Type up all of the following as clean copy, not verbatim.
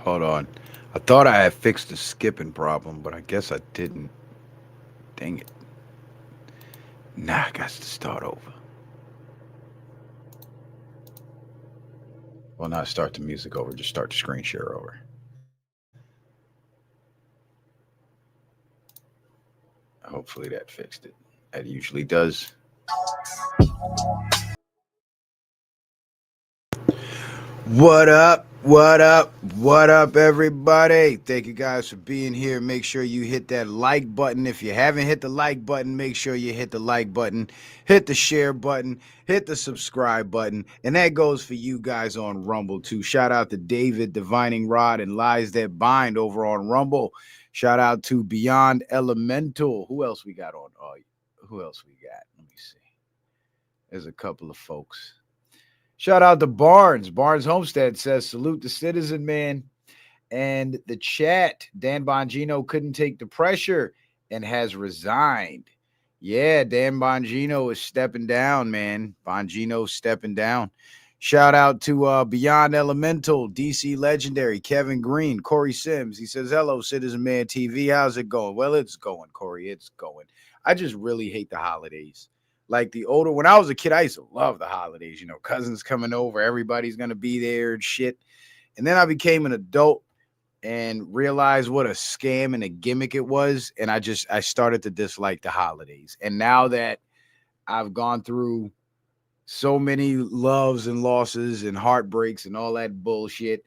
Hold on. I thought I had fixed the skipping problem, but I guess I didn't. Dang it. Nah, I got to start over. Well, not start the music over, just start the screen share over. Hopefully that fixed it. That usually does. What up? What up? What up, everybody? Thank you guys for being here. Make sure you hit that like button. If you haven't hit the like button, make sure you hit the like button, hit the share button, hit the subscribe button. And that goes for you guys on Rumble, too. Shout out to David, Divining Rod, and Lies That Bind over on Rumble. Shout out to Beyond Elemental. Who else we got on? Who else we got? Let me see. There's a couple of folks. Shout out to Barnes. Barnes Homestead says, salute the citizen, man. And the chat, Dan Bongino couldn't take the pressure and has resigned. Yeah, Dan Bongino is stepping down, man. Bongino stepping down. Shout out to Beyond Elemental, DC Legendary, Kevin Green, Corey Sims. He says, hello, Citizen Man TV. How's it going? Well, it's going, Corey. It's going. I just really hate the holidays. Like when I was a kid, I used to love the holidays. You know, cousins coming over, everybody's going to be there and shit. And then I became an adult and realized what a scam and a gimmick it was. And I started to dislike the holidays. And now that I've gone through so many loves and losses and heartbreaks and all that bullshit,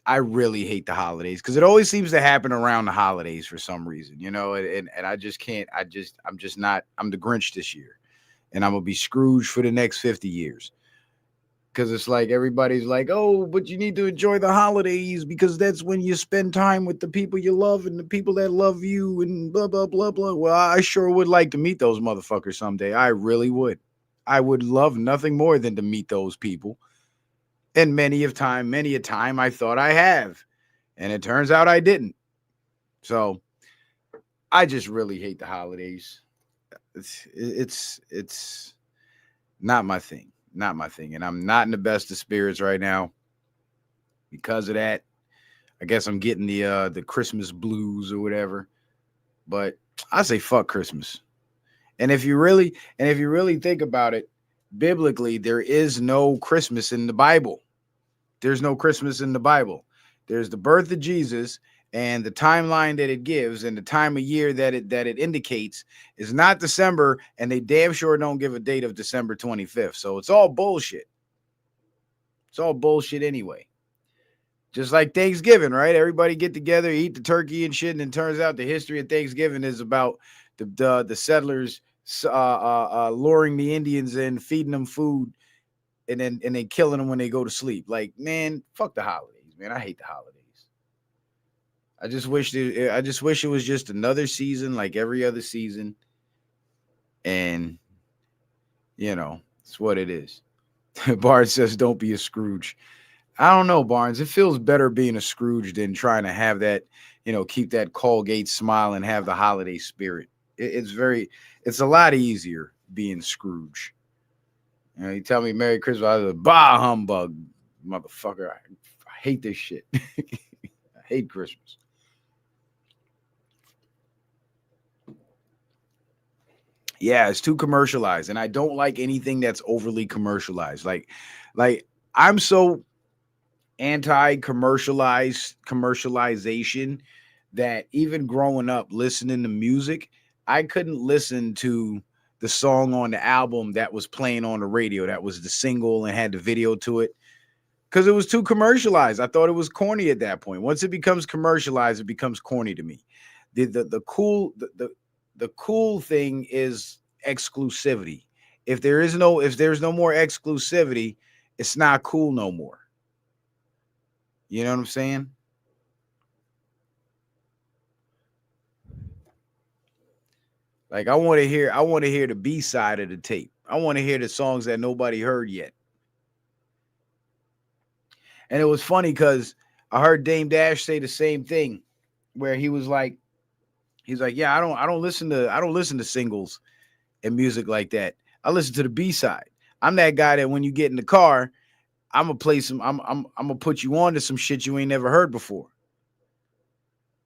I really hate the holidays because it always seems to happen around the holidays for some reason, you know, and I just can't, I'm just not, I'm the Grinch this year and I'm going to be Scrooge for the next 50 years. Because it's like everybody's like, oh, but you need to enjoy the holidays because that's when you spend time with the people you love and the people that love you and blah, blah, blah, blah. Well, I sure would like to meet those motherfuckers someday. I really would. I would love nothing more than to meet those people. And many a time I thought I have. And it turns out I didn't. So I just really hate the holidays. It's not my thing. Not my thing. And I'm not in the best of spirits right now because of that. I guess I'm getting the Christmas blues or whatever. But I say fuck Christmas. And if you really think about it, biblically, there is no Christmas in the Bible. There's no Christmas in the Bible. There's the birth of Jesus, and the timeline that it gives and the time of year that it indicates is not December, and they damn sure don't give a date of December 25th. So it's all bullshit. It's all bullshit anyway. Just like Thanksgiving, right? Everybody get together, eat the turkey and shit, and it turns out the history of Thanksgiving is about the settlers luring the Indians in, feeding them food, and then killing them when they go to sleep. Like, man, fuck the holidays, man. I hate the holidays. I just wish it was just another season like every other season. And you know, it's what it is. Barnes says don't be a Scrooge. I don't know, Barnes. It feels better being a Scrooge than trying to have that, you know, keep that Colgate smile and have the holiday spirit. It's a lot easier being Scrooge. You know, you tell me Merry Christmas, I was like, bah humbug, motherfucker. I hate this shit. I hate Christmas. Yeah, it's too commercialized, and I don't like anything that's overly commercialized. Like I'm so anti-commercialization that even growing up listening to music, I couldn't listen to the song on the album that was playing on the radio that was the single and had the video to it because it was too commercialized. I thought it was corny at that point. Once it becomes commercialized, it becomes corny to me. The cool thing is exclusivity. If there's no more exclusivity, it's not cool no more. You know what I'm saying? Like I want to hear the B side of the tape. I want to hear the songs that nobody heard yet. And it was funny because I heard Dame Dash say the same thing, where he's like, yeah, I don't listen to singles and music like that. I listen to the B side. I'm that guy that when you get in the car I'm gonna play some. I'm gonna put you on to some shit you ain't never heard before.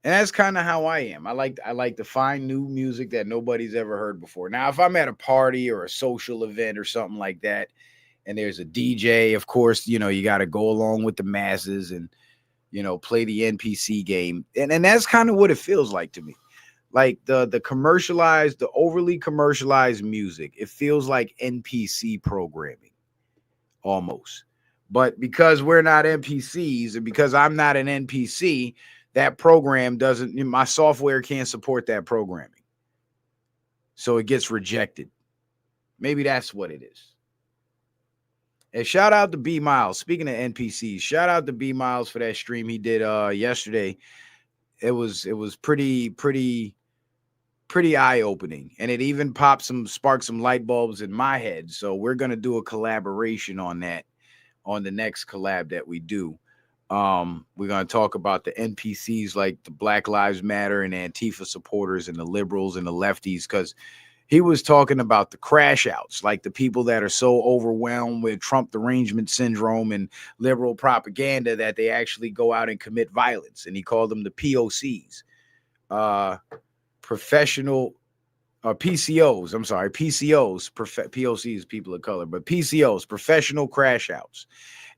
And that's kind of how I am. I like to find new music that nobody's ever heard before. Now, if I'm at a party or a social event or something like that, and there's a DJ, of course, you got to go along with the masses and play the NPC game, and that's kind of what it feels like to me. Like the commercialized, the overly commercialized music, it feels like NPC programming almost. But because we're not NPCs and because I'm not an NPC, that program doesn't, my software can't support that programming. So it gets rejected. Maybe that's what it is. And shout out to B Miles. Speaking of NPCs, shout out to B Miles for that stream he did yesterday. It was pretty eye-opening. And it even sparked some light bulbs in my head. So we're gonna do a collaboration on that on the next collab that we do. We're going to talk about the NPCs like the Black Lives Matter and Antifa supporters and the liberals and the lefties, because he was talking about the crash outs, like the people that are so overwhelmed with Trump derangement syndrome and liberal propaganda that they actually go out and commit violence. And he called them the POCs, professional PCOs. I'm sorry, PCOs, POCs, people of color, but PCOs, professional crash outs.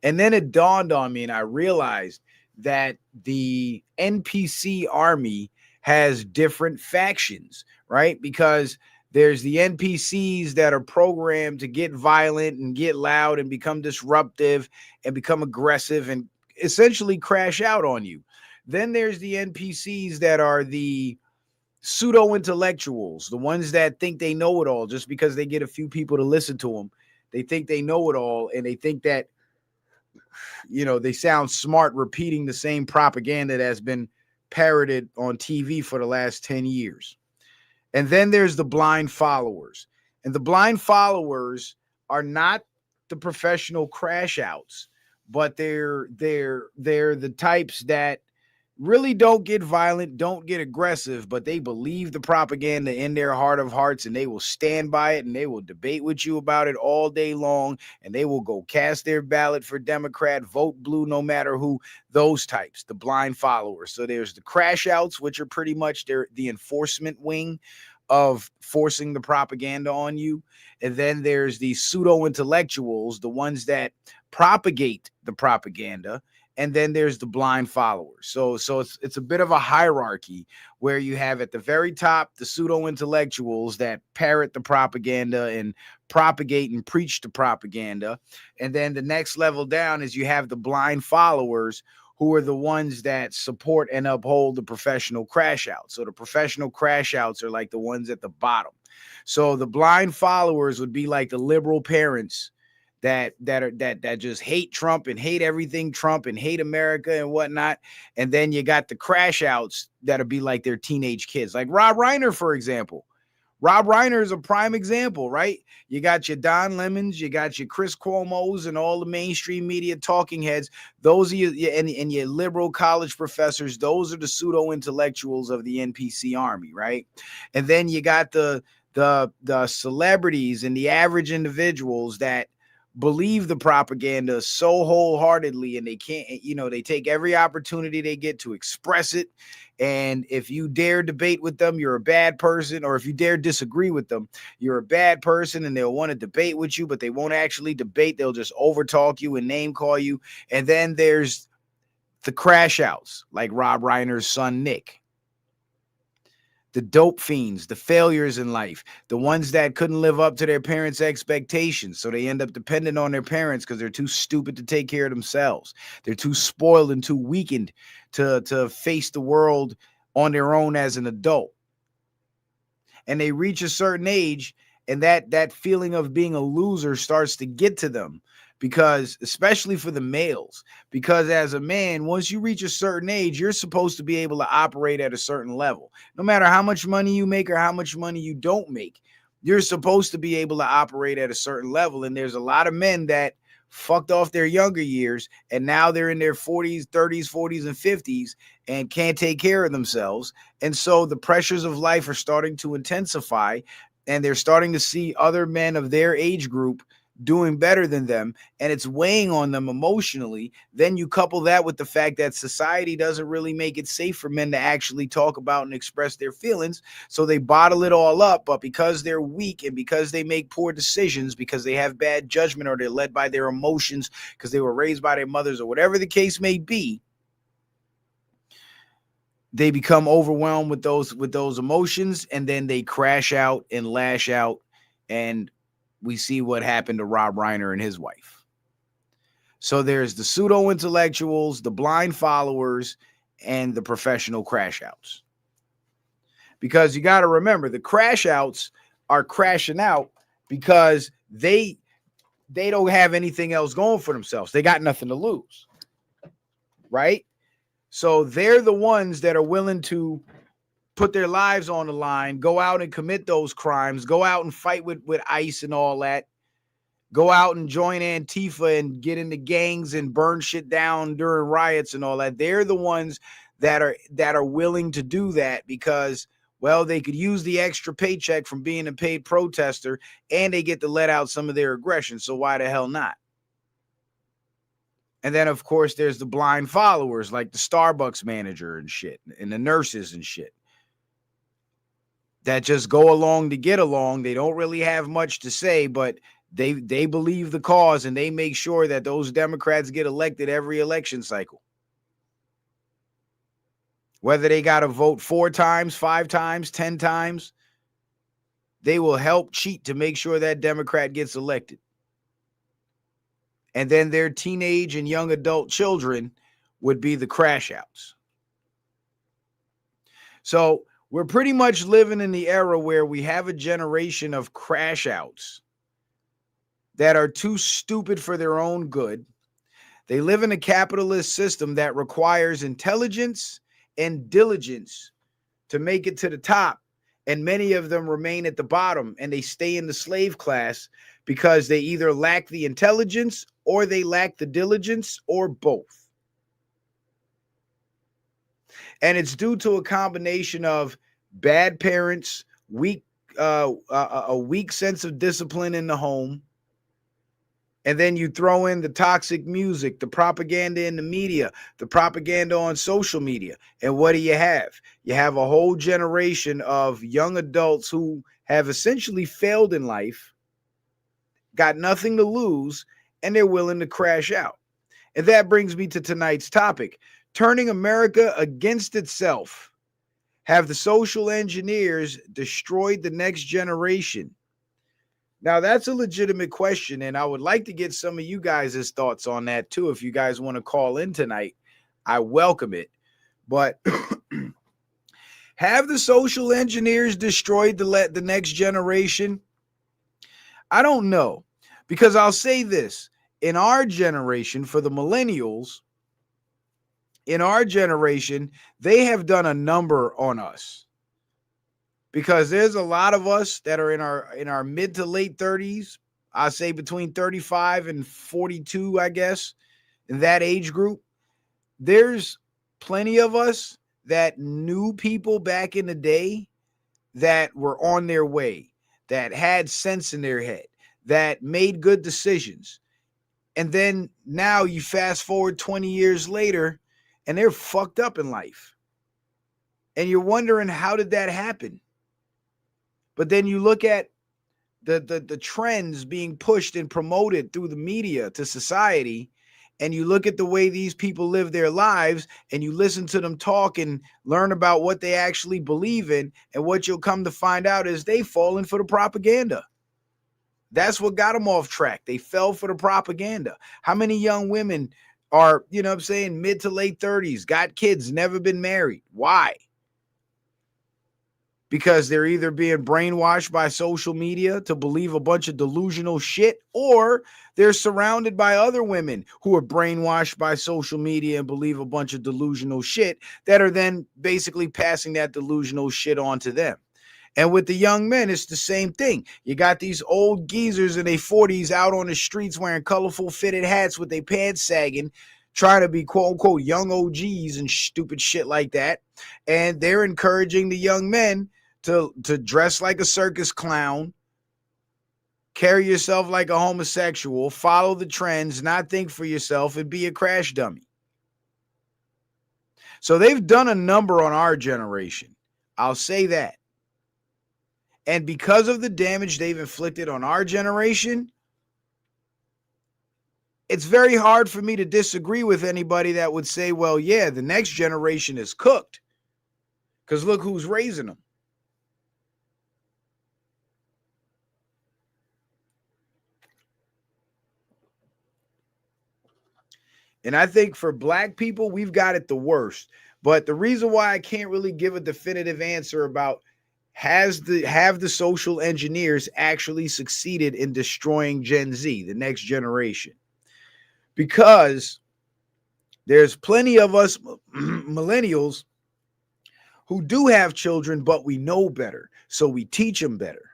And then it dawned on me and I realized that the NPC army has different factions, right? Because there's the NPCs that are programmed to get violent and get loud and become disruptive and become aggressive and essentially crash out on you. Then there's the NPCs that are the pseudo intellectuals, the ones that think they know it all just because they get a few people to listen to them. They think they know it all and they think that they sound smart repeating the same propaganda that's been parroted on TV for the last 10 years. And then there's the blind followers. And the blind followers are not the professional crash outs, but they're the types that really don't get violent, don't get aggressive, but they believe the propaganda in their heart of hearts and they will stand by it and they will debate with you about it all day long and they will go cast their ballot for Democrat, vote blue, no matter who. Those types, the blind followers. So there's the crash outs, which are pretty much the enforcement wing of forcing the propaganda on you. And then there's the pseudo intellectuals, the ones that propagate the propaganda. And then there's the blind followers. So it's a bit of a hierarchy where you have at the very top the pseudo intellectuals that parrot the propaganda and propagate and preach the propaganda. And then the next level down is you have the blind followers, who are the ones that support and uphold the professional crash outs. So the professional crash outs are like the ones at the bottom. So the blind followers would be like the liberal parents that just hate Trump and hate everything Trump and hate America and whatnot. And then you got the crash outs that'll be like their teenage kids, like Rob Reiner, for example. Rob Reiner is a prime example, right? You got your Don Lemons, you got your Chris Cuomo's and all the mainstream media talking heads. Those are and your liberal college professors. Those are the pseudo intellectuals of the NPC army, right? And then you got the celebrities and the average individuals that believe the propaganda so wholeheartedly and they can't, they take every opportunity they get to express it. And if you dare debate with them, you're a bad person. Or if you dare disagree with them, you're a bad person, and they'll want to debate with you, but they won't actually debate. They'll just overtalk you and name call you. And then there's the crash outs, like Rob Reiner's son, Nick. The dope fiends, the failures in life, the ones that couldn't live up to their parents' expectations. So they end up dependent on their parents because they're too stupid to take care of themselves. They're too spoiled and too weakened to face the world on their own as an adult. And they reach a certain age and that feeling of being a loser starts to get to them. Because especially for the males, because as a man, once you reach a certain age, you're supposed to be able to operate at a certain level. No matter how much money you make or how much money you don't make, you're supposed to be able to operate at a certain level. And there's a lot of men that fucked off their younger years and now they're in their 40s, 30s, 40s, and 50s and can't take care of themselves. And so the pressures of life are starting to intensify and they're starting to see other men of their age group doing better than them, and it's weighing on them emotionally. Then you couple that with the fact that society doesn't really make it safe for men to actually talk about and express their feelings, so they bottle it all up. But because they're weak and because they make poor decisions, because they have bad judgment, or they're led by their emotions because they were raised by their mothers, or whatever the case may be, they become overwhelmed with those emotions, and then they crash out and lash out. And we see what happened to Rob Reiner and his wife. So there's the pseudo intellectuals, the blind followers, and the professional crash outs. Because you got to remember, the crash outs are crashing out because they don't have anything else going for themselves. They got nothing to lose, right? So they're the ones that are willing to put their lives on the line, go out and commit those crimes, go out and fight with ICE and all that, go out and join Antifa and get into gangs and burn shit down during riots and all that. They're the ones that are willing to do that because, well, they could use the extra paycheck from being a paid protester, and they get to let out some of their aggression. So why the hell not? And then, of course, there's the blind followers like the Starbucks manager and shit, and the nurses and shit, that just go along to get along. They don't really have much to say, but they believe the cause, and they make sure that those Democrats get elected every election cycle. Whether they got to vote 4 times, 5 times, 10 times, they will help cheat to make sure that Democrat gets elected. And then their teenage and young adult children would be the crash outs. So we're pretty much living in the era where we have a generation of crash outs that are too stupid for their own good. They live in a capitalist system that requires intelligence and diligence to make it to the top. And many of them remain at the bottom, and they stay in the slave class because they either lack the intelligence or they lack the diligence, or both. And it's due to a combination of bad parents, a weak sense of discipline in the home, and then you throw in the toxic music, the propaganda in the media, the propaganda on social media. And what do you have? You have a whole generation of young adults who have essentially failed in life, got nothing to lose, and they're willing to crash out. And that brings me to tonight's topic: turning America against itself. Have the social engineers destroyed the next generation? Now, that's a legitimate question, and I would like to get some of you guys' thoughts on that too. If you guys want to call in tonight, I welcome it. But have the social engineers destroyed the next generation? I don't know, because I'll say this. In our generation, for the millennials, in our generation, they have done a number on us. Because there's a lot of us that are in our mid to late 30s. I say between 35 and 42, I guess, in that age group. There's plenty of us that knew people back in the day that were on their way, that had sense in their head, that made good decisions. And then now you fast forward 20 years later, and they're fucked up in life. And you're wondering, how did that happen? But then you look at the trends being pushed and promoted through the media to society, and you look at the way these people live their lives, and you listen to them talk and learn about what they actually believe in, and what you'll come to find out is they've fallen for the propaganda. That's what got them off track. They fell for the propaganda. How many young women are, mid to late 30s, got kids, never been married? Why? Because they're either being brainwashed by social media to believe a bunch of delusional shit, or they're surrounded by other women who are brainwashed by social media and believe a bunch of delusional shit that are then basically passing that delusional shit on to them. And with the young men, it's the same thing. You got these old geezers in their 40s out on the streets wearing colorful fitted hats with their pants sagging, trying to be quote unquote young OGs and stupid shit like that. And they're encouraging the young men to dress like a circus clown, carry yourself like a homosexual, follow the trends, not think for yourself, and be a crash dummy. So they've done a number on our generation. I'll say that. And because of the damage they've inflicted on our generation, it's very hard for me to disagree with anybody that would say, well, yeah, the next generation is cooked. Because look who's raising them. And I think for black people, we've got it the worst. But the reason why I can't really give a definitive answer about have the social engineers actually succeeded in destroying Gen Z, the next generation? Because there's plenty of us millennials who do have children, but we know better. So we teach them better.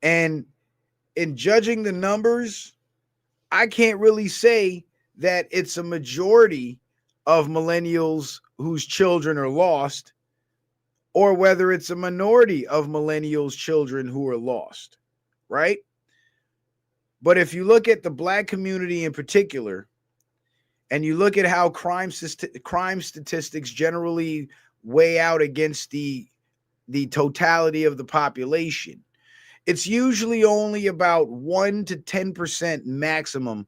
And in judging the numbers, I can't really say that it's a majority of millennials whose children are lost, or whether it's a minority of millennials' children who are lost, right? But if you look at the black community in particular, and you look at how crime statistics generally weigh out against the totality of the population, it's usually only about 1 to 10% maximum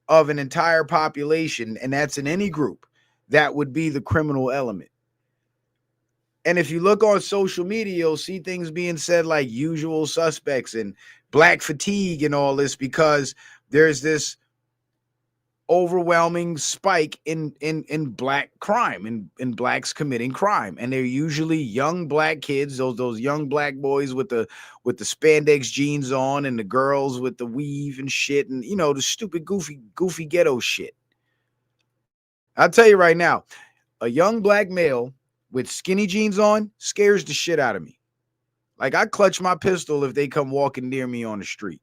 of an entire population, and that's in any group, that would be the criminal element. And if you look on social media, you'll see things being said like usual suspects and black fatigue and all this, because there's this overwhelming spike in black crime, in blacks committing crime. And they're usually young black kids, those young black boys with the spandex jeans on, and the girls with the weave and shit, and the stupid goofy ghetto shit. I'll tell you right now, a young black male with skinny jeans on scares the shit out of me. Like, I clutch my pistol if they come walking near me on the street.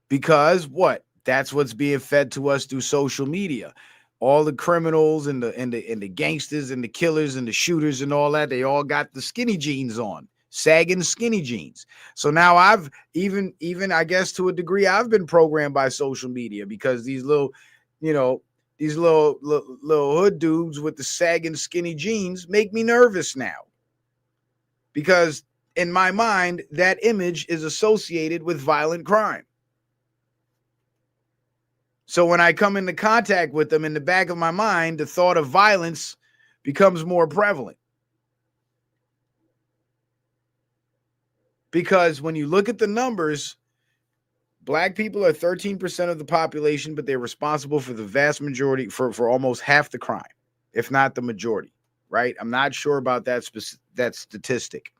Because what? That's what's being fed to us through social media. All the criminals and the gangsters and the killers and the shooters and all that, they all got the skinny jeans on, sagging skinny jeans. So now I've even I guess to a degree, I've been programmed by social media, because these little hood dudes with the sagging skinny jeans make me nervous now. Because in my mind, that image is associated with violent crime. So when I come into contact with them, in the back of my mind, the thought of violence becomes more prevalent. Because when you look at the numbers, black people are 13% of the population, but they're responsible for the vast majority, for almost half the crime, if not the majority, right? I'm not sure about that statistic,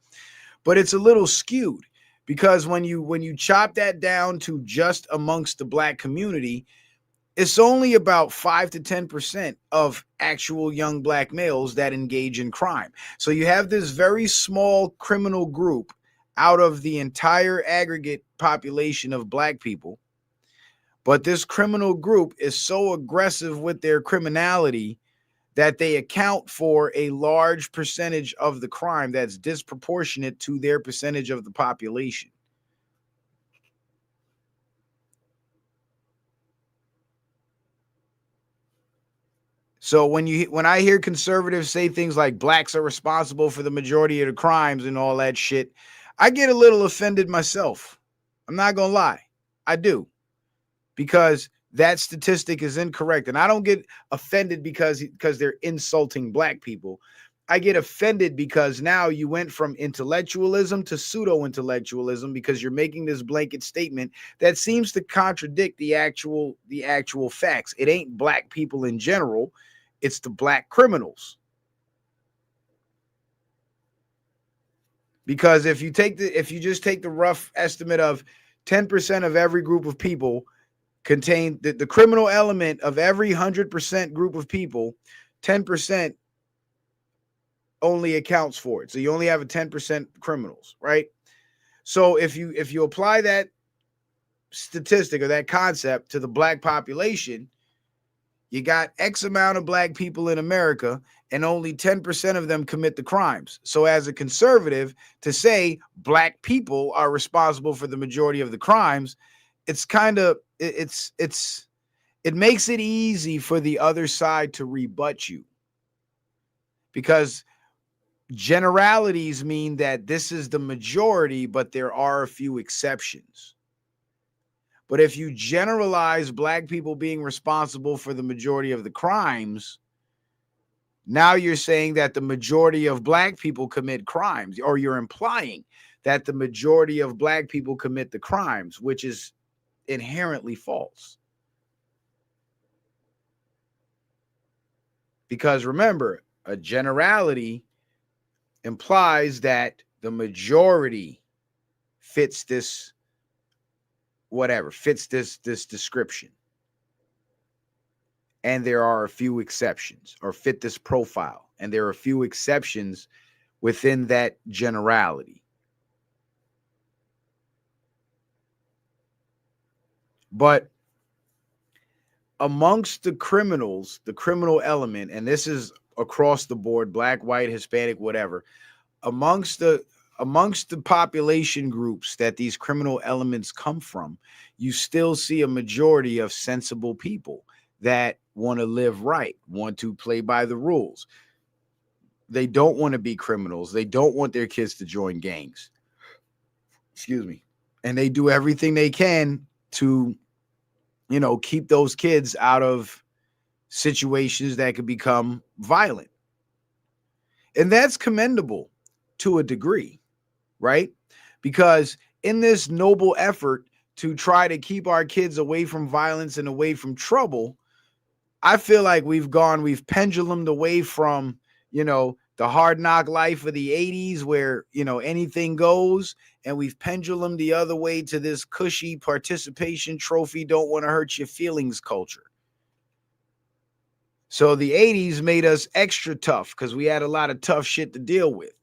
but it's a little skewed, because when you chop that down to just amongst the black community, it's only about 5 to 10% of actual young black males that engage in crime. So you have this very small criminal group out of the entire aggregate population of black people. But this criminal group is so aggressive with their criminality that they account for a large percentage of the crime that's disproportionate to their percentage of the population. So when I hear conservatives say things like blacks are responsible for the majority of the crimes and all that shit, I get a little offended myself. I'm not gonna lie, I do, because that statistic is incorrect. And I don't get offended because they're insulting black people. I get offended because now you went from intellectualism to pseudo-intellectualism, because you're making this blanket statement that seems to contradict the actual facts. It ain't black people in general. It's the black criminals. Because if you just take the rough estimate of 10% of every group of people contain the criminal element of every 100% group of people, 10% only accounts for it. So you only have a 10% criminals, right? So if you apply that statistic or that concept to the black population, You got X amount of black people in America, and only 10% of them commit the crimes. So as a conservative, to say black people are responsible for the majority of the crimes, it's kind of, it makes it easy for the other side to rebut you, because generalities mean that this is the majority, but there are a few exceptions. But if you generalize black people being responsible for the majority of the crimes, now you're saying that the majority of black people commit crimes, or you're implying that the majority of black people commit the crimes, which is inherently false. Because remember, a generality implies that the majority fits this, whatever, fits this description. And there are a few exceptions, or fit this profile. And there are a few exceptions within that generality. But amongst the criminals, the criminal element, and this is across the board, black, white, Hispanic, whatever, amongst the population groups that these criminal elements come from, you still see a majority of sensible people that want to live right, want to play by the rules. They don't want to be criminals. They don't want their kids to join gangs. Excuse me. And they do everything they can to, keep those kids out of situations that could become violent. And that's commendable to a degree, right? Because in this noble effort to try to keep our kids away from violence and away from trouble, I feel like we've pendulumed away from, the hard knock life of the 80s where, anything goes. And we've pendulumed the other way to this cushy participation trophy, don't want to hurt your feelings culture. So the 80s made us extra tough because we had a lot of tough shit to deal with,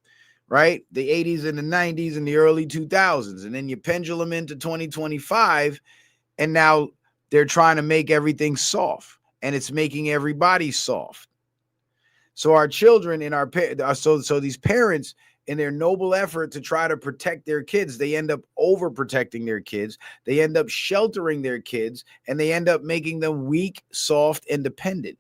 right? The 80s and the 90s and the early 2000s. And then you pendulum into 2025, and now they're trying to make everything soft, and it's making everybody soft. So our children and so these parents, in their noble effort to try to protect their kids, they end up overprotecting their kids. They end up sheltering their kids, and they end up making them weak, soft, and dependent.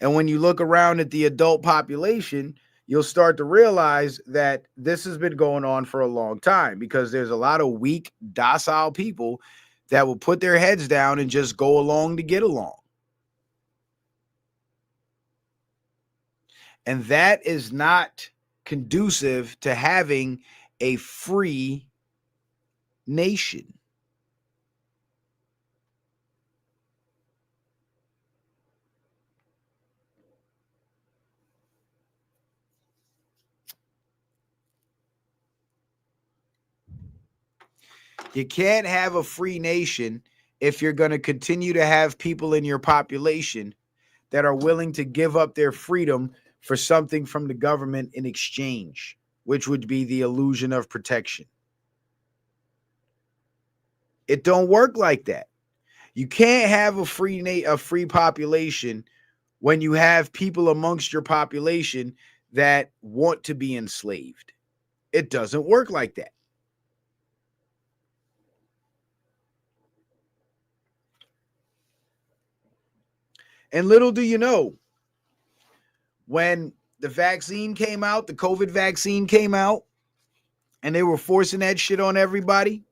And when you look around at the adult population, you'll start to realize that this has been going on for a long time, because there's a lot of weak, docile people that will put their heads down and just go along to get along. And that is not conducive to having a free nation. You can't have a free nation if you're going to continue to have people in your population that are willing to give up their freedom for something from the government in exchange, which would be the illusion of protection. It don't work like that. You can't have a free population when you have people amongst your population that want to be enslaved. It doesn't work like that. And little do you know, when the vaccine came out, the COVID vaccine came out, and they were forcing that shit on everybody,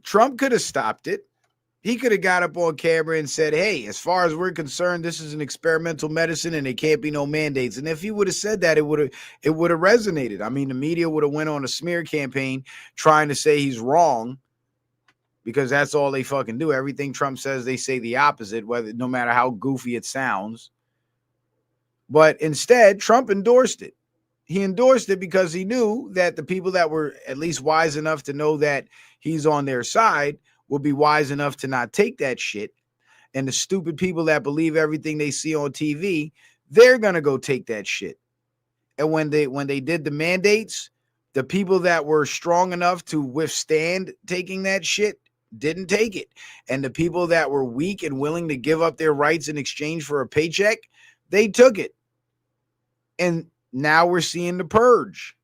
Trump could have stopped it. He could have got up on camera and said, hey, as far as we're concerned, this is an experimental medicine and there can't be no mandates. And if he would have said that, it would have resonated. I mean, the media would have went on a smear campaign trying to say he's wrong, because that's all they fucking do. Everything Trump says, they say the opposite, no matter how goofy it sounds. But instead, Trump endorsed it. He endorsed it because he knew that the people that were at least wise enough to know that he's on their side will be wise enough to not take that shit. And the stupid people that believe everything they see on TV, they're going to go take that shit. And when they did the mandates, the people that were strong enough to withstand taking that shit didn't take it. And the people that were weak and willing to give up their rights in exchange for a paycheck, they took it. And now we're seeing the purge.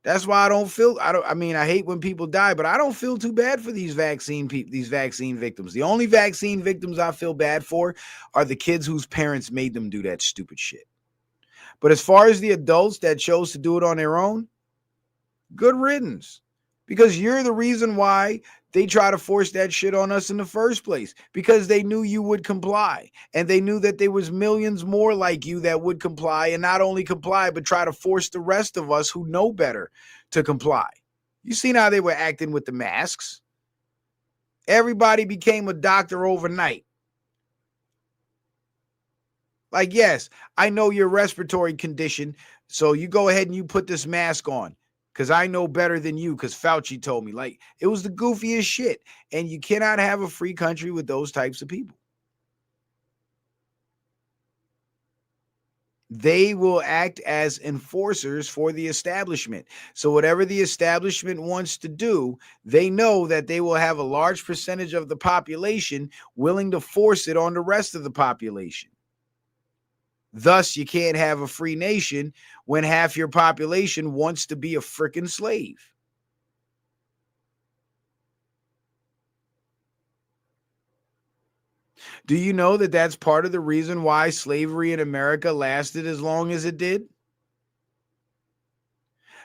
That's why I mean, I hate when people die, but I don't feel too bad for these vaccine victims. The only vaccine victims I feel bad for are the kids whose parents made them do that stupid shit. But as far as the adults that chose to do it on their own, good riddance. Because you're the reason why they try to force that shit on us in the first place. Because they knew you would comply. And they knew that there was millions more like you that would comply, and not only comply, but try to force the rest of us who know better to comply. You seen how they were acting with the masks. Everybody became a doctor overnight. Like, yes, I know your respiratory condition, so you go ahead and you put this mask on because I know better than you because Fauci told me. Like, it was the goofiest shit. And you cannot have a free country with those types of people. They will act as enforcers for the establishment. So whatever the establishment wants to do, they know that they will have a large percentage of the population willing to force it on the rest of the population. Thus, you can't have a free nation when half your population wants to be a freaking slave. Do you know that that's part of the reason why slavery in America lasted as long as it did?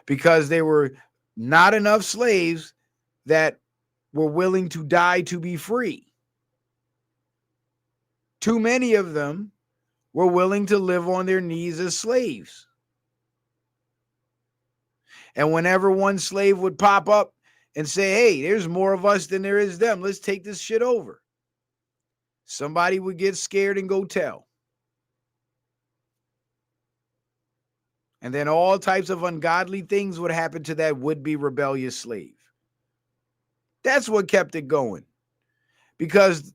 Because there were not enough slaves that were willing to die to be free. Too many of them were willing to live on their knees as slaves. And whenever one slave would pop up and say, hey, there's more of us than there is them, let's take this shit over, somebody would get scared and go tell. And then all types of ungodly things would happen to that would-be rebellious slave. That's what kept it going. Because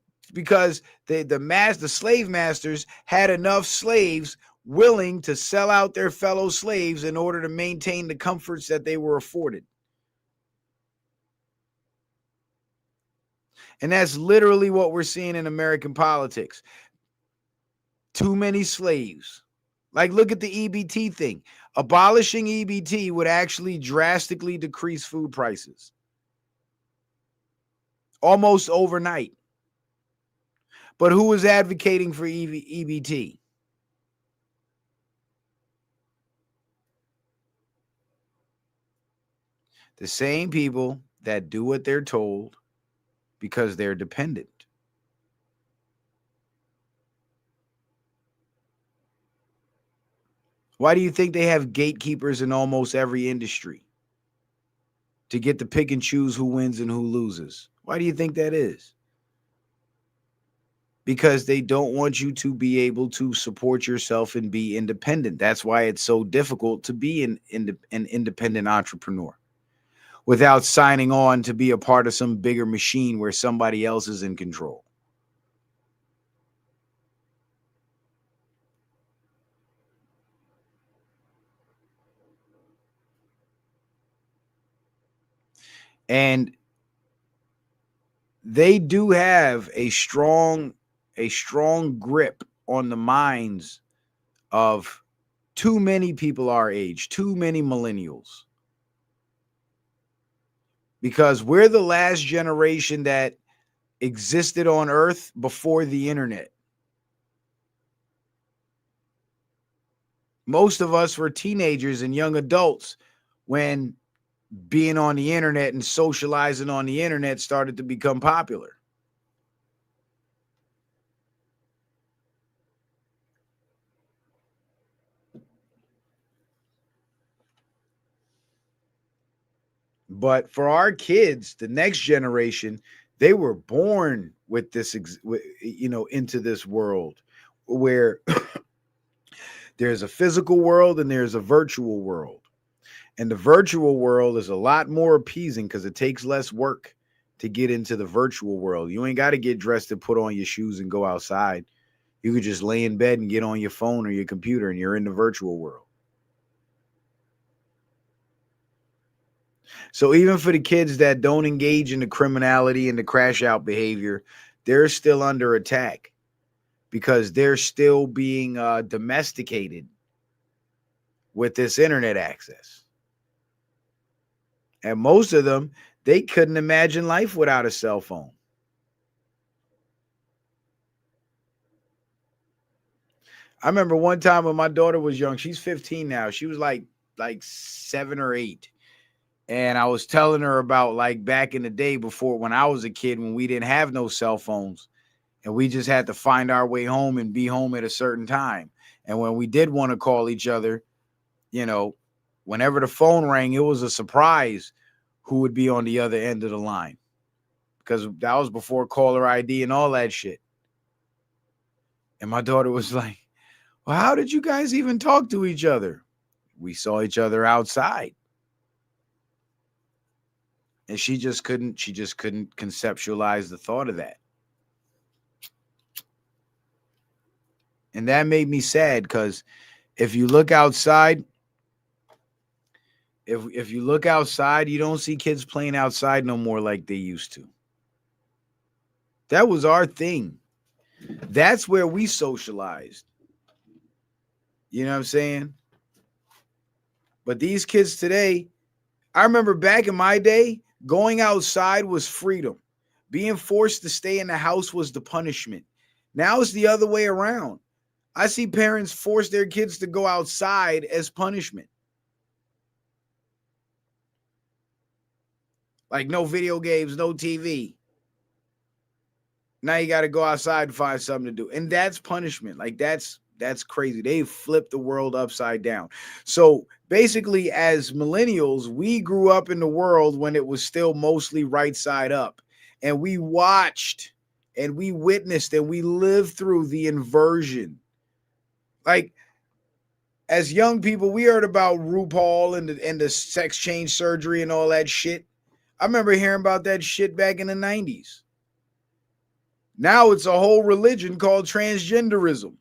the slave masters had enough slaves willing to sell out their fellow slaves in order to maintain the comforts that they were afforded. And that's literally what we're seeing in American politics. Too many slaves. Like, look at the EBT thing. Abolishing EBT would actually drastically decrease food prices. Almost overnight. But who was advocating for EBT? The same people that do what they're told because they're dependent. Why do you think they have gatekeepers in almost every industry? To get to pick and choose who wins and who loses. Why do you think that is? Because they don't want you to be able to support yourself and be independent. That's why it's so difficult to be an independent entrepreneur without signing on to be a part of some bigger machine where somebody else is in control. And they do have a strong grip on the minds of too many people our age, too many millennials. Because we're the last generation that existed on Earth before the internet. Most of us were teenagers and young adults when being on the internet and socializing on the internet started to become popular. But for our kids, the next generation, they were born with this, into this world where there's a physical world and there's a virtual world. And the virtual world is a lot more appeasing because it takes less work to get into the virtual world. You ain't got to get dressed and put on your shoes and go outside. You could just lay in bed and get on your phone or your computer and you're in the virtual world. So even for the kids that don't engage in the criminality and the crash out behavior, they're still under attack because they're still being domesticated with this internet access. And most of them, they couldn't imagine life without a cell phone. I remember one time when my daughter was young, she's 15 now. She was like 7 or 8. And I was telling her about like back in the day before when I was a kid when we didn't have no cell phones and we just had to find our way home and be home at a certain time. And when we did want to call each other, you know, whenever the phone rang, it was a surprise who would be on the other end of the line because that was before caller ID and all that shit. And my daughter was like, well, how did you guys even talk to each other? We saw each other outside. And she just couldn't conceptualize the thought of that. And that made me sad because if you look outside, if you look outside, you don't see kids playing outside no more like they used to. That was our thing. That's where we socialized. You know what I'm saying? But these kids today, I remember back in my day, going outside was freedom. Being forced to stay in the house was the punishment. Now it's the other way around. I see parents force their kids to go outside as punishment. Like no video games, no TV. Now you got to go outside and find something to do. And that's punishment. Like that's crazy. They flipped the world upside down. So basically, as millennials, we grew up in the world when it was still mostly right side up. And we watched and we witnessed and we lived through the inversion. Like, as young people, we heard about RuPaul and the sex change surgery and all that shit. I remember hearing about that shit back in the 90s. Now it's a whole religion called transgenderism,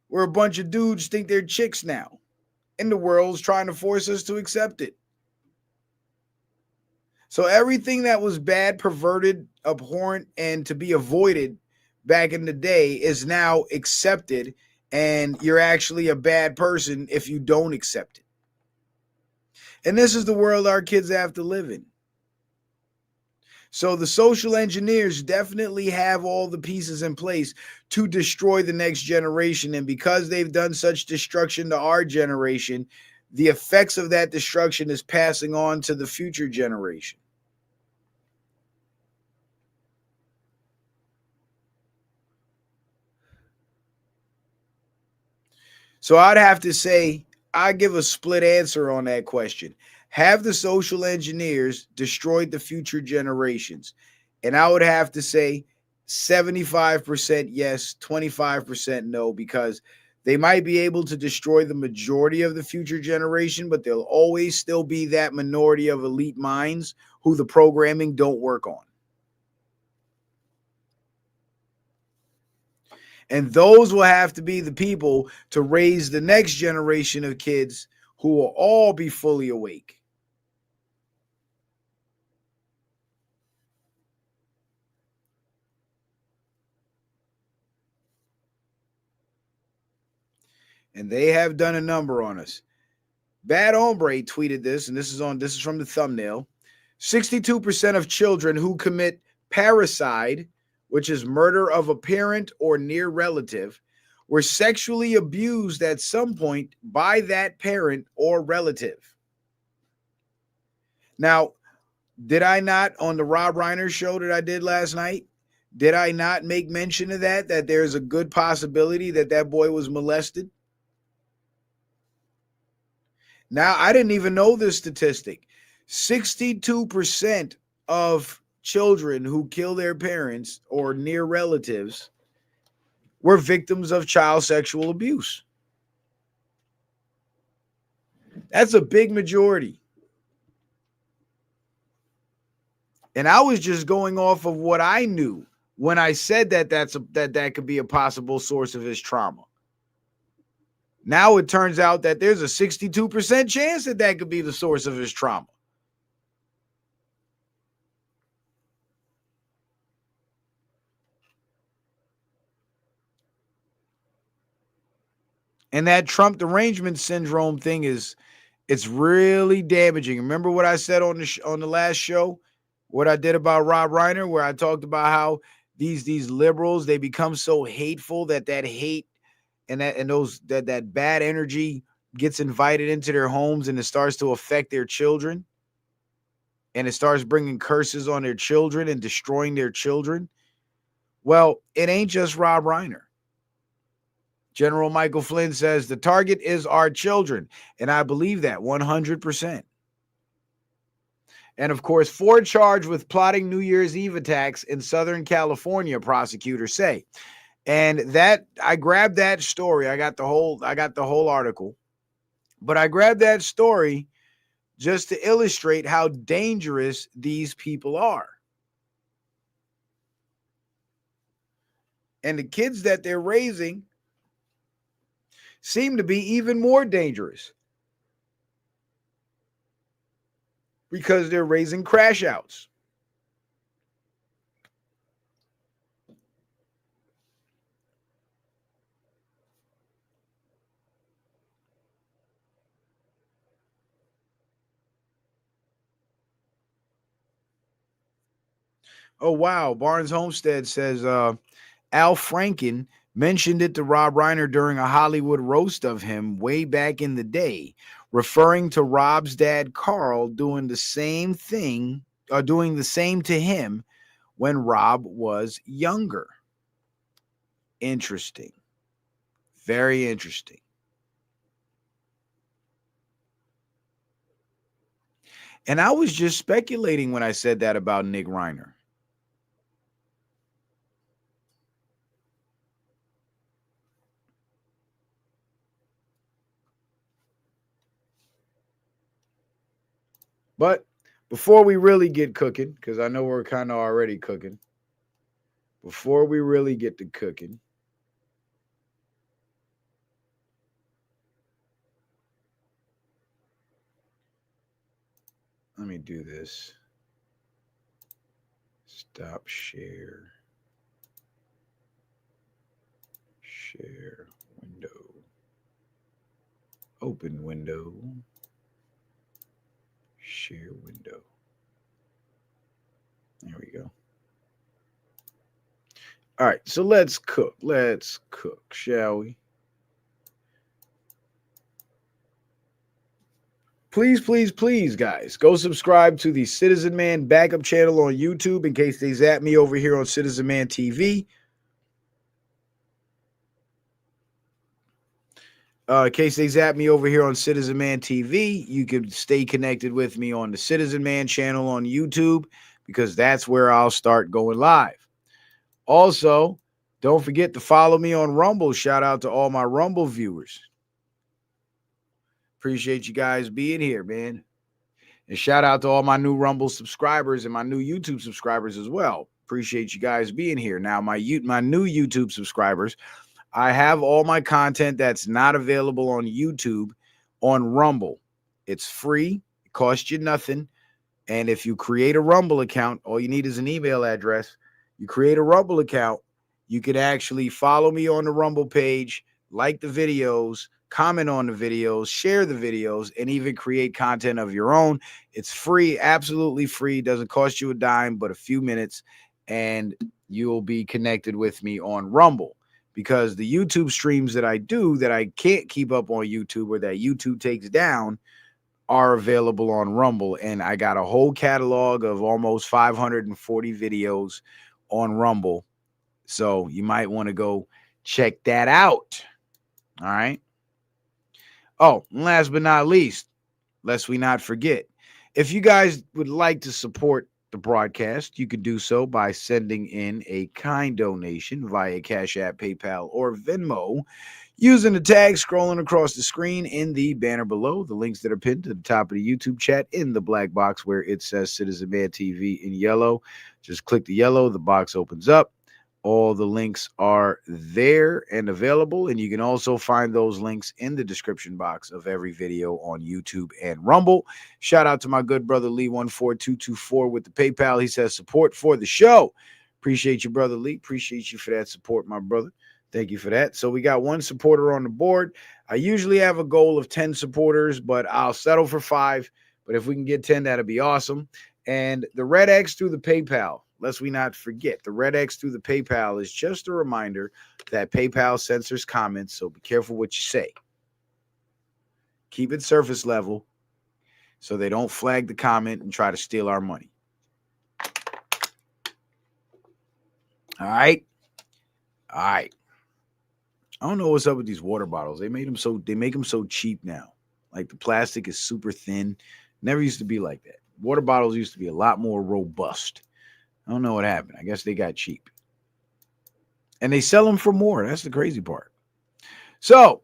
where a bunch of dudes think they're chicks now, and the world's trying to force us to accept it. So everything that was bad, perverted, abhorrent, and to be avoided back in the day is now accepted, and you're actually a bad person if you don't accept it. And this is the world our kids have to live in. So the social engineers definitely have all the pieces in place to destroy the next generation. And because they've done such destruction to our generation, the effects of that destruction is passing on to the future generation. So I'd have to say, I give a split answer on that question. Have the social engineers destroyed the future generations? And I would have to say 75% yes, 25% no, because they might be able to destroy the majority of the future generation, but there'll always still be that minority of elite minds who the programming don't work on. And those will have to be the people to raise the next generation of kids who will all be fully awake. And they have done a number on us. Bad Hombre tweeted this, and this is from the thumbnail. 62% of children who commit parricide, which is murder of a parent or near relative, were sexually abused at some point by that parent or relative. Now, did I not, on the Rob Reiner show that I did last night, did I not make mention of that there's a good possibility that boy was molested? Now, I didn't even know this statistic. 62% of children who kill their parents or near relatives were victims of child sexual abuse. That's a big majority. And I was just going off of what I knew when I said that that could be a possible source of his trauma. Now it turns out that there's a 62% chance that that could be the source of his trauma. And that Trump derangement syndrome thing it's really damaging. Remember what I said on the last show? What I did about Rob Reiner, where I talked about how these liberals, they become so hateful that hate and that bad energy gets invited into their homes and it starts to affect their children, and it starts bringing curses on their children and destroying their children. Well, it ain't just Rob Reiner. General Michael Flynn says the target is our children, and I believe that 100%. And of course, Ford charged with plotting New Year's Eve attacks in Southern California, prosecutors say. And that I grabbed that story. I got the whole article. But I grabbed that story just to illustrate how dangerous these people are. And the kids that they're raising seem to be even more dangerous because they're raising crash outs. Oh, wow. Barnes Homestead says Al Franken mentioned it to Rob Reiner during a Hollywood roast of him way back in the day, referring to Rob's dad, Carl, doing the same to him when Rob was younger. Interesting. Very interesting. And I was just speculating when I said that about Nick Reiner. But before we really get cooking, because I know we're kind of already cooking, before we really get to cooking, let me do this. Stop share. Share window. Open window. Share window. There we go. All right, so let's cook. Let's cook, shall we? Please, please, please, guys, go subscribe to the Citizen Man Backup channel on YouTube in case they zap me over here on Citizen Man TV. In case they zap me over here on Citizen Man TV, you can stay connected with me on the Citizen Man channel on YouTube because that's where I'll start going live. Also, don't forget to follow me on Rumble. Shout out to all my Rumble viewers. Appreciate you guys being here, man. And shout out to all my new Rumble subscribers and my new YouTube subscribers as well. Appreciate you guys being here. Now, my new YouTube subscribers, I have all my content that's not available on YouTube on Rumble. It's free. It costs you nothing. And if you create a Rumble account, all you need is an email address. You create a Rumble account, you can actually follow me on the Rumble page, like the videos, comment on the videos, share the videos, and even create content of your own. It's free, absolutely free. Doesn't cost you a dime, but a few minutes, and you'll be connected with me on Rumble. Because the YouTube streams that I do that I can't keep up on YouTube or that YouTube takes down are available on Rumble. And I got a whole catalog of almost 540 videos on Rumble. So you might want to go check that out. All right. Oh, and last but not least, lest we not forget, if you guys would like to support the broadcast, you can do so by sending in a kind donation via Cash App, PayPal, or Venmo using the tag scrolling across the screen in the banner below. The links that are pinned to the top of the YouTube chat in the black box where it says Citizen Man TV in yellow. Just click the yellow, the box opens up. All the links are there and available, and you can also find those links in the description box of every video on YouTube and Rumble. Shout out to my good brother Lee14224 with the PayPal. He says support for the show. Appreciate you, brother Lee. Appreciate you for that support, my brother. Thank you for that. So we got one supporter on the board. I usually have a goal of 10 supporters, but I'll settle for 5. But if we can get 10, that'll be awesome. And the red X through the PayPal, lest we not forget, the red X through the PayPal is just a reminder that PayPal censors comments, so be careful what you say. Keep it surface level so they don't flag the comment and try to steal our money. All right? All right. I don't know what's up with these water bottles. They make them so cheap now. Like the plastic is super thin. Never used to be like that. Water bottles used to be a lot more robust. I don't know what happened. I guess they got cheap. And they sell them for more. That's the crazy part. So,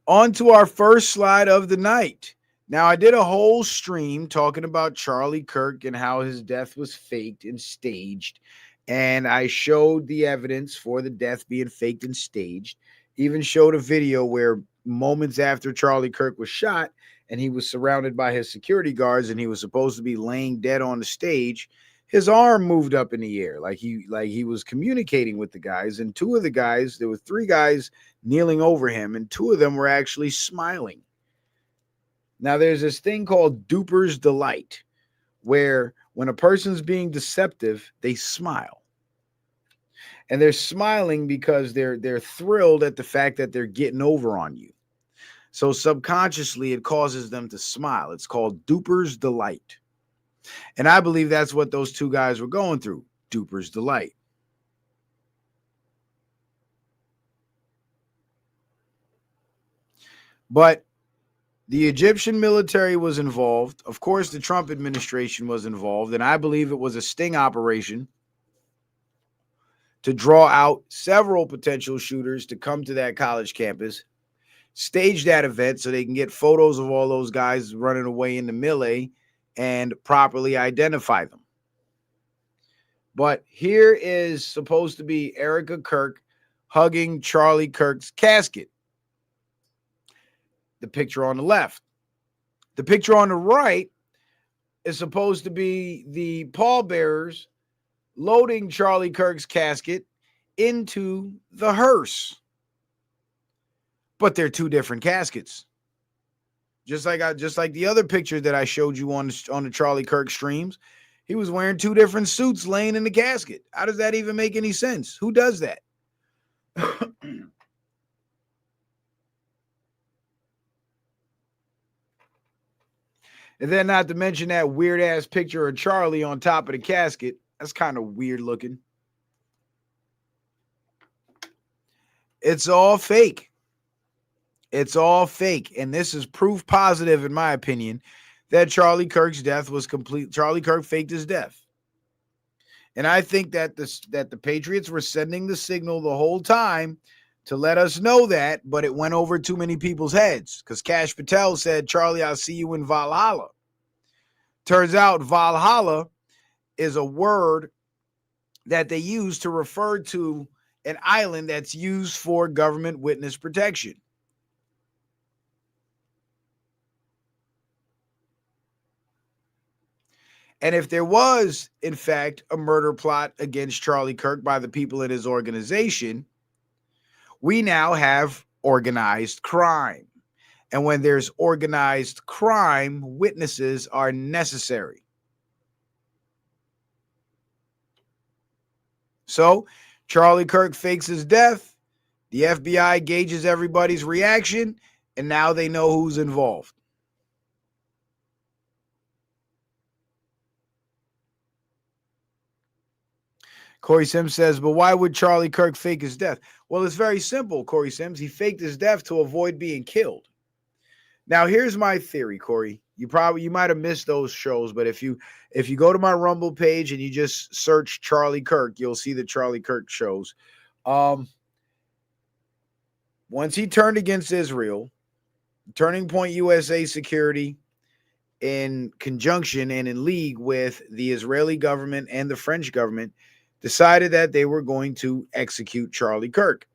on to our first slide of the night. Now, I did a whole stream talking about Charlie Kirk and how his death was faked and staged. And I showed the evidence for the death being faked and staged. Even showed a video where moments after Charlie Kirk was shot and he was surrounded by his security guards and he was supposed to be laying dead on the stage, his arm moved up in the air like he was communicating with the guys. And 2 of the guys, there were 3 guys kneeling over him, and 2 of them were actually smiling. Now, there's this thing called duper's delight, where when a person's being deceptive, they smile. And they're smiling because they're thrilled at the fact that they're getting over on you. So subconsciously, it causes them to smile. It's called duper's delight. And I believe that's what those 2 guys were going through, duper's delight. But the Egyptian military was involved. Of course, the Trump administration was involved. And I believe it was a sting operation to draw out several potential shooters to come to that college campus, stage that event so they can get photos of all those guys running away in the melee and properly identify them. But here is supposed to be Erica Kirk hugging Charlie Kirk's casket. The picture on the left. The picture on the right is supposed to be the pallbearers loading Charlie Kirk's casket into the hearse. But they're 2 different caskets. Just like the other picture that I showed you on the Charlie Kirk streams, he was wearing 2 different suits laying in the casket. How does that even make any sense? Who does that? And then not to mention that weird ass picture of Charlie on top of the casket. That's kind of weird looking. It's all fake. It's all fake. And this is proof positive, in my opinion, that Charlie Kirk's death was complete. Charlie Kirk faked his death. And I think that the Patriots were sending the signal the whole time to let us know that, but it went over too many people's heads because Kash Patel said, Charlie, I'll see you in Valhalla. Turns out Valhalla is a word that they use to refer to an island that's used for government witness protection. And if there was, in fact, a murder plot against Charlie Kirk by the people in his organization, we now have organized crime. And when there's organized crime, witnesses are necessary. So Charlie Kirk fakes his death. The FBI gauges everybody's reaction, and now they know who's involved. Corey Sims says, but why would Charlie Kirk fake his death? Well, it's very simple, Corey Sims. He faked his death to avoid being killed. Now, here's my theory, Corey. You might have missed those shows, but if you go to my Rumble page and you just search Charlie Kirk, you'll see the Charlie Kirk shows. Once he turned against Israel, Turning Point USA Security, in conjunction and in league with the Israeli government and the French government, decided that they were going to execute Charlie Kirk.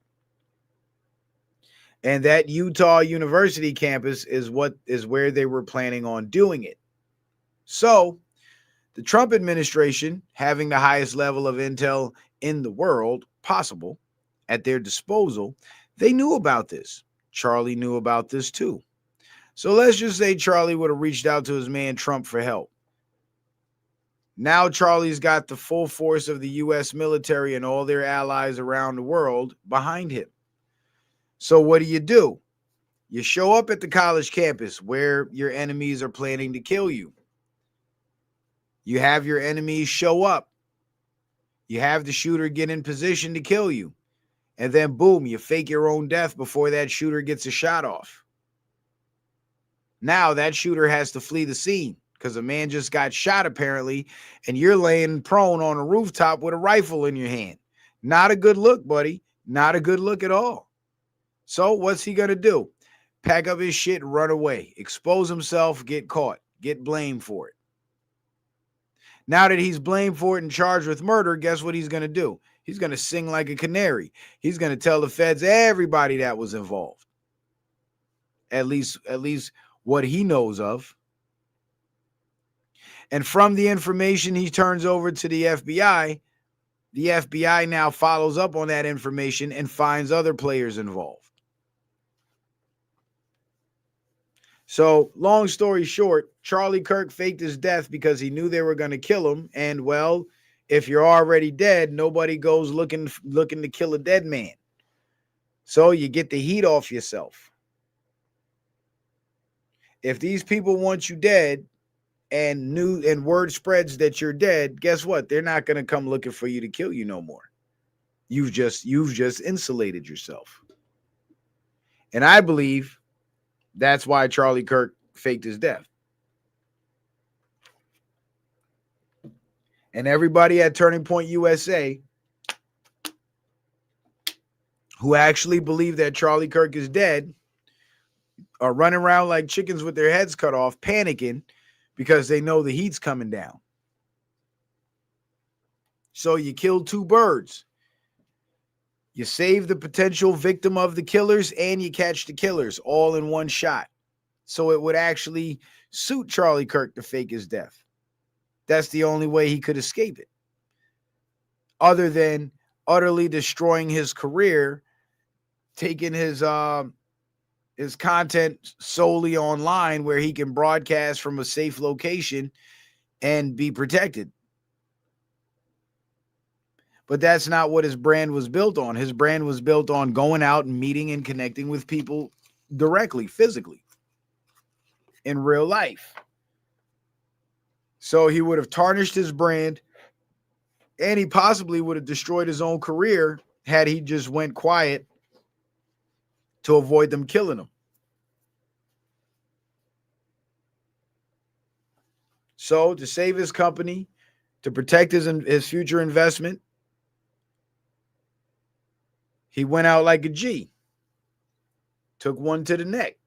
And that Utah University campus is where they were planning on doing it. So the Trump administration, having the highest level of intel in the world possible at their disposal, they knew about this. Charlie knew about this too. So let's just say Charlie would have reached out to his man Trump for help. Now Charlie's got the full force of the U.S. military and all their allies around the world behind him. So what do? You show up at the college campus where your enemies are planning to kill you. You have your enemies show up. You have the shooter get in position to kill you. And then boom, you fake your own death before that shooter gets a shot off. Now that shooter has to flee the scene because a man just got shot apparently, and you're laying prone on a rooftop with a rifle in your hand. Not a good look, buddy. Not a good look at all. So what's he going to do? Pack up his shit and run away. Expose himself, get caught, get blamed for it. Now that he's blamed for it and charged with murder, guess what he's going to do? He's going to sing like a canary. He's going to tell the feds everybody that was involved. At least what he knows of. And from the information he turns over to the FBI now follows up on that information and finds other players involved. So, long story short, Charlie Kirk faked his death because he knew they were going to kill him. And, well, if you're already dead, nobody goes looking to kill a dead man. So you get the heat off yourself. If these people want you dead and word spreads that you're dead, guess what? They're not going to come looking for you to kill you no more. You've just insulated yourself. And I believe that's why Charlie Kirk faked his death. And everybody at Turning Point USA who actually believe that Charlie Kirk is dead are running around like chickens with their heads cut off, panicking because they know the heat's coming down. So you kill two birds. You save the potential victim of the killers and you catch the killers all in one shot. So it would actually suit Charlie Kirk to fake his death. That's the only way he could escape it. Other than utterly destroying his career, taking his content solely online where he can broadcast from a safe location and be protected. But that's not what his brand was built on. His brand was built on going out and meeting and connecting with people directly, physically, in real life. So he would have tarnished his brand, and he possibly would have destroyed his own career had he just went quiet to avoid them killing him. So to save his company, to protect his future investment, he went out like a G. Took one to the neck.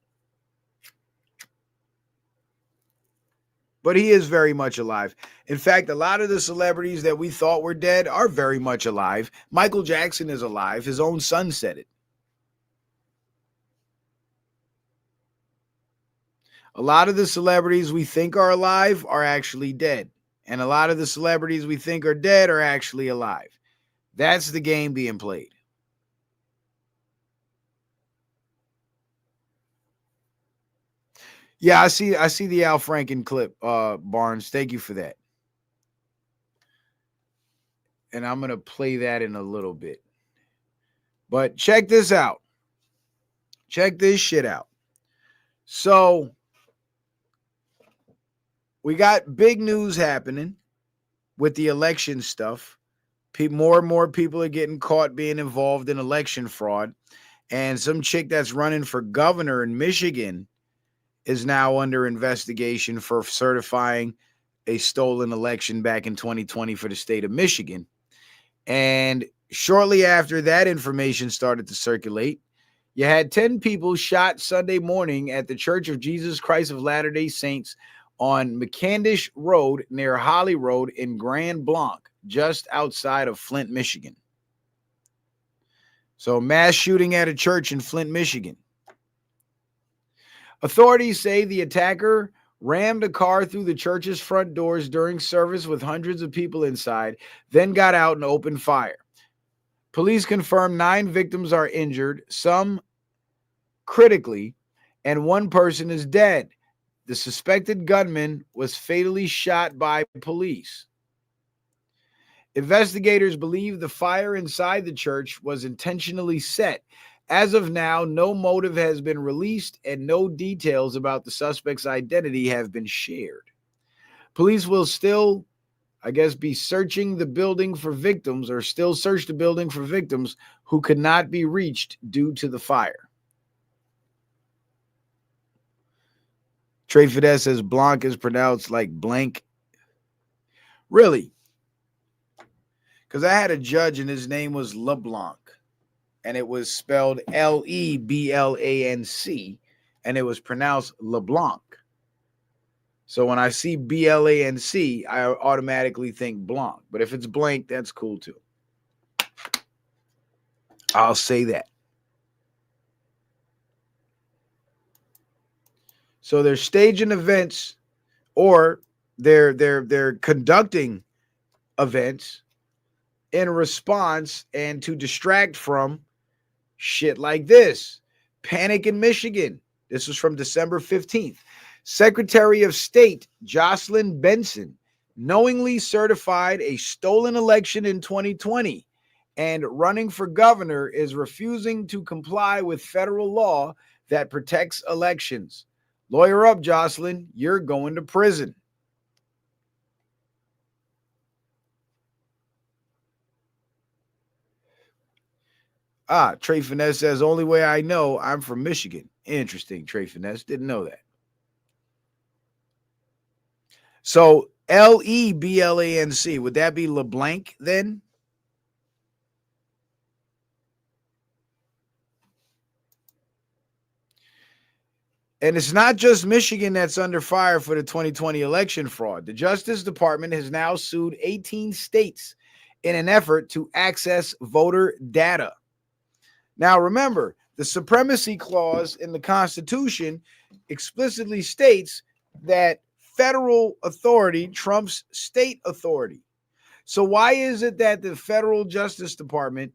But he is very much alive. In fact, a lot of the celebrities that we thought were dead are very much alive. Michael Jackson is alive. His own son said it. A lot of the celebrities we think are alive are actually dead. And a lot of the celebrities we think are dead are actually alive. That's the game being played. Yeah, I see the Al Franken clip, Barnes. Thank you for that. And I'm going to play that in a little bit. But check this out. Check this shit out. So we got big news happening with the election stuff. More and more people are getting caught being involved in election fraud. And some chick that's running for governor in Michigan is now under investigation for certifying a stolen election back in 2020 for the state of Michigan. And shortly after that information started to circulate, you had 10 people shot Sunday morning at the Church of Jesus Christ of Latter-day Saints on McCandish Road near Holly Road in Grand Blanc. just outside of Flint, Michigan. So, mass shooting at a church in Flint, Michigan. Authorities say the attacker rammed a car through the church's front doors during service with hundreds of people inside, then got out and opened fire. Police confirm 9 victims are injured, some critically, and 1 person is dead. The suspected gunman was fatally shot by police. Investigators believe the fire inside the church was intentionally set. As of now, no motive has been released and no details about the suspect's identity have been shared. Police will still, be searching the building for victims, or still search the building for victims who could not be reached due to the fire. Trey Fidesz says Blanc is pronounced like blank. Really? Because I had a judge and his name was LeBlanc, and it was spelled Leblanc, and it was pronounced LeBlanc. So when I see Blanc, I automatically think Blanc. But if it's blank, that's cool too. I'll say that. So they're staging events, or they're conducting events in response and to distract from shit like this. Panic in Michigan. This was from December 15th. Secretary of State Jocelyn Benson knowingly certified a stolen election in 2020, and running for governor is refusing to comply with federal law that protects elections. Lawyer up, Jocelyn. You're going to prison. Trey Finesse says, only way I know, I'm from Michigan. Interesting, Trey Finesse. Didn't know that. So, Leblanc, would that be LeBlanc then? And it's not just Michigan that's under fire for the 2020 election fraud. The Justice Department has now sued 18 states in an effort to access voter data. Now, remember, the supremacy clause in the Constitution explicitly states that federal authority trumps state authority. So why is it that the federal Justice Department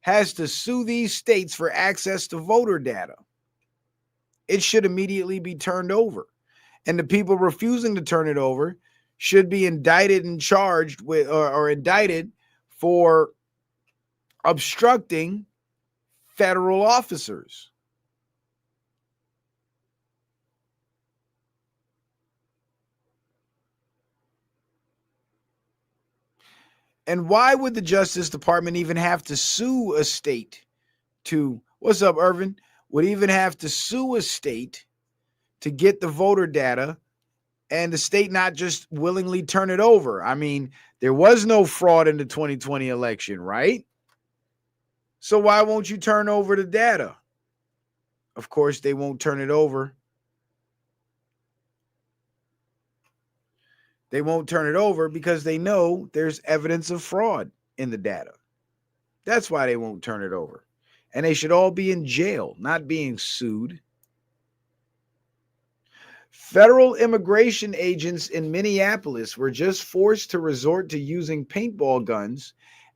has to sue these states for access to voter data? It should immediately be turned over. And the people refusing to turn it over should be indicted and charged with, or indicted for obstructing federal officers. And why would the Justice Department even have to sue a state to, what's up, Irvin? Would even have to sue a state to get the voter data and the state not just willingly turn it over? I mean, there was no fraud in the 2020 election, right? So why won't you turn over the data? Of course, they won't turn it over. They won't turn it over because they know there's evidence of fraud in the data. That's why they won't turn it over. And they should all be in jail, not being sued. Federal immigration agents in Minneapolis were just forced to resort to using paintball guns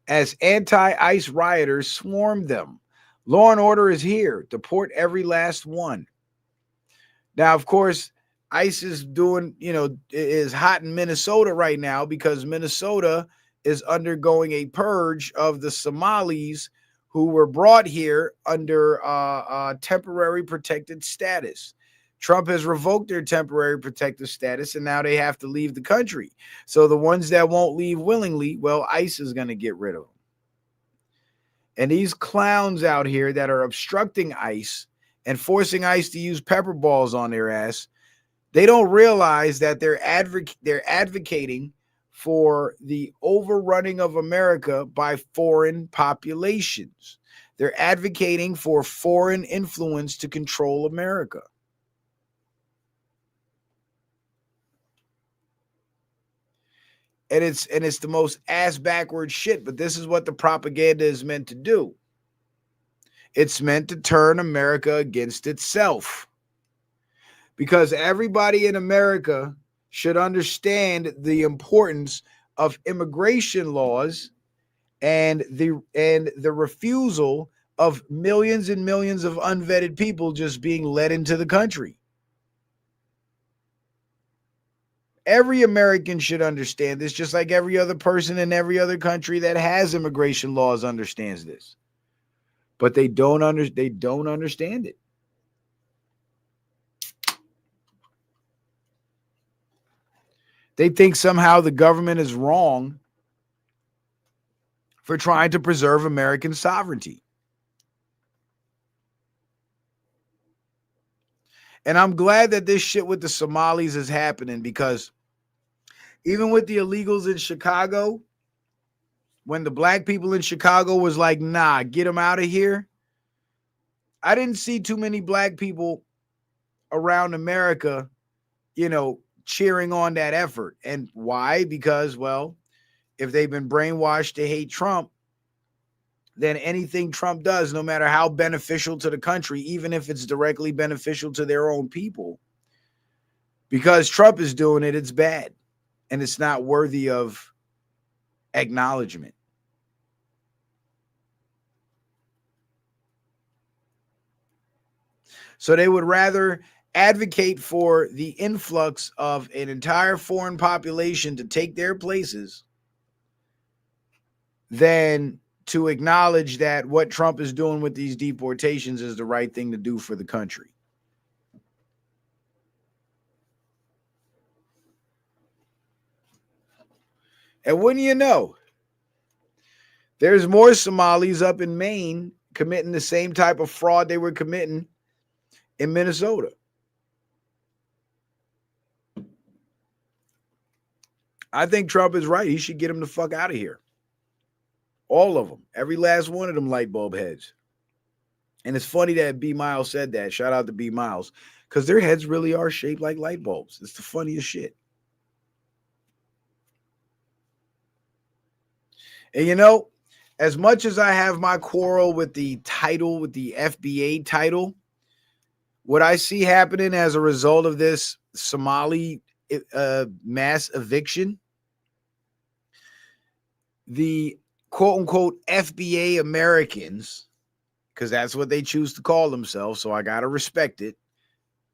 as anti-ICE rioters swarmed them. Law and order is here. Deport every last one. Now, of course, ICE is is hot in Minnesota right now because Minnesota is undergoing a purge of the Somalis who were brought here under temporary protected status. Trump has revoked their temporary protected status, and now they have to leave the country. So the ones that won't leave willingly, well, ICE is going to get rid of them. And these clowns out here that are obstructing ICE and forcing ICE to use pepper balls on their ass, they don't realize that they're advocating for the overrunning of America by foreign populations. They're advocating for foreign influence to control America. And it's the most ass backward shit, but this is what the propaganda is meant to do. It's meant to turn America against itself. Because everybody in America should understand the importance of immigration laws and the refusal of millions and millions of unvetted people just being let into the country. Every American should understand this, just like every other person in every other country that has immigration laws understands this. But they don't understand it. They think somehow the government is wrong for trying to preserve American sovereignty. And I'm glad that this shit with the Somalis is happening, because even with the illegals in Chicago, when the black people in Chicago was like, nah, get them out of here, I didn't see too many black people around America, cheering on that effort. And why? Because, well, if they've been brainwashed to hate Trump, then anything Trump does, no matter how beneficial to the country, even if it's directly beneficial to their own people, because Trump is doing it, it's bad. And it's not worthy of acknowledgement. So they would rather advocate for the influx of an entire foreign population to take their places than to acknowledge that what Trump is doing with these deportations is the right thing to do for the country. And wouldn't you know, there's more Somalis up in Maine committing the same type of fraud they were committing in Minnesota. I think Trump is right. He should get them the fuck out of here. All of them. Every last one of them light bulb heads. And it's funny that B. Miles said that. Shout out to B. Miles. Because their heads really are shaped like light bulbs. It's the funniest shit. And as much as I have my quarrel with the title, with the FBA title, what I see happening as a result of this Somali mass eviction, the quote unquote FBA Americans, because that's what they choose to call themselves, so I got to respect it.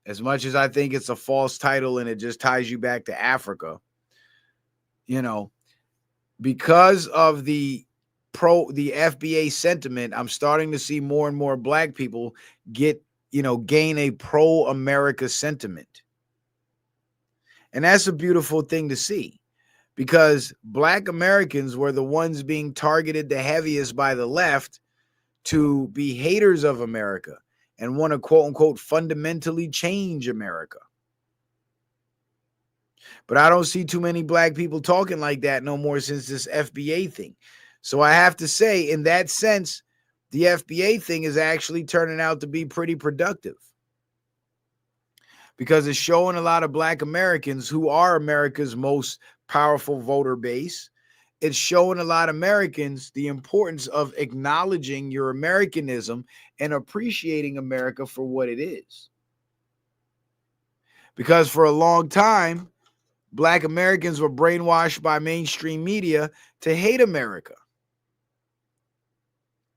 As much as I think it's a false title and it just ties you back to Africa, because of the FBA sentiment, I'm starting to see more and more black people gain a pro-America sentiment. And that's a beautiful thing to see, because black Americans were the ones being targeted the heaviest by the left to be haters of America and want to quote unquote fundamentally change America. But I don't see too many black people talking like that no more since this FBA thing. So I have to say, in that sense, the FBA thing is actually turning out to be pretty productive, because it's showing a lot of black Americans, who are America's most powerful voter base. It's showing a lot of Americans the importance of acknowledging your Americanism and appreciating America for what it is. Because for a long time, black Americans were brainwashed by mainstream media to hate America.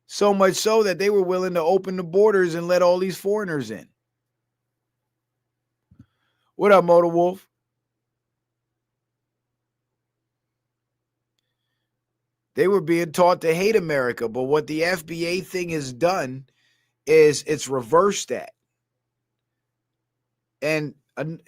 So much so that they were willing to open the borders and let all these foreigners in. What up, Motor Wolf? They were being taught to hate America, but what the FBA thing has done is it's reversed that. And I'm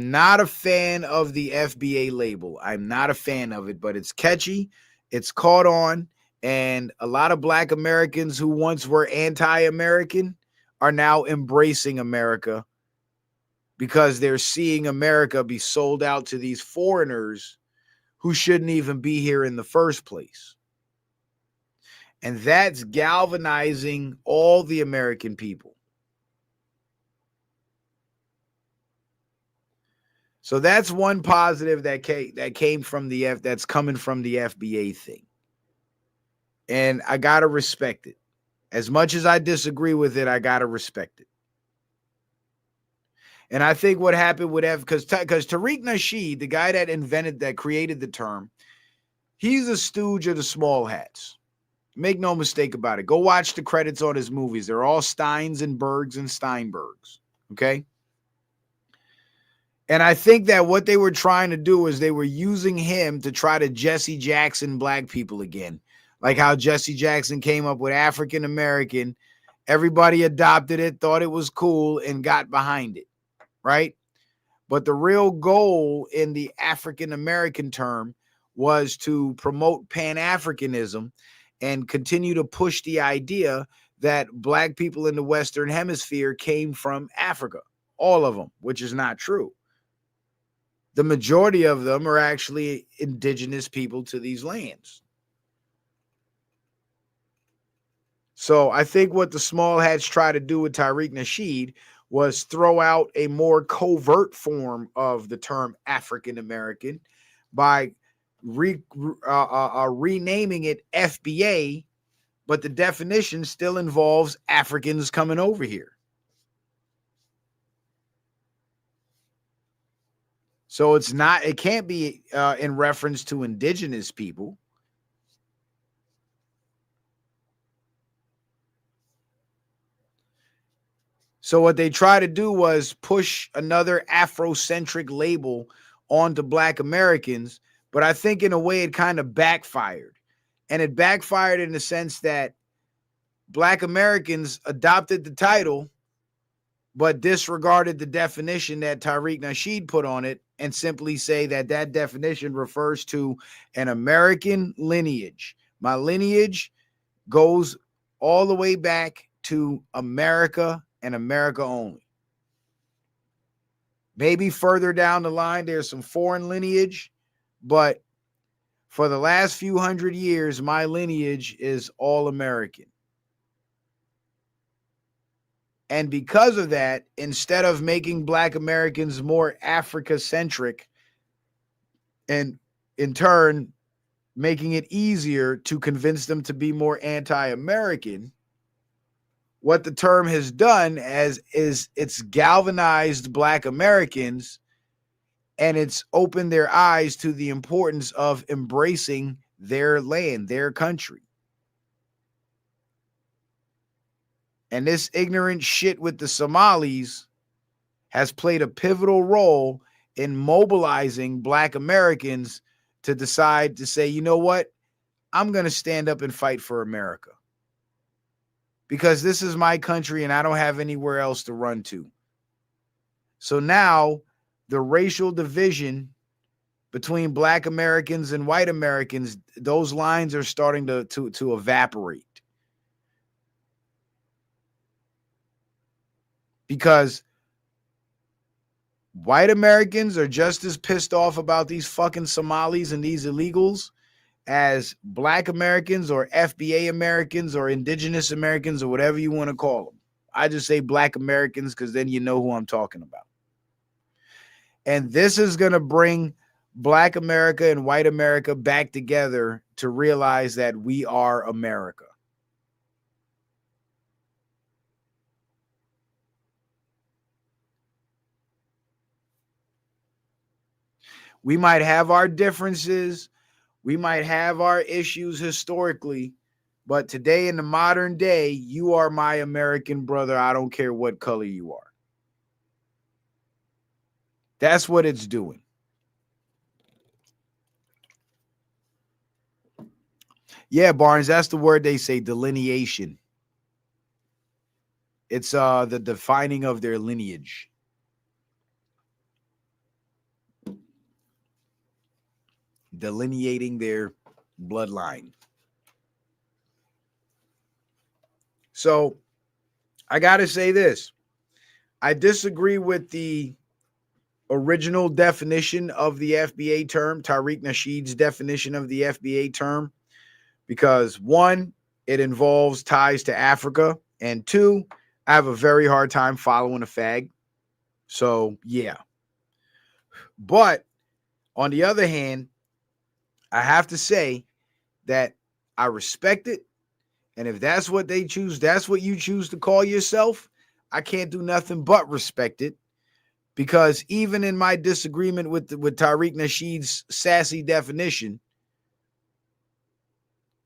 not a fan of the FBA label. I'm not a fan of it, but it's catchy. It's caught on, and a lot of black Americans who once were anti-American are now embracing America, because they're seeing America be sold out to these foreigners who shouldn't even be here in the first place. And that's galvanizing all the American people. So that's one positive that came from that's coming from the FBA thing. And I got to respect it. As much as I disagree with it, I got to respect it. And I think what happened with because Tariq Nasheed, the guy that created the term, he's a stooge of the small hats. Make no mistake about it. Go watch the credits on his movies. They're all Steins and Bergs and Steinbergs. Okay? And I think that what they were trying to do is they were using him to try to Jesse Jackson black people again. Like how Jesse Jackson came up with African American. Everybody adopted it, thought it was cool, and got behind it. Right? But the real goal in the African American term was to promote Pan-Africanism and continue to push the idea that black people in the Western Hemisphere came from Africa. All of them, which is not true. The majority of them are actually indigenous people to these lands. So I think what the small hats try to do with Tariq Nasheed was throw out a more covert form of the term African American by renaming it FBA, but the definition still involves Africans coming over here. So it can't be in reference to indigenous people. So what they try to do was push another Afrocentric label onto black Americans, but I think in a way it kind of backfired. And it backfired in the sense that black Americans adopted the title, but disregarded the definition that Tariq Nasheed put on it and simply say that definition refers to an American lineage. My lineage goes all the way back to America and America only. Maybe further down the line, there's some foreign lineage, but for the last few hundred years, my lineage is all American. And because of that, instead of making black Americans more Africa-centric and in turn making it easier to convince them to be more anti-American, what the term has done is it's galvanized black Americans and it's opened their eyes to the importance of embracing their land, their country. And this ignorant shit with the Somalis has played a pivotal role in mobilizing black Americans to decide to say, you know what? I'm going to stand up and fight for America. Because this is my country and I don't have anywhere else to run to. So now the racial division between black Americans and white Americans, those lines are starting to evaporate. Because white Americans are just as pissed off about these fucking Somalis and these illegals as black Americans or FBA Americans or indigenous Americans or whatever you want to call them. I just say black Americans because then you know who I'm talking about. And this is going to bring black America and white America back together to realize that we are America. We might have our differences. We might have our issues historically, but today in the modern day, you are my American brother. I don't care what color you are. That's what it's doing. Yeah, Barnes, that's the word they say, delineation. It's the defining of their lineage. Delineating their bloodline. So I got to say this. I disagree with the original definition of the FBA term, Tariq Nasheed's definition of the FBA term, because one, it involves ties to Africa, and two, I have a very hard time following a fag. So, yeah. But on the other hand, I have to say that I respect it. And if that's what they choose, that's what you choose to call yourself, I can't do nothing but respect it. Because even in my disagreement with Tariq Nasheed's sassy definition,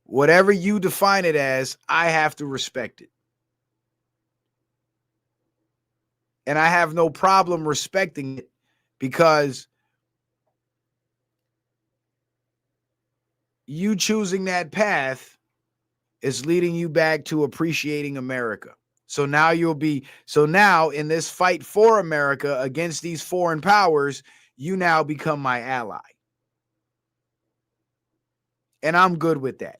whatever you define it as, I have to respect it. And I have no problem respecting it because you choosing that path is leading you back to appreciating America. So now in this fight for America against these foreign powers, you now become my ally. And I'm good with that.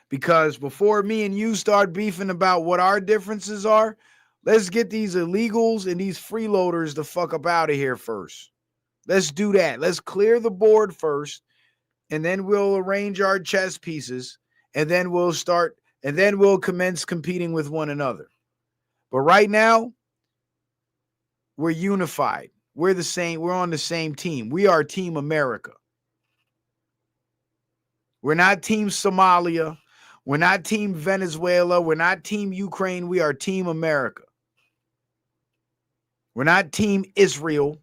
Because before me and you start beefing about what our differences are, let's get these illegals and these freeloaders the fuck up out of here first. Let's do that. Let's clear the board first, and then we'll arrange our chess pieces, and then we'll commence competing with one another. But right now, we're unified. We're the same. We're on the same team. We are Team America. We're not Team Somalia. We're not Team Venezuela. We're not Team Ukraine. We are Team America. We're not Team Israel.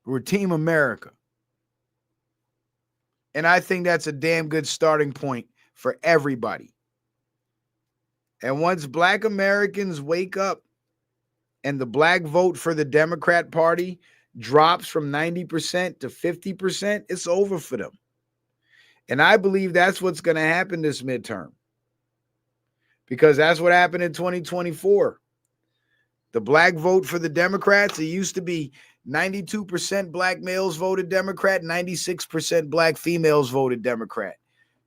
We're Team America. And I think that's a damn good starting point for everybody. And once Black Americans wake up and the black vote for the Democrat Party drops from 90% to 50%, it's over for them. And I believe that's what's going to happen this midterm. Because that's what happened in 2024. The black vote for the Democrats, it used to be 92% black males voted Democrat, 96% black females voted Democrat.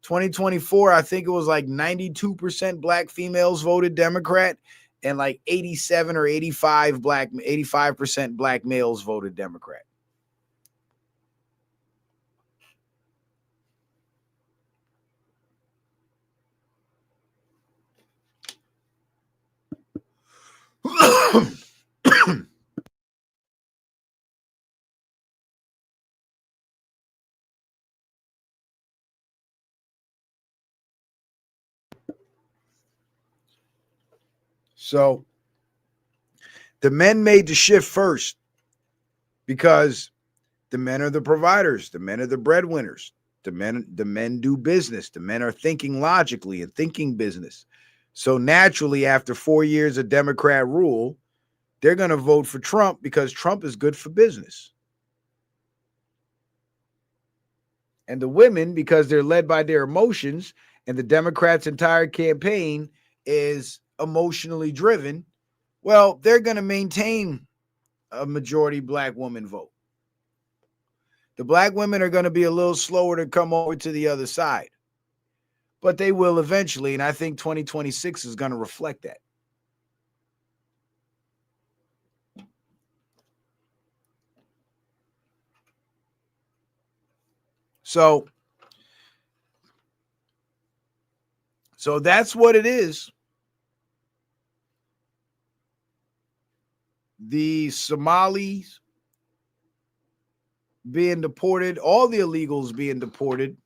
2024, I think it was like 92% black females voted Democrat and like 87 or 85% black males voted Democrat. So the men made the shift first because the men are the providers, the men are the breadwinners, the men do business, the men are thinking logically and thinking business. So naturally, after 4 years of Democrat rule, they're going to vote for Trump because Trump is good for business. And the women, because they're led by their emotions, and the Democrats' entire campaign is emotionally driven, well, they're going to maintain a majority black woman vote. The black women are going to be a little slower to come over to the other side, but they will eventually. And I think 2026 is going to reflect that. So that's what it is. The Somalis being deported, all the illegals being deported,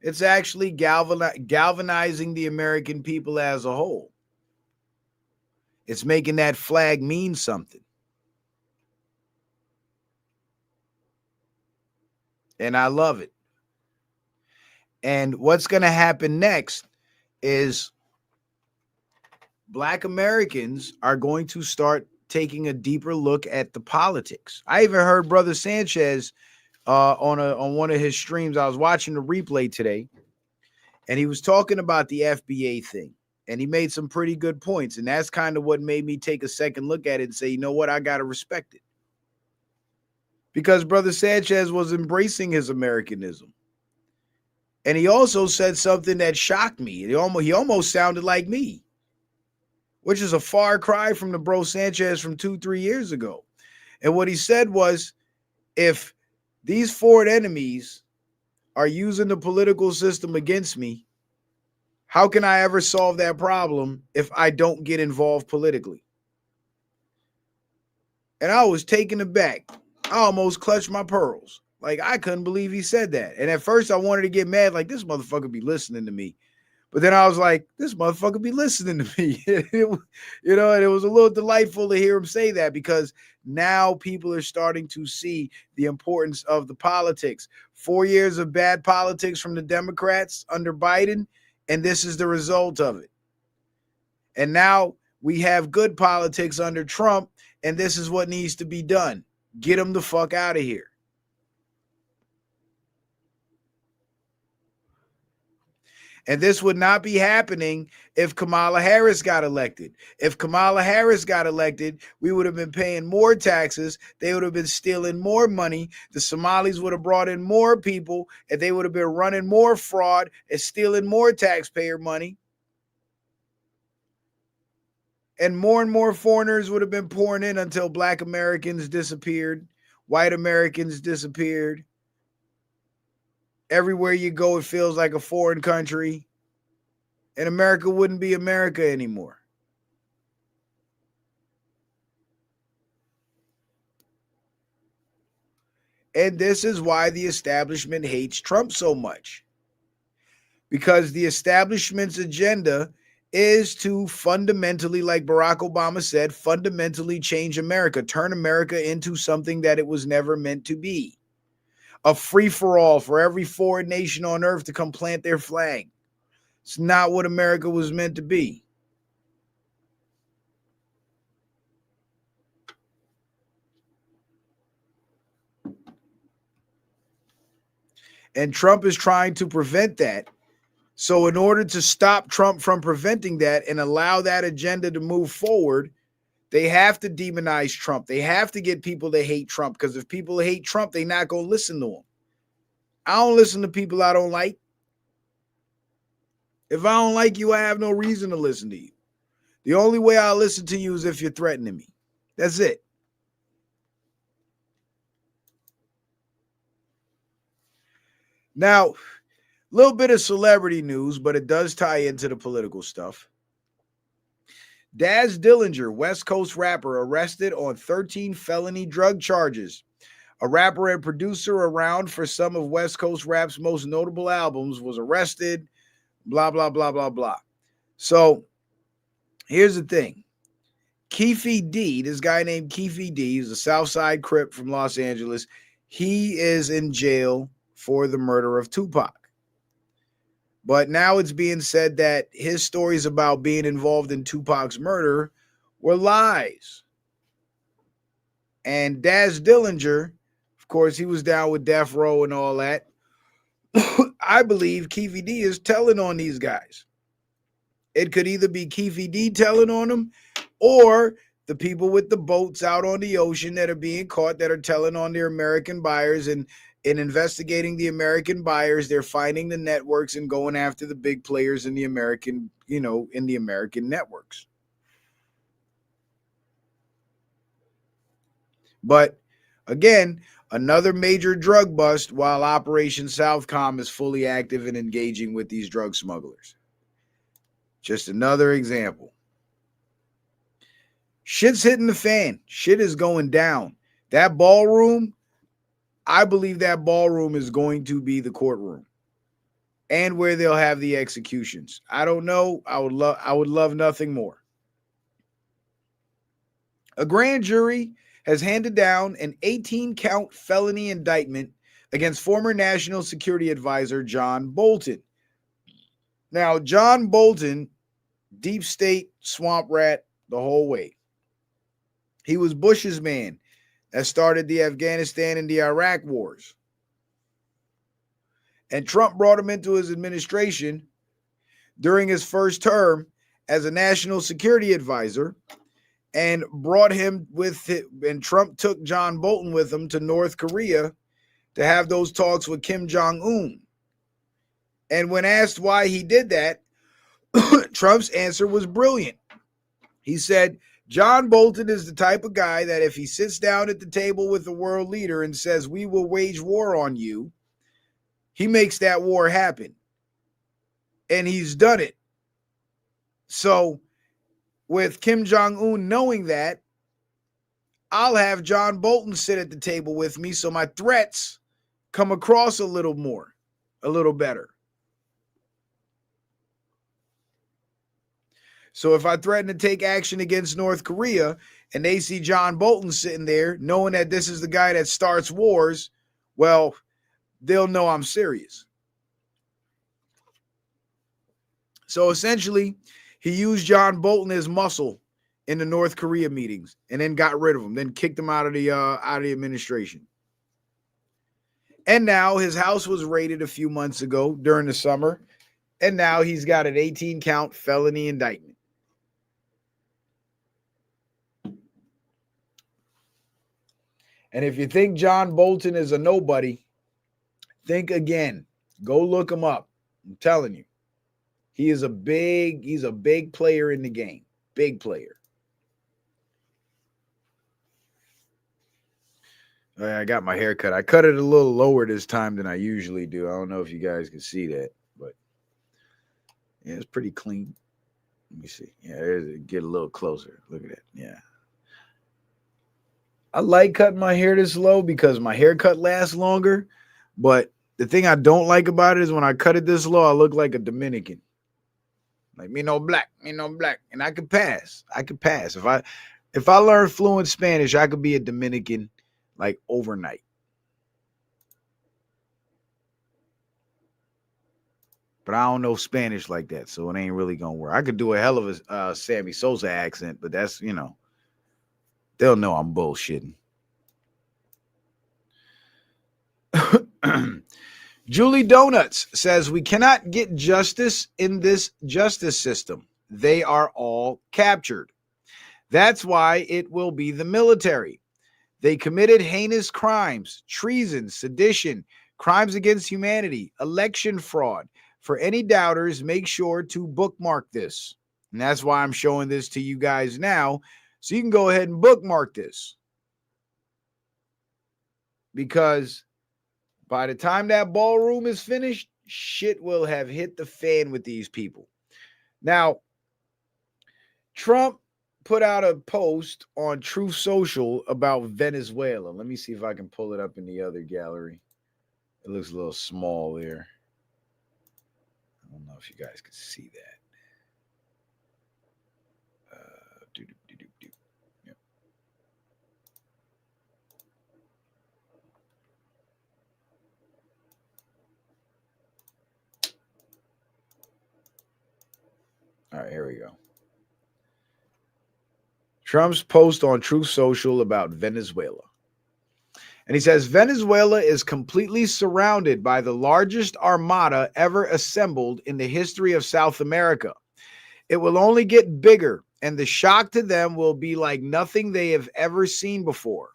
it's actually galvanizing the American people as a whole. It's making that flag mean something. And I love it. And what's going to happen next is Black Americans are going to start taking a deeper look at the politics. I even heard Brother Sanchez on one of his streams. I was watching the replay today, and he was talking about the FBA thing, and he made some pretty good points. And that's kind of what made me take a second look at it and say, you know what, I got to respect it. Because Brother Sanchez was embracing his Americanism. And he also said something that shocked me. He almost sounded like me, which is a far cry from the bro Sanchez from 2-3 years ago. And what he said was, if these foreign enemies are using the political system against me, how can I ever solve that problem if I don't get involved politically? And I was taken aback. I almost clutched my pearls. Like, I couldn't believe he said that. And at first I wanted to get mad, like, this motherfucker be listening to me. But then I was like, this motherfucker be listening to me. You know, and it was a little delightful to hear him say that, because now people are starting to see the importance of the politics. 4 years of bad politics from the Democrats under Biden, and this is the result of it. And now we have good politics under Trump, and this is what needs to be done. Get him the fuck out of here. And this would not be happening if Kamala Harris got elected. If Kamala Harris got elected, we would have been paying more taxes. They would have been stealing more money. The Somalis would have brought in more people, and they would have been running more fraud and stealing more taxpayer money. And more foreigners would have been pouring in until Black Americans disappeared. White Americans disappeared. Everywhere you go, it feels like a foreign country. And America wouldn't be America anymore. And this is why the establishment hates Trump so much. Because the establishment's agenda is to fundamentally, like Barack Obama said, fundamentally change America, turn America into something that it was never meant to be. A free-for-all for every foreign nation on earth to come plant their flag. It's not what America was meant to be. And Trump is trying to prevent that. So in order to stop Trump from preventing that and allow that agenda to move forward, they have to demonize Trump. They have to get people to hate Trump, because if people hate Trump, they're not going to listen to him. I don't listen to people I don't like. If I don't like you, I have no reason to listen to you. The only way I'll listen to you is if you're threatening me. That's it. Now, a little bit of celebrity news, but it does tie into the political stuff. Daz Dillinger, West Coast rapper, arrested on 13 felony drug charges. A rapper and producer around for some of West Coast rap's most notable albums was arrested, blah, blah, blah, blah, blah. So here's the thing. Keefe D, this guy named Keefe D, he's a Southside Crip from Los Angeles. He is in jail for the murder of Tupac. But now it's being said that his stories about being involved in Tupac's murder were lies. And Daz Dillinger, of course, he was down with Death Row and all that. I believe Keefe D is telling on these guys. It could either be Keefe D telling on them, or the people with the boats out on the ocean that are being caught that are telling on their American buyers, and in investigating the American buyers, they're finding the networks and going after the big players in the American, in the American networks. But again, another major drug bust while Operation Southcom is fully active and engaging with these drug smugglers. Just another example. Shit's hitting the fan. Shit is going down. That ballroom, I believe that ballroom is going to be the courtroom and where they'll have the executions. I don't know. I would love nothing more. A grand jury has handed down an 18-count felony indictment against former National Security Advisor John Bolton. Now, John Bolton, deep state swamp rat the whole way. He was Bush's man that started the Afghanistan and the Iraq wars. And Trump brought him into his administration during his first term as a national security advisor, and brought him with it. And Trump took John Bolton with him to North Korea to have those talks with Kim Jong-un. And when asked why he did that, Trump's answer was brilliant. He said, John Bolton is the type of guy that if he sits down at the table with the world leader and says, we will wage war on you, He makes that war happen. And he's done it. So with Kim Jong-un knowing that, I'll have John Bolton sit at the table with me so my threats come across a little more, a little better. So if I threaten to take action against North Korea and they see John Bolton sitting there knowing that this is the guy that starts wars, well, they'll know I'm serious. So essentially, he used John Bolton as muscle in the North Korea meetings and then got rid of him, then kicked him out of the administration. And now his house was raided a few months ago during the summer, and now he's got an 18-count felony indictment. And if you think John Bolton is a nobody, think again. Go look him up. I'm telling you. He's a big player in the game. Big player. I got my hair cut. I cut it a little lower this time than I usually do. I don't know if you guys can see that, but yeah, it's pretty clean. Let me see. Yeah, get a little closer. Look at that. Yeah. I like cutting my hair this low because my haircut lasts longer, but the thing I don't like about it is when I cut it this low, I look like a Dominican. Like me no black. And I could pass. If I learn fluent Spanish, I could be a Dominican like overnight. But I don't know Spanish like that, so it ain't really gonna work. I could do a hell of a Sammy Sosa accent, but that's, they'll know I'm bullshitting. Julie Donuts says we cannot get justice in this justice system. They are all captured. That's why it will be the military. They committed heinous crimes, treason, sedition, crimes against humanity, election fraud. For any doubters, make sure to bookmark this. And that's why I'm showing this to you guys now, so you can go ahead and bookmark this. Because by the time that ballroom is finished, shit will have hit the fan with these people. Now, Trump put out a post on Truth Social about Venezuela. Let me see if I can pull it up in the other gallery. It looks a little small there. I don't know if you guys can see that. Yep. All right, here we go. Trump's post on Truth Social about Venezuela. And he says, Venezuela is completely surrounded by the largest armada ever assembled in the history of South America. It will only get bigger, and the shock to them will be like nothing they have ever seen before.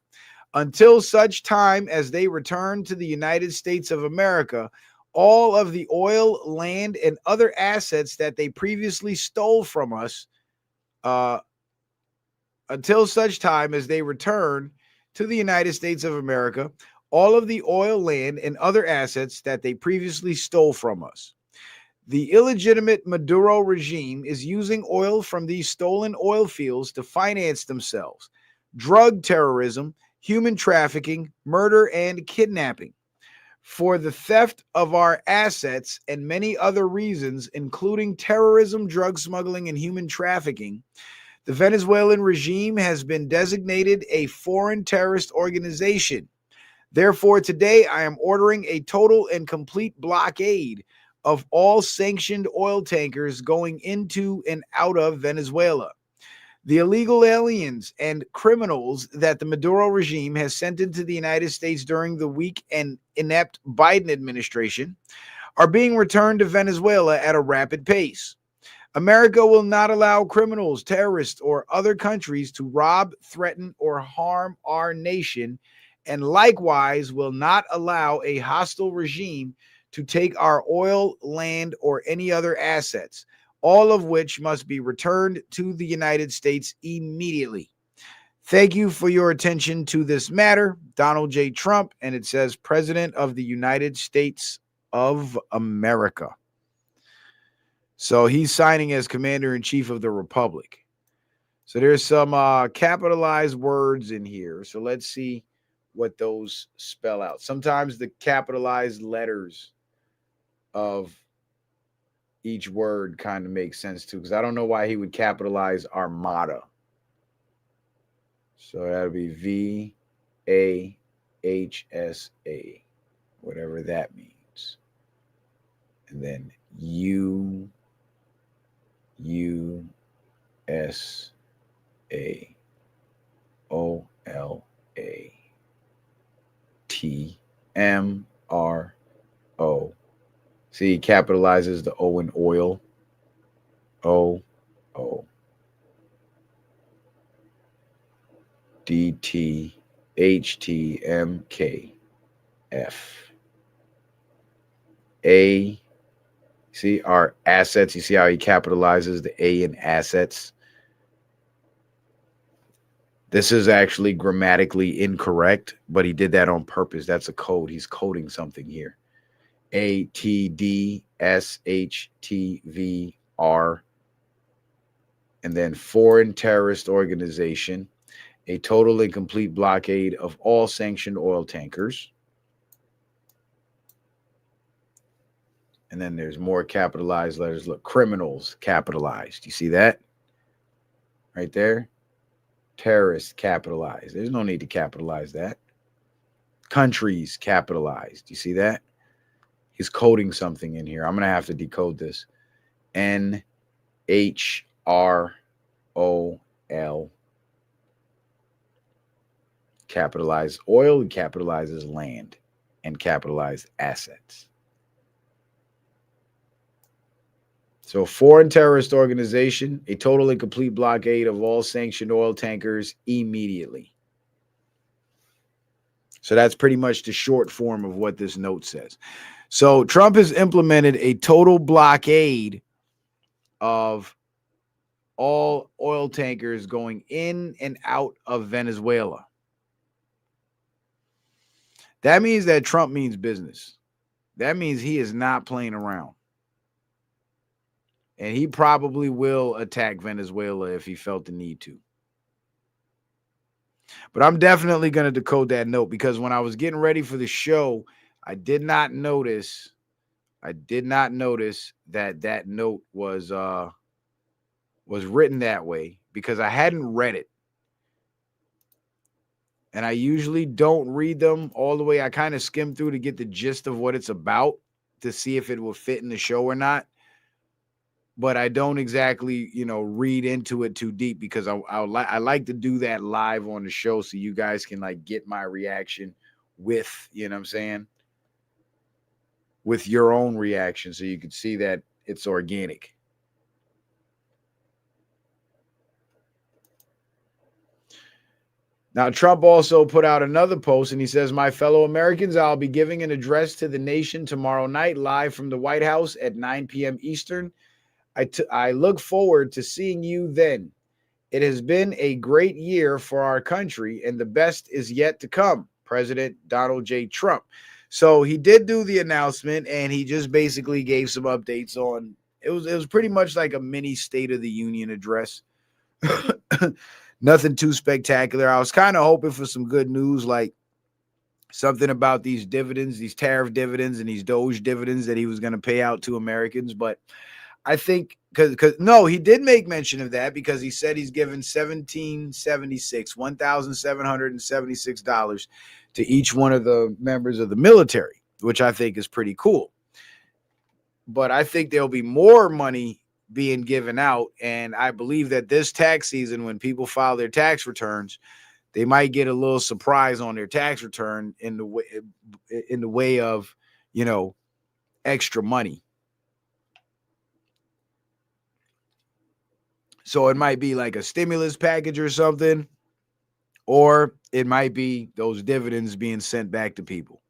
Until such time as they return to the United States of America, all of the oil, land, and other assets that they previously stole from us, until such time as they return to the United States of America, all of the oil, land, and other assets that they previously stole from us. The illegitimate Maduro regime is using oil from these stolen oil fields to finance themselves, drug terrorism, human trafficking, murder, and kidnapping. For the theft of our assets and many other reasons, including terrorism, drug smuggling, and human trafficking, the Venezuelan regime has been designated a foreign terrorist organization. Therefore, today I am ordering a total and complete blockade of all sanctioned oil tankers going into and out of Venezuela. The illegal aliens and criminals that the Maduro regime has sent into the United States during the weak and inept Biden administration are being returned to Venezuela at a rapid pace. America will not allow criminals, terrorists, or other countries to rob, threaten, or harm our nation, and likewise will not allow a hostile regime to take our oil, land, or any other assets, all of which must be returned to the United States immediately. Thank you for your attention to this matter. Donald J. Trump, and it says President of the United States of America. So he's signing as Commander-in-Chief of the Republic. So there's some capitalized words in here. So let's see what those spell out. Sometimes the capitalized letters of each word kind of makes sense too, because I don't know why he would capitalize Armada. So that would be VAHSA, whatever that means. And then USAOLATMRO. See, he capitalizes the O in oil. O. DTHTMKF. A. See, our assets. You see how he capitalizes the A in assets? This is actually grammatically incorrect, but he did that on purpose. That's a code. He's coding something here. ATDSHTVR. And then foreign terrorist organization. A total and complete blockade of all sanctioned oil tankers. And then there's more capitalized letters. Look, criminals capitalized. You see that? Right there. Terrorists capitalized. There's no need to capitalize that. Countries capitalized. You see that? He's coding something in here. I'm going to have to decode this. NHROL. Capitalized oil, he capitalizes land, and capitalized assets. So, foreign terrorist organization, a total and complete blockade of all sanctioned oil tankers immediately. So that's pretty much the short form of what this note says. So Trump has implemented a total blockade of all oil tankers going in and out of Venezuela. That means that Trump means business. That means he is not playing around. And he probably will attack Venezuela if he felt the need to. But I'm definitely going to decode that note, because when I was getting ready for the show, I did not notice that that note was written that way, because I hadn't read it. And I usually don't read them all the way. I kind of skim through to get the gist of what it's about, to see if it will fit in the show or not. But I don't exactly, read into it too deep, because I like to do that live on the show, so you guys can get my reaction with, with your own reaction, so you can see that it's organic. Now, Trump also put out another post, and he says, "My fellow Americans, I'll be giving an address to the nation tomorrow night, live from the White House at 9 p.m. Eastern. I look forward to seeing you then. It has been a great year for our country, and the best is yet to come. President Donald J. Trump." So he did do the announcement, and he just basically gave some updates on it. Was pretty much like a mini State of the Union address. Nothing too spectacular. I was kind of hoping for some good news, like something about these dividends, these tariff dividends and these Doge dividends that he was going to pay out to Americans. But I think because no, he did make mention of that, because he said he's given $1,776 to each one of the members of the military, which I think is pretty cool. But I think there'll be more money being given out, and I believe that this tax season, when people file their tax returns, they might get a little surprise on their tax return in the way of extra money. So it might be like a stimulus package or something, or it might be those dividends being sent back to people.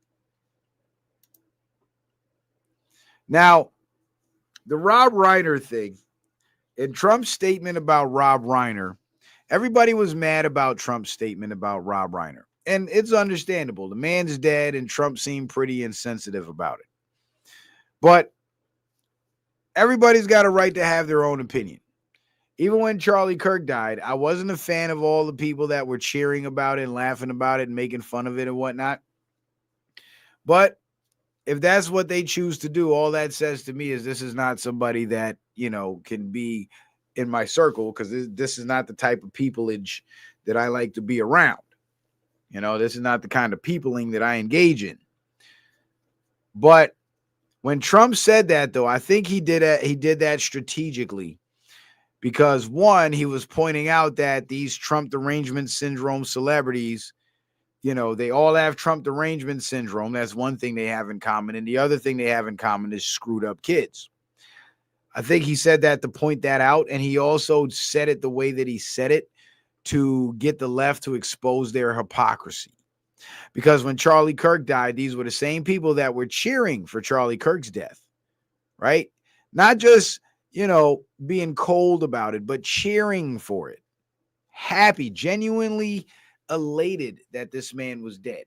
Now, the Rob Reiner thing, in Trump's statement about Rob Reiner, everybody was mad about Trump's statement about Rob Reiner. And it's understandable. The man's dead, and Trump seemed pretty insensitive about it. But everybody's got a right to have their own opinion. Even when Charlie Kirk died, I wasn't a fan of all the people that were cheering about it and laughing about it and making fun of it and whatnot. But if that's what they choose to do, all that says to me is this is not somebody that, can be in my circle, because this is not the type of peopleage that I like to be around. This is not the kind of peopling that I engage in. But when Trump said that, though, I think he did that strategically. Because one, he was pointing out that these Trump derangement syndrome celebrities, they all have Trump derangement syndrome. That's one thing they have in common. And the other thing they have in common is screwed up kids. I think he said that to point that out. And he also said it the way that he said it to get the left to expose their hypocrisy. Because when Charlie Kirk died, these were the same people that were cheering for Charlie Kirk's death, right? Not just, being cold about it, but cheering for it. Happy, genuinely elated that this man was dead.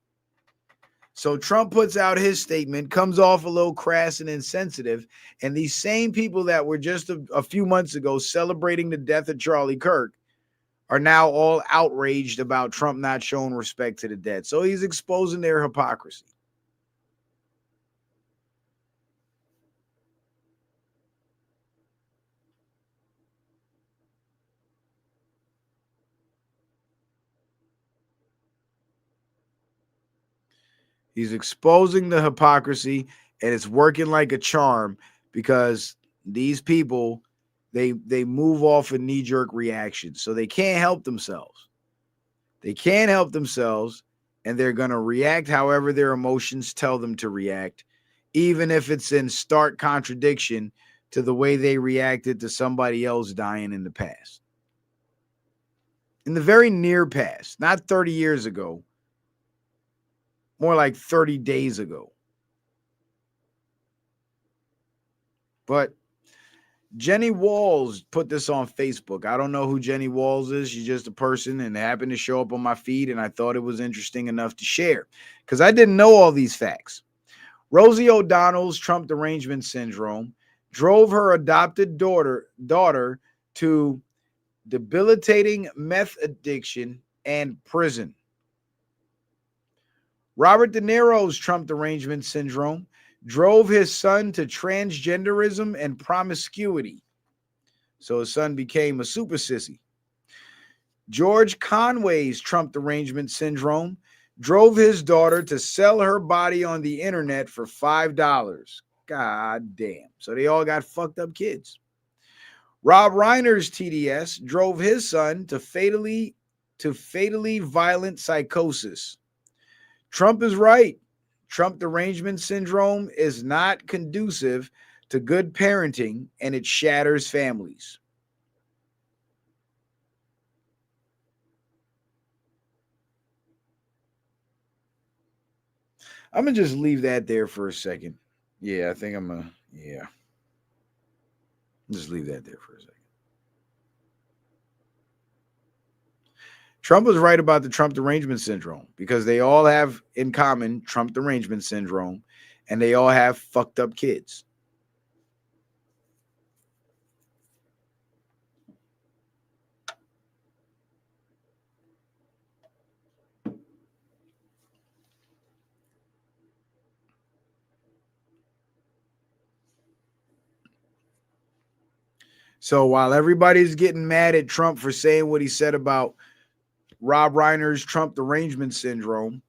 So Trump puts out his statement, comes off a little crass and insensitive, and these same people that were just a few months ago celebrating the death of Charlie Kirk are now all outraged about Trump not showing respect to the dead. So he's exposing their hypocrisy. He's exposing the hypocrisy, and it's working like a charm because these people, they move off a knee-jerk reaction. So they can't help themselves. They can't help themselves, and they're going to react however their emotions tell them to react, even if it's in stark contradiction to the way they reacted to somebody else dying in the past. In the very near past, not 30 years ago, more like 30 days ago. But Jenny Walls put this on Facebook. I don't know who Jenny Walls is. She's just a person and happened to show up on my feed, and I thought it was interesting enough to share because I didn't know all these facts. Rosie O'Donnell's Trump derangement syndrome drove her adopted daughter to debilitating meth addiction and prison. Robert De Niro's Trump derangement syndrome drove his son to transgenderism and promiscuity. So his son became a super sissy. George Conway's Trump derangement syndrome drove his daughter to sell her body on the internet for $5. God damn. So they all got fucked up kids. Rob Reiner's TDS drove his son to fatally violent psychosis. Trump is right. Trump derangement syndrome is not conducive to good parenting, and it shatters families. I'm going to just leave that there for a second. Yeah, I think I'm going to, just leave that there for a second. Trump was right about the Trump derangement syndrome because they all have in common Trump derangement syndrome, and they all have fucked up kids. So while everybody's getting mad at Trump for saying what he said about Rob Reiner's Trump derangement syndrome,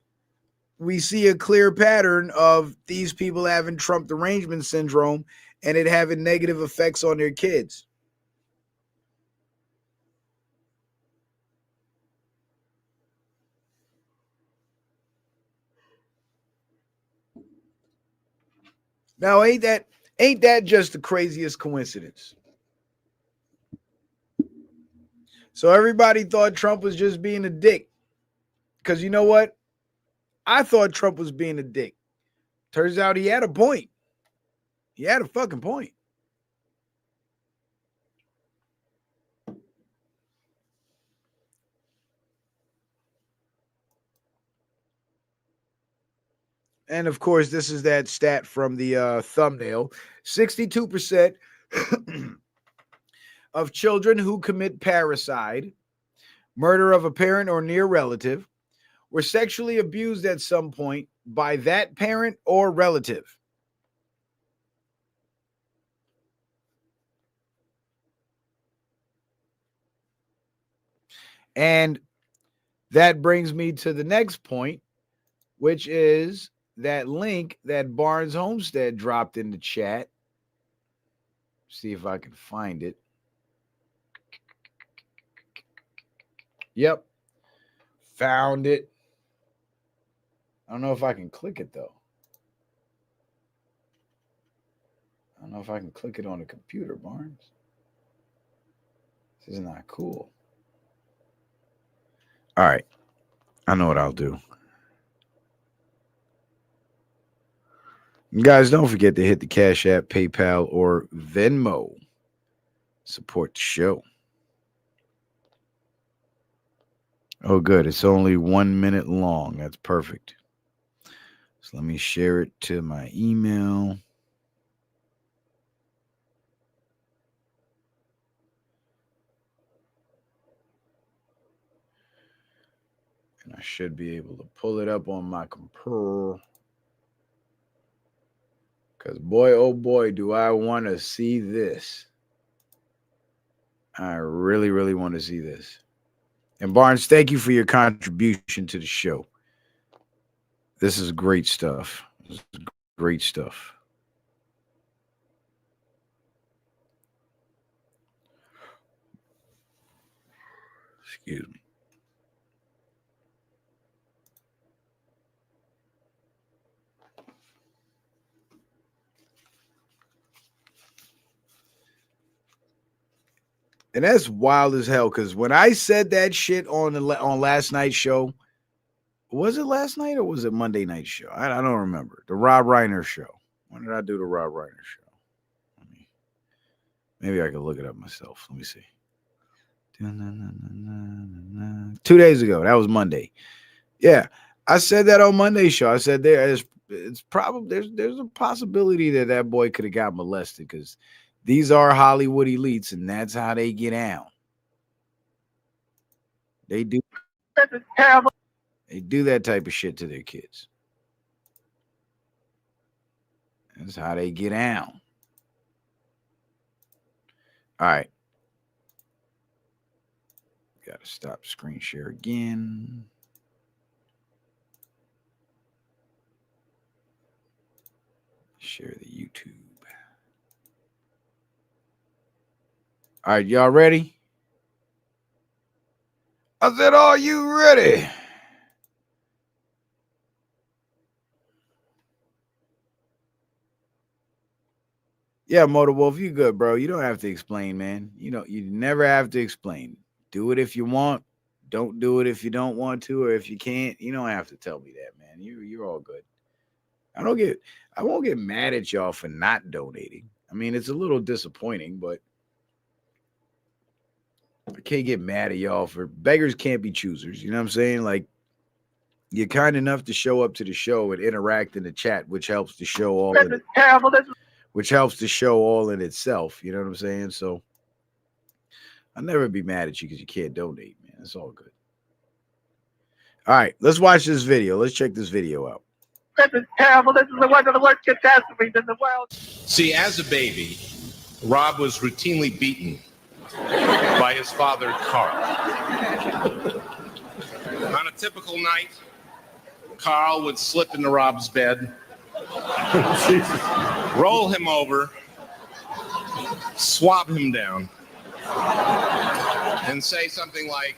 we see a clear pattern of these people having Trump derangement syndrome and it having negative effects on their kids. Now, ain't that just the craziest coincidence? So everybody thought Trump was just being a dick. Because you know what? I thought Trump was being a dick. Turns out he had a point. He had a fucking point. And of course, this is that stat from the thumbnail. 62% of children who commit parricide, murder of a parent or near relative, were sexually abused at some point by that parent or relative. And that brings me to the next point, which is that link that Barnes Homestead dropped in the chat. See if I can find it. Yep. Found it. I don't know if I can click it, though. I don't know if I can click it on the computer, Barnes. This is not cool. All right. I know what I'll do. You guys, don't forget to hit the Cash App, PayPal, or Venmo. Support the show. Oh, good. It's only 1 minute long. That's perfect. So let me share it to my email. And I should be able to pull it up on my computer. Because boy, oh boy, do I want to see this. I really, really want to see this. And Barnes, thank you for your contribution to the show. This is great stuff. This is great stuff. Excuse me. And that's wild as hell, because when I said that shit on last night's show, was it last night or was it Monday night show? I don't remember. The Rob Reiner show. When did I do the Rob Reiner show? Maybe I could look it up myself. Let me see. 2 days ago. That was Monday. Yeah, I said that on Monday's show. I said it's probably there's a possibility that boy could have got molested, because these are Hollywood elites, and that's how they get out. They do. This is terrible. They do that type of shit to their kids. That's how they get out. All right. Got to stop screen share again. Share the YouTube. All right, y'all ready? I said, are you ready? Yeah, Motor Wolf, you good, bro. You don't have to explain, man. You never have to explain. Do it if you want. Don't do it if you don't want to, or if you can't. You don't have to tell me that, man. You're all good. I won't get mad at y'all for not donating. I mean, it's a little disappointing, but I can't get mad at y'all for beggars can't be choosers. You know what I'm saying? Like, you're kind enough to show up to the show and interact in the chat, which helps the show all. This is terrible. Which helps the show all in itself. You know what I'm saying? So I'll never be mad at you because you can't donate, man. It's all good. All right, let's watch this video. Let's check this video out. This is terrible. This is one of the worst catastrophes in the world. See, as a baby, Rob was routinely beaten by his father, Carl. On a typical night, Carl would slip into Rob's bed, roll him over, swab him down, and say something like,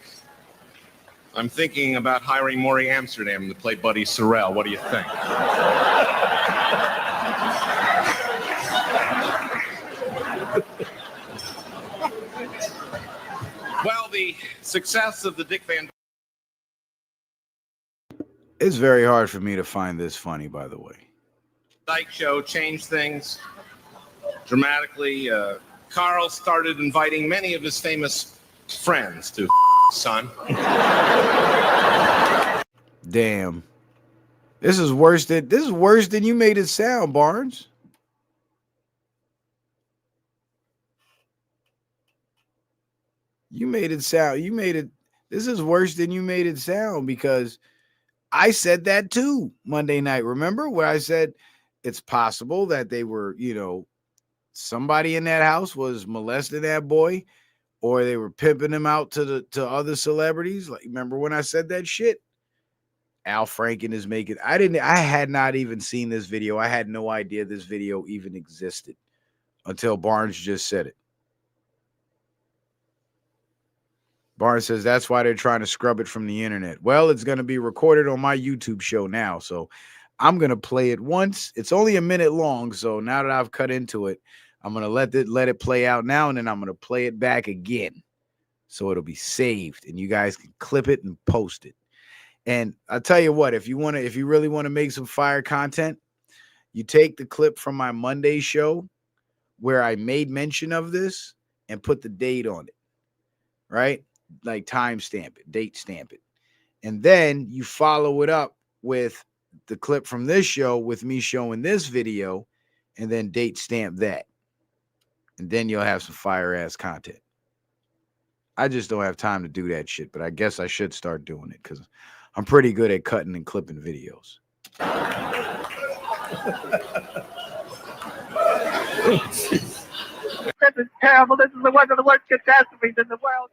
I'm thinking about hiring Maury Amsterdam to play Buddy Sorrell. What do you think? Well, the success of the Dick Van... It's very hard for me to find this funny, by the way. Dyke show changed things dramatically. Carl started inviting many of his famous friends to son. Damn. This is worse than you made it sound, Barnes. This is worse than you made it sound, because I said that too Monday night. Remember where I said it's possible that they were, somebody in that house was molesting that boy, or they were pimping him out to other celebrities. Like, remember when I said that shit? Al Franken is making. I had not even seen this video. I had no idea this video even existed until Barnes just said it. Barnes says that's why they're trying to scrub it from the internet. Well, it's going to be recorded on my YouTube show now, so I'm going to play it once. It's only a minute long, so now that I've cut into it, I'm going to let it play out now, and then I'm going to play it back again, so it'll be saved, and you guys can clip it and post it. And I'll tell you what, if you really want to make some fire content, you take the clip from my Monday show where I made mention of this and put the date on it, right? Like time stamp it, date stamp it. And then you follow it up with the clip from this show with me showing this video, and then date stamp that. And then you'll have some fire ass content. I just don't have time to do that shit, but I guess I should start doing it because I'm pretty good at cutting and clipping videos. This is terrible. This is one of the worst catastrophes in the world.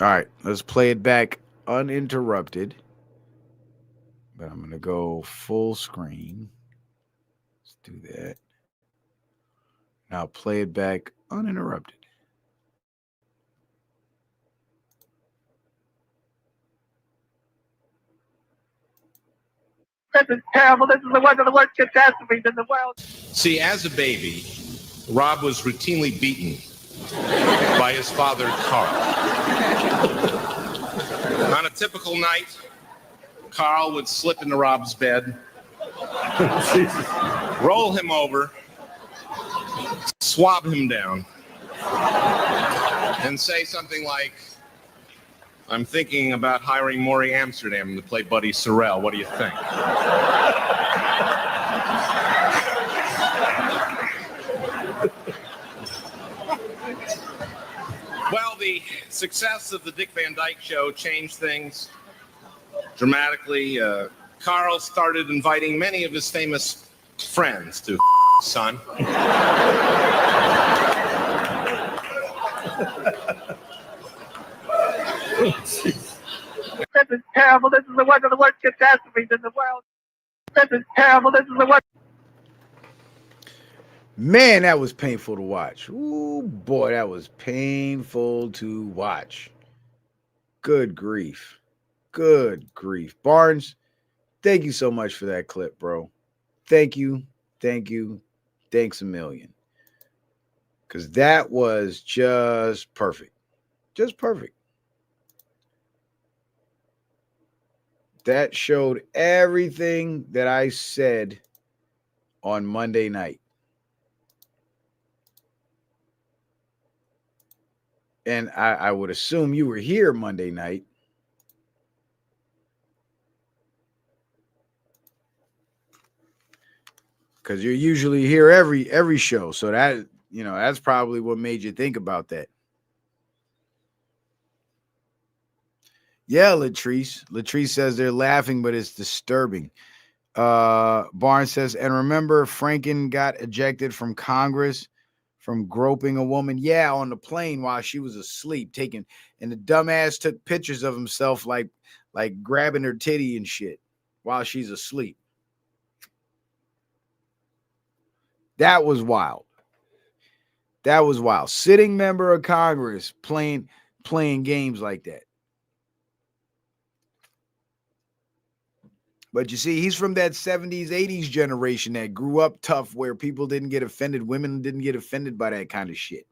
All right, let's play it back uninterrupted. But I'm going to go full screen. Let's do that. Now play it back uninterrupted. This is terrible. This is one of the worst catastrophes in the world. See, as a baby, Rob was routinely beaten by his father, Carl. On a typical night, Carl would slip into Rob's bed, roll him over, swab him down, and say something like, "I'm thinking about hiring Maury Amsterdam to play Buddy Sorrell. What do you think?" Well, the success of the Dick Van Dyke Show changed things dramatically. Carl started inviting many of his famous friends to son. This is terrible. This is one of the worst catastrophes in the world. This is terrible. This is the worst. Man, that was painful to watch. Ooh, boy, that was painful to watch. Good grief. Good grief. Barnes, thank you so much for that clip, bro. Thank you. Thank you. Thanks a million. Because that was just perfect. Just perfect. That showed everything that I said on Monday night. And I would assume you were here Monday night. Because you're usually here every show. So that, that's probably what made you think about that. Yeah, Latrice. Latrice says they're laughing, but it's disturbing. Barnes says, and remember, Franken got ejected from Congress from groping a woman. Yeah, on the plane while she was asleep, and the dumbass took pictures of himself like grabbing her titty and shit while she's asleep. That was wild. That was wild. Sitting member of Congress playing games like that. But you see, he's from that 70s, 80s generation that grew up tough where people didn't get offended. Women didn't get offended by that kind of shit.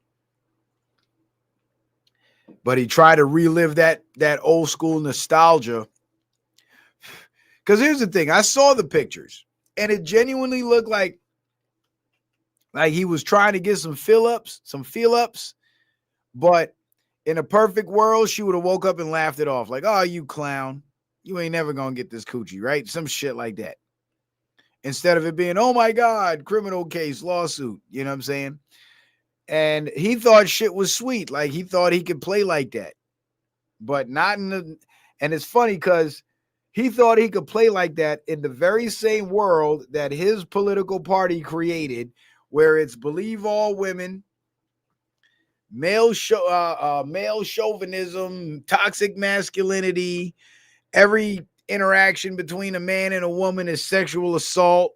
But he tried to relive that old school nostalgia. Because here's the thing. I saw the pictures, and it genuinely looked like he was trying to get some feel-ups. But in a perfect world, she would have woke up and laughed it off. Like, oh, you clown. You ain't never gonna get this coochie, right? Some shit like that. Instead of it being, oh my God, criminal case, lawsuit. You know what I'm saying? And he thought shit was sweet. Like he thought he could play like that. But not in the, and it's funny because he thought he could play like that in the very same world that his political party created, where it's believe all women, male chauvinism, toxic masculinity, every interaction between a man and a woman is sexual assault.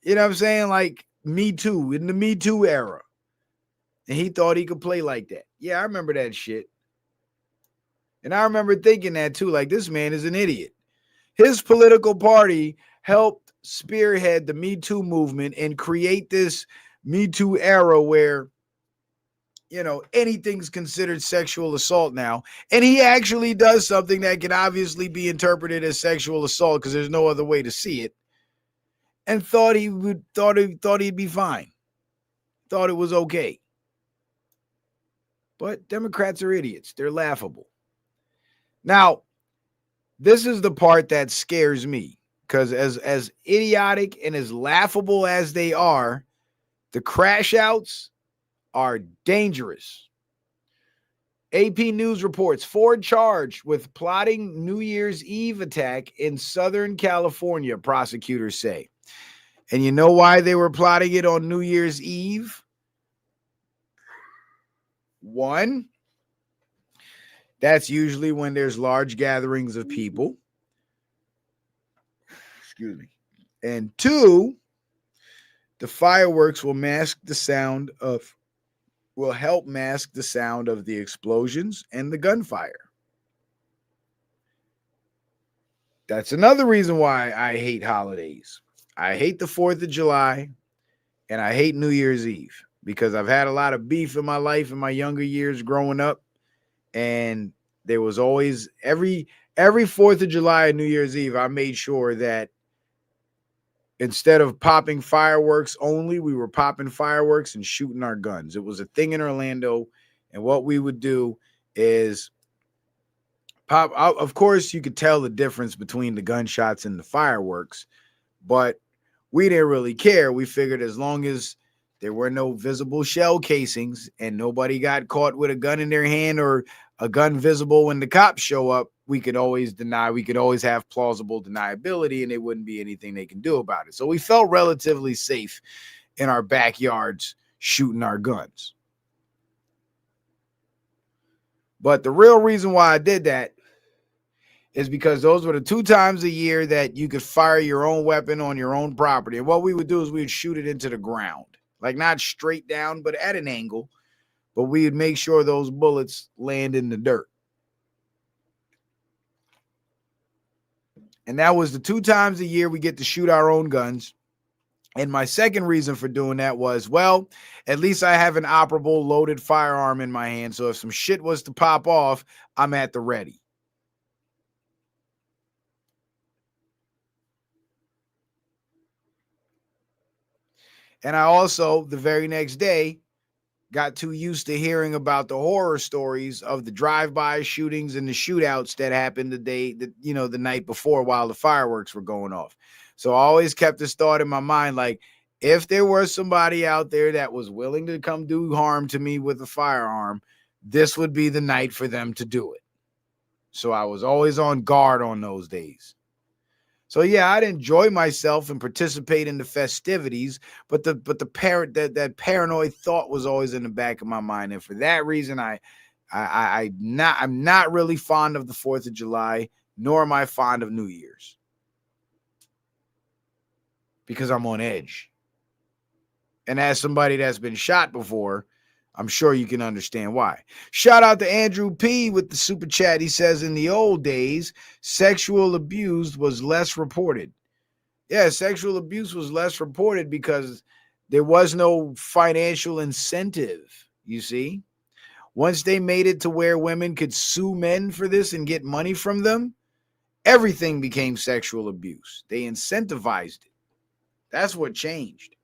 You know what I'm saying? Like Me Too, in the Me Too era. And he thought he could play like that. Yeah, I remember that shit. And I remember thinking that too, like this man is an idiot. His political party helped spearhead the Me Too movement and create this Me Too era where, you know, anything's considered sexual assault now. And he actually does something that can obviously be interpreted as sexual assault because there's no other way to see it. And thought he'd be fine. Thought it was okay. But Democrats are idiots. They're laughable. Now, this is the part that scares me because as idiotic and as laughable as they are, the crash outs are dangerous. AP News reports Ford charged with plotting New Year's Eve attack in Southern California, prosecutors say. And you know why they were plotting it on New Year's Eve? One, that's usually when there's large gatherings of people. Excuse me. And two, the fireworks will help mask the sound of the explosions and the gunfire. That's another reason why I hate holidays. I hate the 4th of July and I hate New Year's Eve because I've had a lot of beef in my life in my younger years growing up. And there was always every 4th of July and New Year's Eve, I made sure that instead of popping fireworks only, we were popping fireworks and shooting our guns. It was a thing in Orlando. And what we would do is pop. Of course, you could tell the difference between the gunshots and the fireworks, but we didn't really care. We figured as long as there were no visible shell casings and nobody got caught with a gun in their hand or a gun visible when the cops show up, we could always have plausible deniability and there wouldn't be anything they can do about it. So we felt relatively safe in our backyards shooting our guns. But the real reason why I did that is because those were the 2 times a year that you could fire your own weapon on your own property. And what we would do is we would shoot it into the ground, like not straight down, but at an angle. But we would make sure those bullets land in the dirt. And that was the 2 times a year we get to shoot our own guns. And my second reason for doing that was, well, at least I have an operable loaded firearm in my hand. So if some shit was to pop off, I'm at the ready. And I also, the very next day, got too used to hearing about the horror stories of the drive-by shootings and the shootouts that happened the night before while the fireworks were going off. So I always kept this thought in my mind, like, if there was somebody out there that was willing to come do harm to me with a firearm, this would be the night for them to do it. So I was always on guard on those days. So yeah, I'd enjoy myself and participate in the festivities, but that paranoid thought was always in the back of my mind, and for that reason, I'm not really fond of the 4th of July, nor am I fond of New Year's, because I'm on edge. And as somebody that's been shot before, I'm sure you can understand why. Shout out to Andrew P. with the super chat. He says, in the old days, sexual abuse was less reported. Yeah, sexual abuse was less reported because there was no financial incentive, you see. Once they made it to where women could sue men for this and get money from them, everything became sexual abuse. They incentivized it. That's what changed.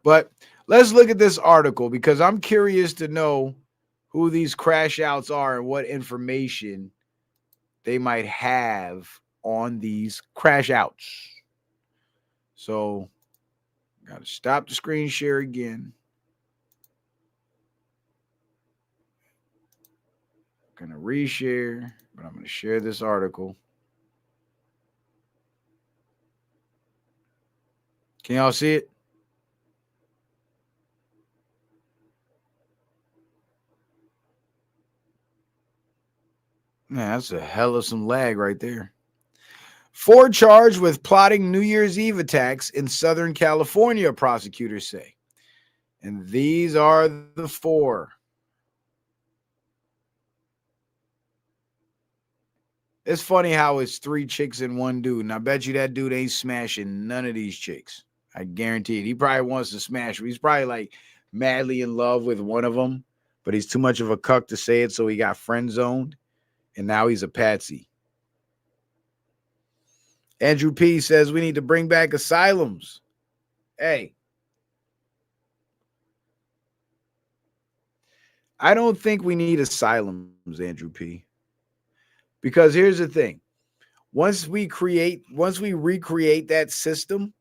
But Let's look at this article because I'm curious to know who these crash outs are and what information they might have on these crash outs. So, got to stop the screen share again. I'm going to reshare, but I'm going to share this article. Can y'all see it? Man, that's a hell of some lag right there. 4 charged with plotting New Year's Eve attacks in Southern California, prosecutors say. And these are the 4. It's funny how it's 3 chicks and 1 dude. And I bet you that dude ain't smashing none of these chicks. I guarantee it. He probably wants to smash them. He's probably like madly in love with one of them, but he's too much of a cuck to say it, so he got friend zoned. And now he's a patsy. Andrew P. says we need to bring back asylums. Hey, I don't think we need asylums, Andrew P. Because here's the thing. Once we recreate that system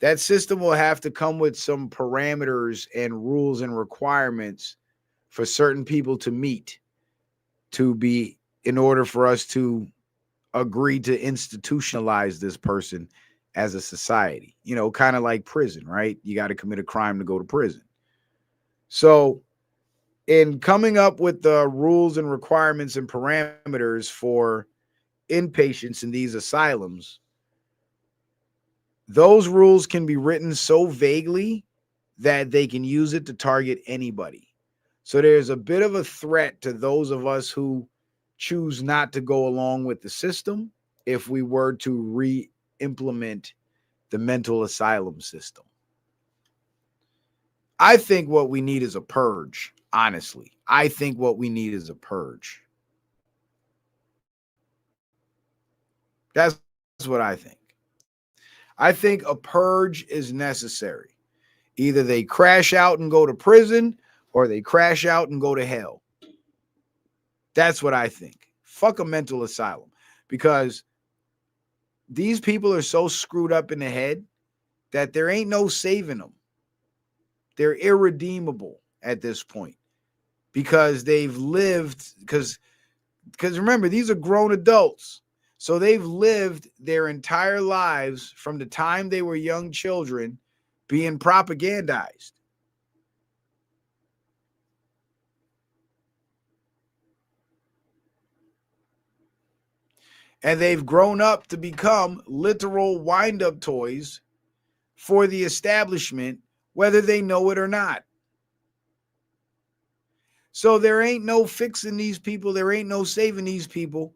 will have to come with some parameters and rules and requirements for certain people to meet in order for us to agree to institutionalize this person as a society. You know, kind of like prison, right? You got to commit a crime to go to prison. So in coming up with the rules and requirements and parameters for inpatients in these asylums, those rules can be written so vaguely that they can use it to target anybody. So there's a bit of a threat to those of us who choose not to go along with the system if we were to re-implement the mental asylum system. I think what we need is a purge, honestly. I think what we need is a purge. That's what I think. I think a purge is necessary. Either they crash out and go to prison or they crash out and go to hell. That's what I think. Fuck a mental asylum, because these people are so screwed up in the head that there ain't no saving them. They're irredeemable at this point because they've lived, because remember, these are grown adults. So they've lived their entire lives from the time they were young children being propagandized. And they've grown up to become literal wind-up toys for the establishment, whether they know it or not. So there ain't no fixing these people. There ain't no saving these people.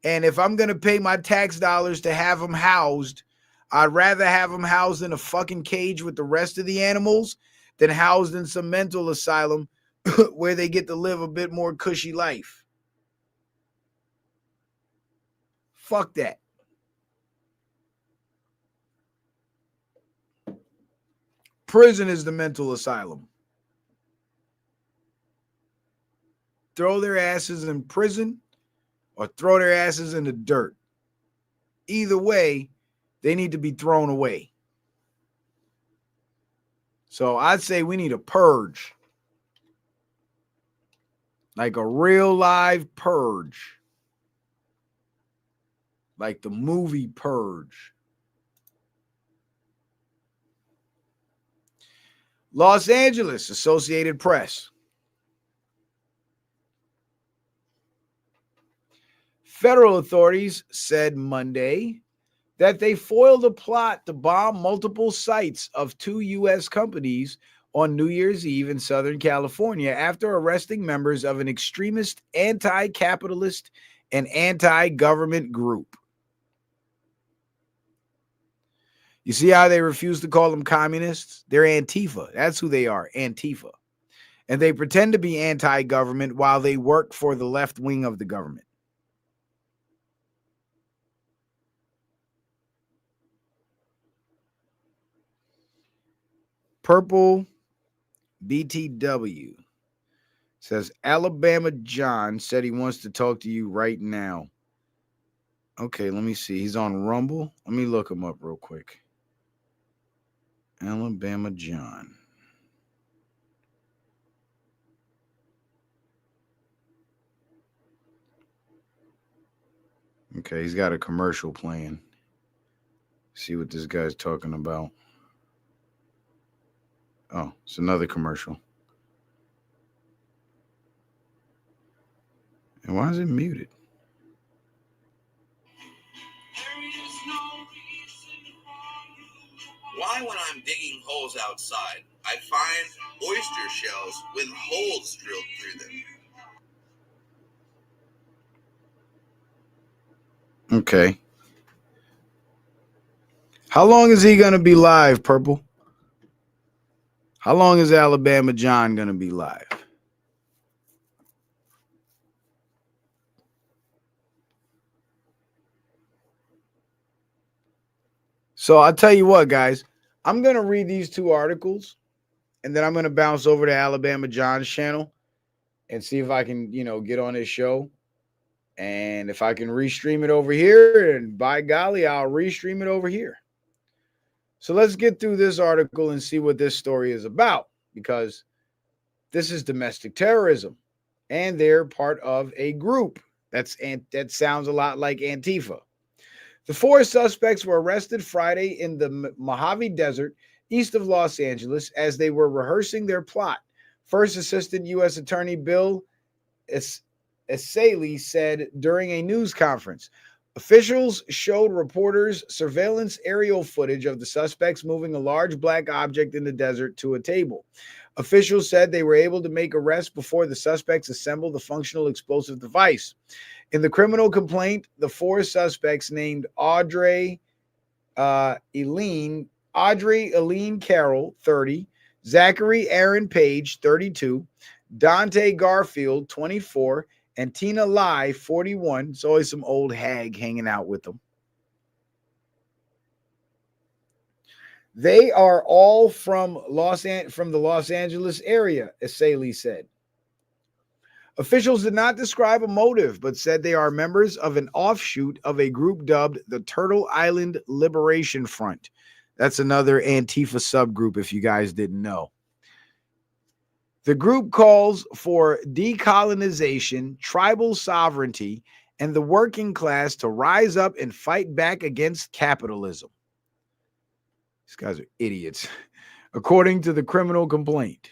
And if I'm going to pay my tax dollars to have them housed, I'd rather have them housed in a fucking cage with the rest of the animals than housed in some mental asylum where they get to live a bit more cushy life. Fuck that. Prison is the mental asylum. Throw their asses in prison or throw their asses in the dirt. Either way, they need to be thrown away. So I'd say we need a purge. Like a real live purge. Like the movie Purge. Los Angeles, Associated Press. Federal authorities said Monday that they foiled a plot to bomb multiple sites of 2 U.S. companies on New Year's Eve in Southern California after arresting members of an extremist anti-capitalist and anti-government group. You see how they refuse to call them communists? They're Antifa. That's who they are, Antifa. And they pretend to be anti-government while they work for the left wing of the government. Purple BTW says Alabama John said he wants to talk to you right now. Okay, let me see. He's on Rumble. Let me look him up real quick. Alabama John. Okay, he's got a commercial playing. See what this guy's talking about. Oh, it's another commercial. And why is it muted? Why, when I'm digging holes outside, I find oyster shells with holes drilled through them? Okay. How long is he going to be live, Purple? How long is Alabama John going to be live? So I'll tell you what, guys. I'm going to read these two articles, and then I'm going to bounce over to Alabama John's channel and see if I can, get on his show. And if I can restream it over here, and by golly, I'll restream it over here. So let's get through this article and see what this story is about, because this is domestic terrorism, and they're part of a group that sounds a lot like Antifa. The 4 suspects were arrested Friday in the Mojave Desert, east of Los Angeles, as they were rehearsing their plot. First Assistant U.S. Attorney Bill Essayli said during a news conference. Officials showed reporters surveillance aerial footage of the suspects moving a large black object in the desert to a table. Officials said they were able to make arrests before the suspects assembled the functional explosive device. In the criminal complaint, the 4 suspects named Audrey Eileen Carroll, 30, Zachary Aaron Page, 32, Dante Garfield, 24, and Tina Lai, 41. It's always some old hag hanging out with them. They are all from the Los Angeles area, Essayli said. Officials did not describe a motive, but said they are members of an offshoot of a group dubbed the Turtle Island Liberation Front. That's another Antifa subgroup, if you guys didn't know. The group calls for decolonization, tribal sovereignty, and the working class to rise up and fight back against capitalism. These guys are idiots, according to the criminal complaint.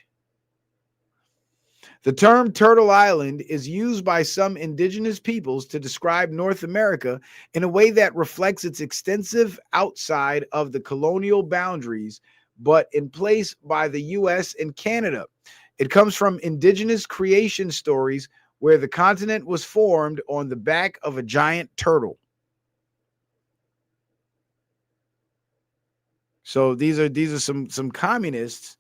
The term Turtle Island is used by some indigenous peoples to describe North America in a way that reflects its extensive outside of the colonial boundaries, but in place by the U.S. and Canada. It comes from indigenous creation stories where the continent was formed on the back of a giant turtle. So these are some communists,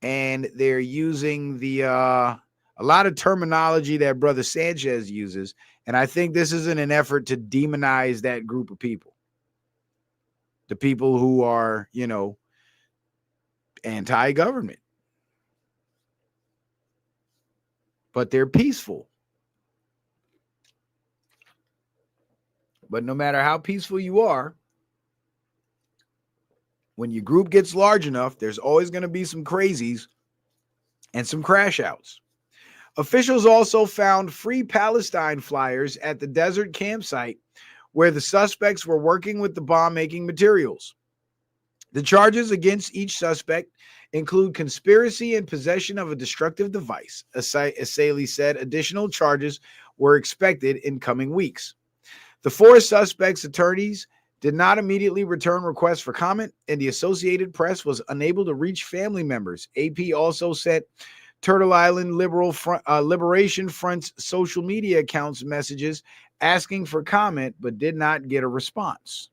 and they're using a lot of terminology that Brother Sanchez uses, and I think this is in an effort to demonize that group of people. The people who are, anti-government. But they're peaceful. But no matter how peaceful you are, when your group gets large enough, there's always going to be some crazies and some crash outs. Officials also found Free Palestine flyers at the desert campsite where the suspects were working with the bomb-making materials. The charges against each suspect include conspiracy and possession of a destructive device. Essayli said additional charges were expected in coming weeks. The 4 suspects' attorneys did not immediately return requests for comment, and the Associated Press was unable to reach family members. AP also sent Turtle Island Liberation Front's social media accounts messages asking for comment, but did not get a response.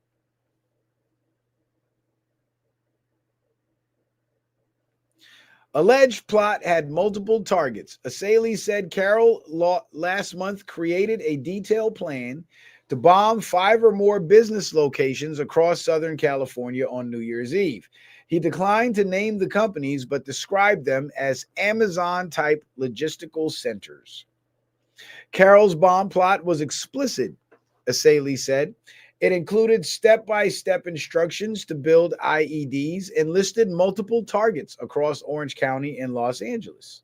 Alleged plot had multiple targets. Essayli said Carroll last month created a detailed plan to bomb 5 or more business locations across Southern California on New Year's Eve. He declined to name the companies, but described them as Amazon-type logistical centers. Carroll's bomb plot was explicit, Asalee said. It included step-by-step instructions to build IEDs and listed multiple targets across Orange County and Los Angeles.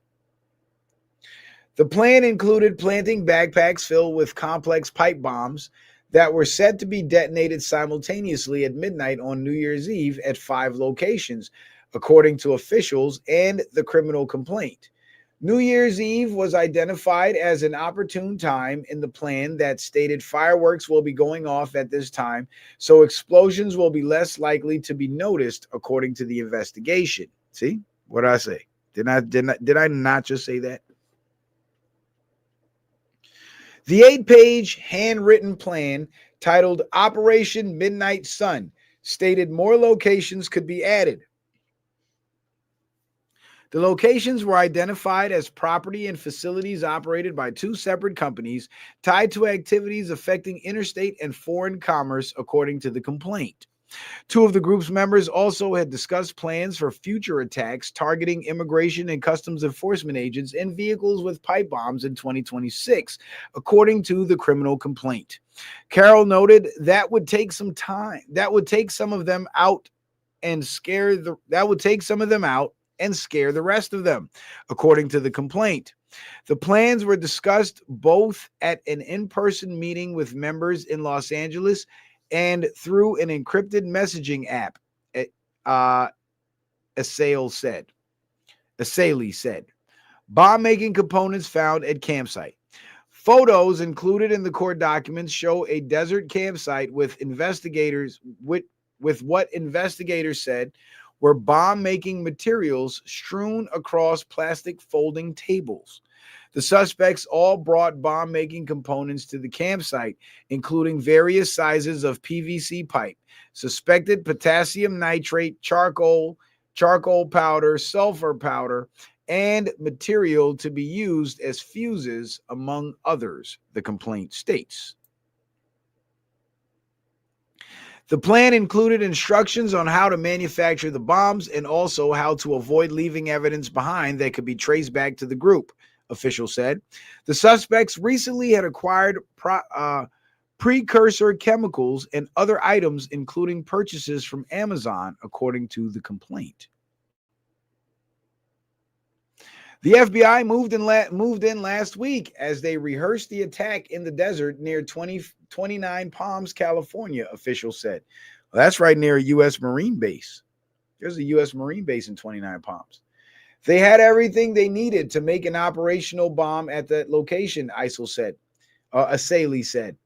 The plan included planting backpacks filled with complex pipe bombs that were said to be detonated simultaneously at midnight on New Year's Eve at 5 locations, according to officials and the criminal complaint. New Year's Eve was identified as an opportune time in the plan that stated fireworks will be going off at this time, so explosions will be less likely to be noticed, according to the investigation. See what I say? Did I not just say that? The 8-page handwritten plan titled Operation Midnight Sun stated more locations could be added. The locations were identified as property and facilities operated by 2 separate companies tied to activities affecting interstate and foreign commerce, according to the complaint. 2 of the group's members also had discussed plans for future attacks targeting immigration and customs enforcement agents in vehicles with pipe bombs in 2026, according to the criminal complaint. Carroll noted that would take some time. That would take some of them out and scare the rest of them, according to the complaint. The plans were discussed both at an in-person meeting with members in Los Angeles and through an encrypted messaging app, Asalee said. Bomb-making components found at campsite. Photos included in the court documents show a desert campsite with what investigators said were bomb-making materials strewn across plastic folding tables. The suspects all brought bomb-making components to the campsite, including various sizes of PVC pipe, suspected potassium nitrate, charcoal powder, sulfur powder, and material to be used as fuses, among others, the complaint states. The plan included instructions on how to manufacture the bombs and also how to avoid leaving evidence behind that could be traced back to the group, officials said. The suspects recently had acquired precursor chemicals and other items, including purchases from Amazon, according to the complaint. The FBI moved in last week as they rehearsed the attack in the desert near 29 Palms, California, officials said. Well, that's right near a U.S. Marine base. There's a U.S. Marine base in 29 Palms. They had everything they needed to make an operational bomb at that location, Asalee said.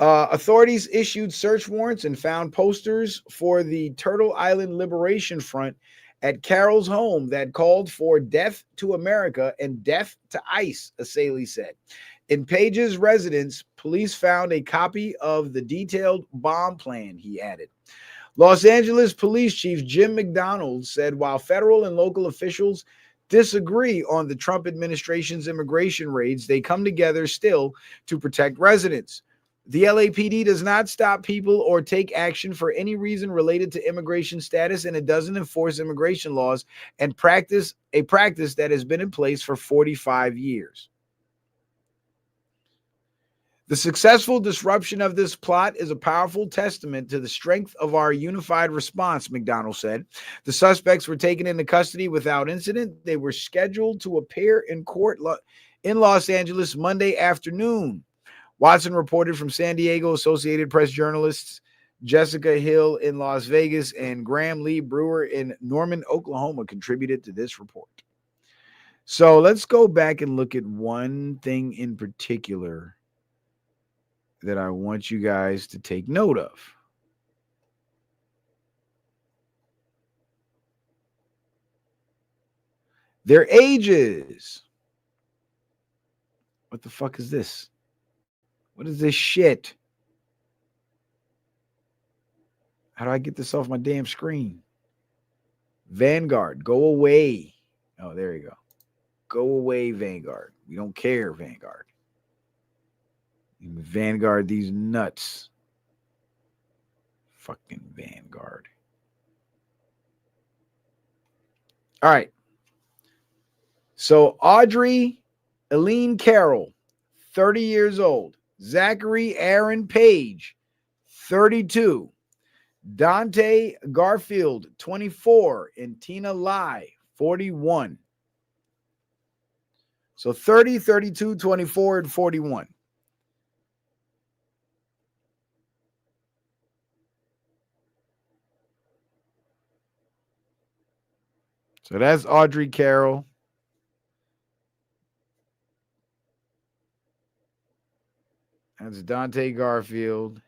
Authorities issued search warrants and found posters for the Turtle Island Liberation Front at Carroll's home that called for death to America and death to ICE, Asalee said. In Page's residence, police found a copy of the detailed bomb plan, he added. Los Angeles Police Chief Jim McDonald said while federal and local officials disagree on the Trump administration's immigration raids, they come together still to protect residents. The LAPD does not stop people or take action for any reason related to immigration status, and it doesn't enforce immigration laws and a practice that has been in place for 45 years. The successful disruption of this plot is a powerful testament to the strength of our unified response, McDonald said. The suspects were taken into custody without incident. They were scheduled to appear in court in Los Angeles Monday afternoon. Watson reported from San Diego. Associated Press journalists Jessica Hill in Las Vegas and Graham Lee Brewer in Norman, Oklahoma contributed to this report. So let's go back and look at one thing in particular that I want you guys to take note of. Their ages. What the fuck is this? What is this shit? How do I get this off my damn screen? Vanguard, go away. Oh, there you go. Go away, Vanguard. We don't care, Vanguard. Vanguard, these nuts. Fucking Vanguard. All right. So Audrey Eileen Carroll, 30 years old. Zachary Aaron Page, 32. Dante Garfield, 24. And Tina Lai, 41. So 30, 32, 24, and 41. So that's Audrey Carroll. That's Dante Garfield.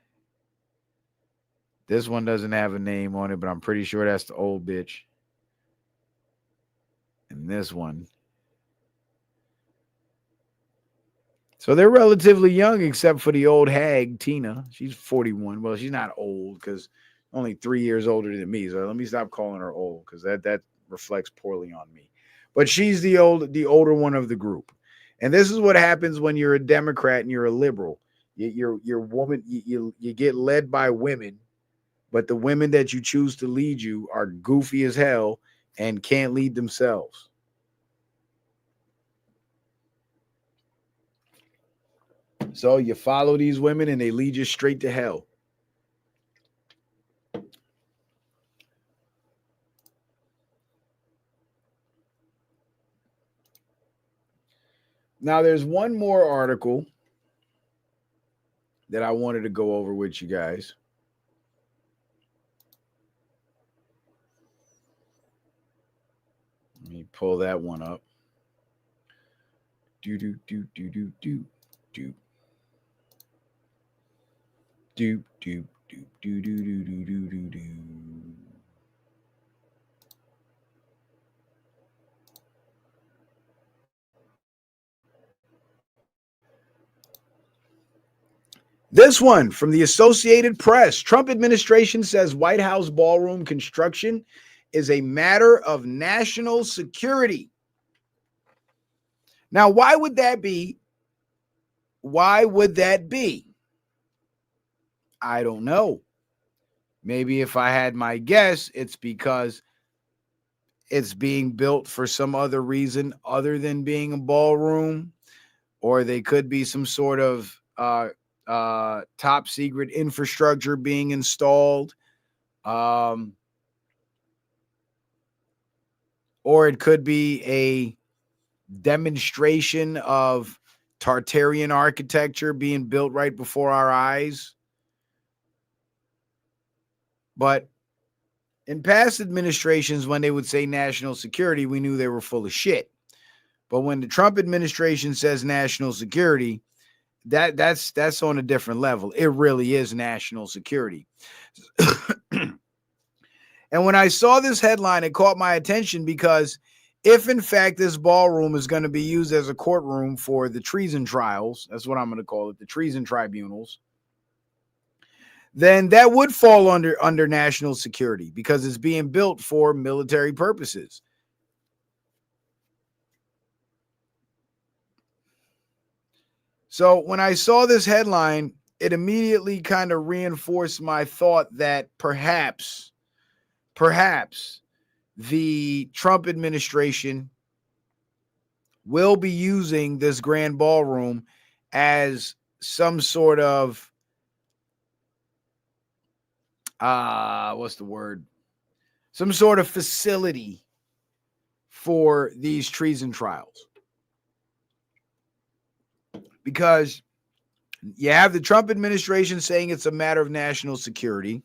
This one doesn't have a name on it, but I'm pretty sure that's the old bitch. And this one. So they're relatively young, except for the old hag, Tina. She's 41. Well, she's not old because only 3 years older than me. So let me stop calling her old because that reflects poorly on me. But she's the older one of the group. And this is what happens when you're a Democrat and you're a liberal. You're woman. You get led by women, but the women that you choose to lead you are goofy as hell and can't lead themselves. So you follow these women and they lead you straight to hell. Now, there's one more article that I wanted to go over with you guys. Let me pull that one up. Do. This one from the Associated Press. Trump administration says White House ballroom construction is a matter of national security. Now, why would that be? Why would that be? I don't know. Maybe if I had my guess, it's because it's being built for some other reason other than being a ballroom, or they could be some sort of top secret infrastructure being installed. Or it could be a demonstration of Tartarian architecture being built right before our eyes. But in past administrations, when they would say national security, we knew they were full of shit. But when the Trump administration says national security, that's on a different level. It really is national security. And when I saw this headline, it caught my attention because if in fact this ballroom is going to be used as a courtroom for the treason trials, that's what I'm going to call it, the treason tribunals, then that would fall under national security because it's being built for military purposes. So when I saw this headline, it immediately kind of reinforced my thought that perhaps the Trump administration will be using this grand ballroom as some sort of some sort of facility for these treason trials. Because you have the Trump administration saying it's a matter of national security.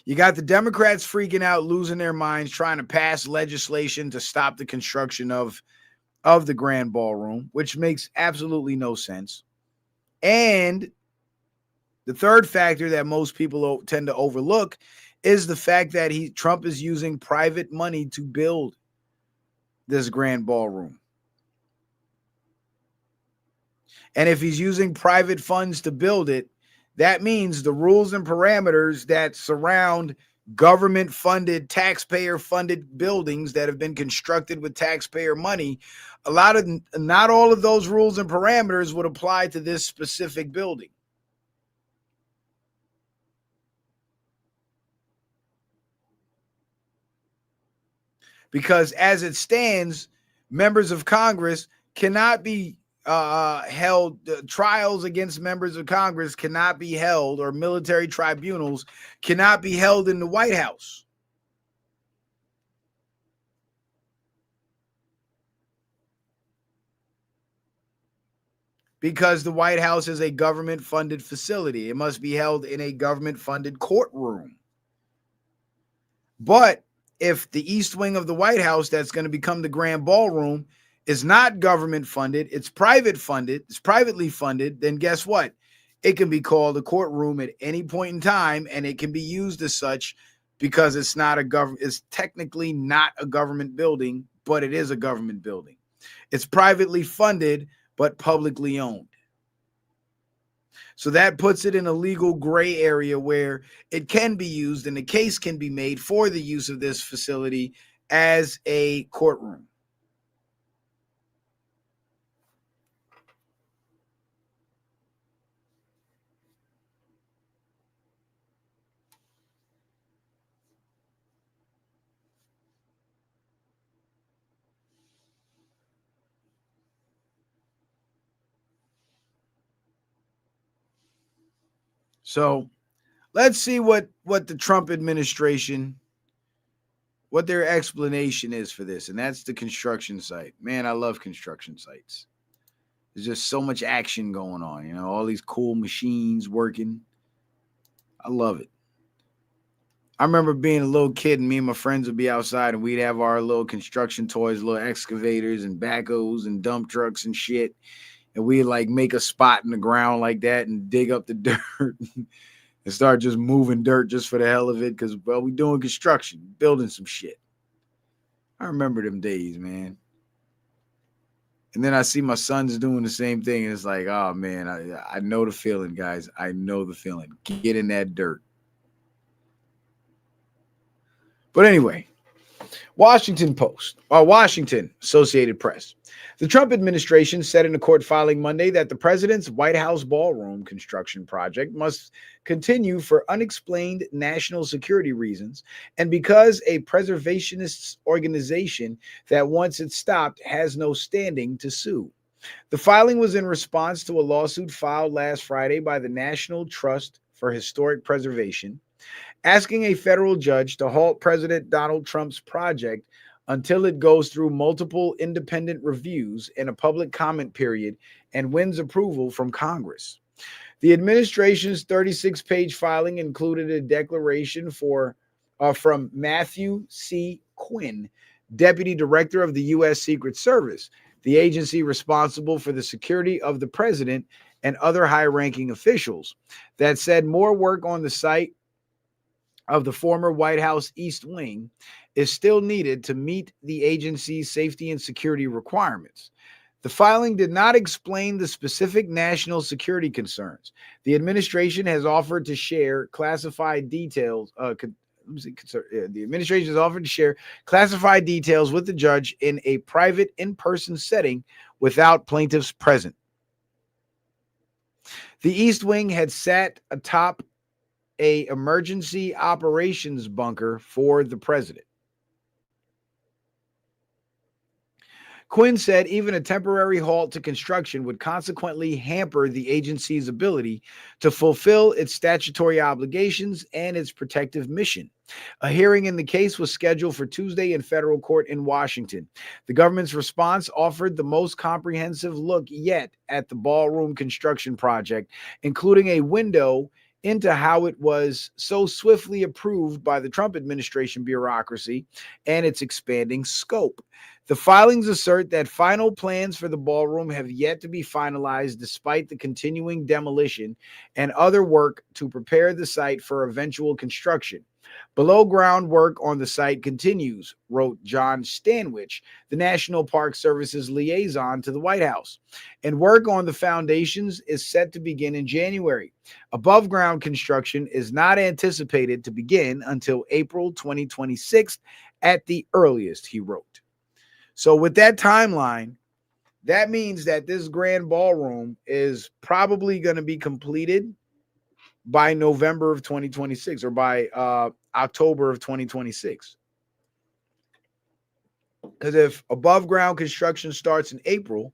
You got the Democrats freaking out, losing their minds, trying to pass legislation to stop the construction of the grand ballroom, which makes absolutely no sense. And the third factor that most people tend to overlook is the fact that Trump is using private money to build this grand ballroom. And if he's using private funds to build it, that means the rules and parameters that surround government-funded, taxpayer-funded buildings that have been constructed with taxpayer money, not all of those rules and parameters would apply to this specific building. because as it stands, members of Congress cannot be held. Trials against members of Congress cannot be held, or military tribunals cannot be held in the White House. Because the White House is a government-funded facility. It must be held in a government-funded courtroom. But if the East Wing of the White House, that's going to become the Grand Ballroom, is not government-funded, it's private-funded, it's privately funded, then guess what? It can be called a courtroom at any point in time, and it can be used as such because it's not a government. It's technically not a government building, but it is a government building. It's privately funded, but publicly owned. So that puts it in a legal gray area where it can be used and the case can be made for the use of this facility as a courtroom. So let's see what the Trump administration, what their explanation is for this. And that's the construction site. Man, I love construction sites. There's just so much action going on, you know, all these cool machines working. I love it. I remember being a little kid and me and my friends would be outside and we'd have our little construction toys, little excavators and backhoes and dump trucks and shit. And we'd like make a spot in the ground like that and dig up the dirt and start just moving dirt just for the hell of it. Cause well, we doing construction, building some shit. I remember them days, man. And then I see my sons doing the same thing. And it's like, oh man, I know the feeling, guys. I know the feeling. Get in that dirt. But anyway, Washington Associated Press. The Trump administration said in a court filing Monday that the president's White House ballroom construction project must continue for unexplained national security reasons and because a preservationist organization that wants it stopped has no standing to sue. The filing was in response to a lawsuit filed last Friday by the National Trust for Historic Preservation, asking a federal judge to halt President Donald Trump's project until it goes through multiple independent reviews and a public comment period and wins approval from Congress. The administration's 36-page filing included a declaration from Matthew C. Quinn, Deputy Director of the U.S. Secret Service, the agency responsible for the security of the president and other high-ranking officials, that said more work on the site of the former White House East Wing is still needed to meet the agency's safety and security requirements. The filing did not explain the specific national security concerns. The administration has offered to share classified details. The administration has offered to share classified details with the judge in a private, in-person setting without plaintiffs present. The East Wing had sat atop an emergency operations bunker for the president. Quinn said even a temporary halt to construction would consequently hamper the agency's ability to fulfill its statutory obligations and its protective mission. A hearing in the case was scheduled for Tuesday in federal court in Washington. The government's response offered the most comprehensive look yet at the ballroom construction project, including a window into how it was so swiftly approved by the Trump administration bureaucracy and its expanding scope. The filings assert that final plans for the ballroom have yet to be finalized despite the continuing demolition and other work to prepare the site for eventual construction. Below ground work on the site continues, wrote John Stanwich, the National Park Service's liaison to the White House, and work on the foundations is set to begin in January. Above ground construction is not anticipated to begin until April 2026 at the earliest, he wrote. So with that timeline, that means that this grand ballroom is probably going to be completed by November of 2026 or by October of 2026. Because if above ground construction starts in April,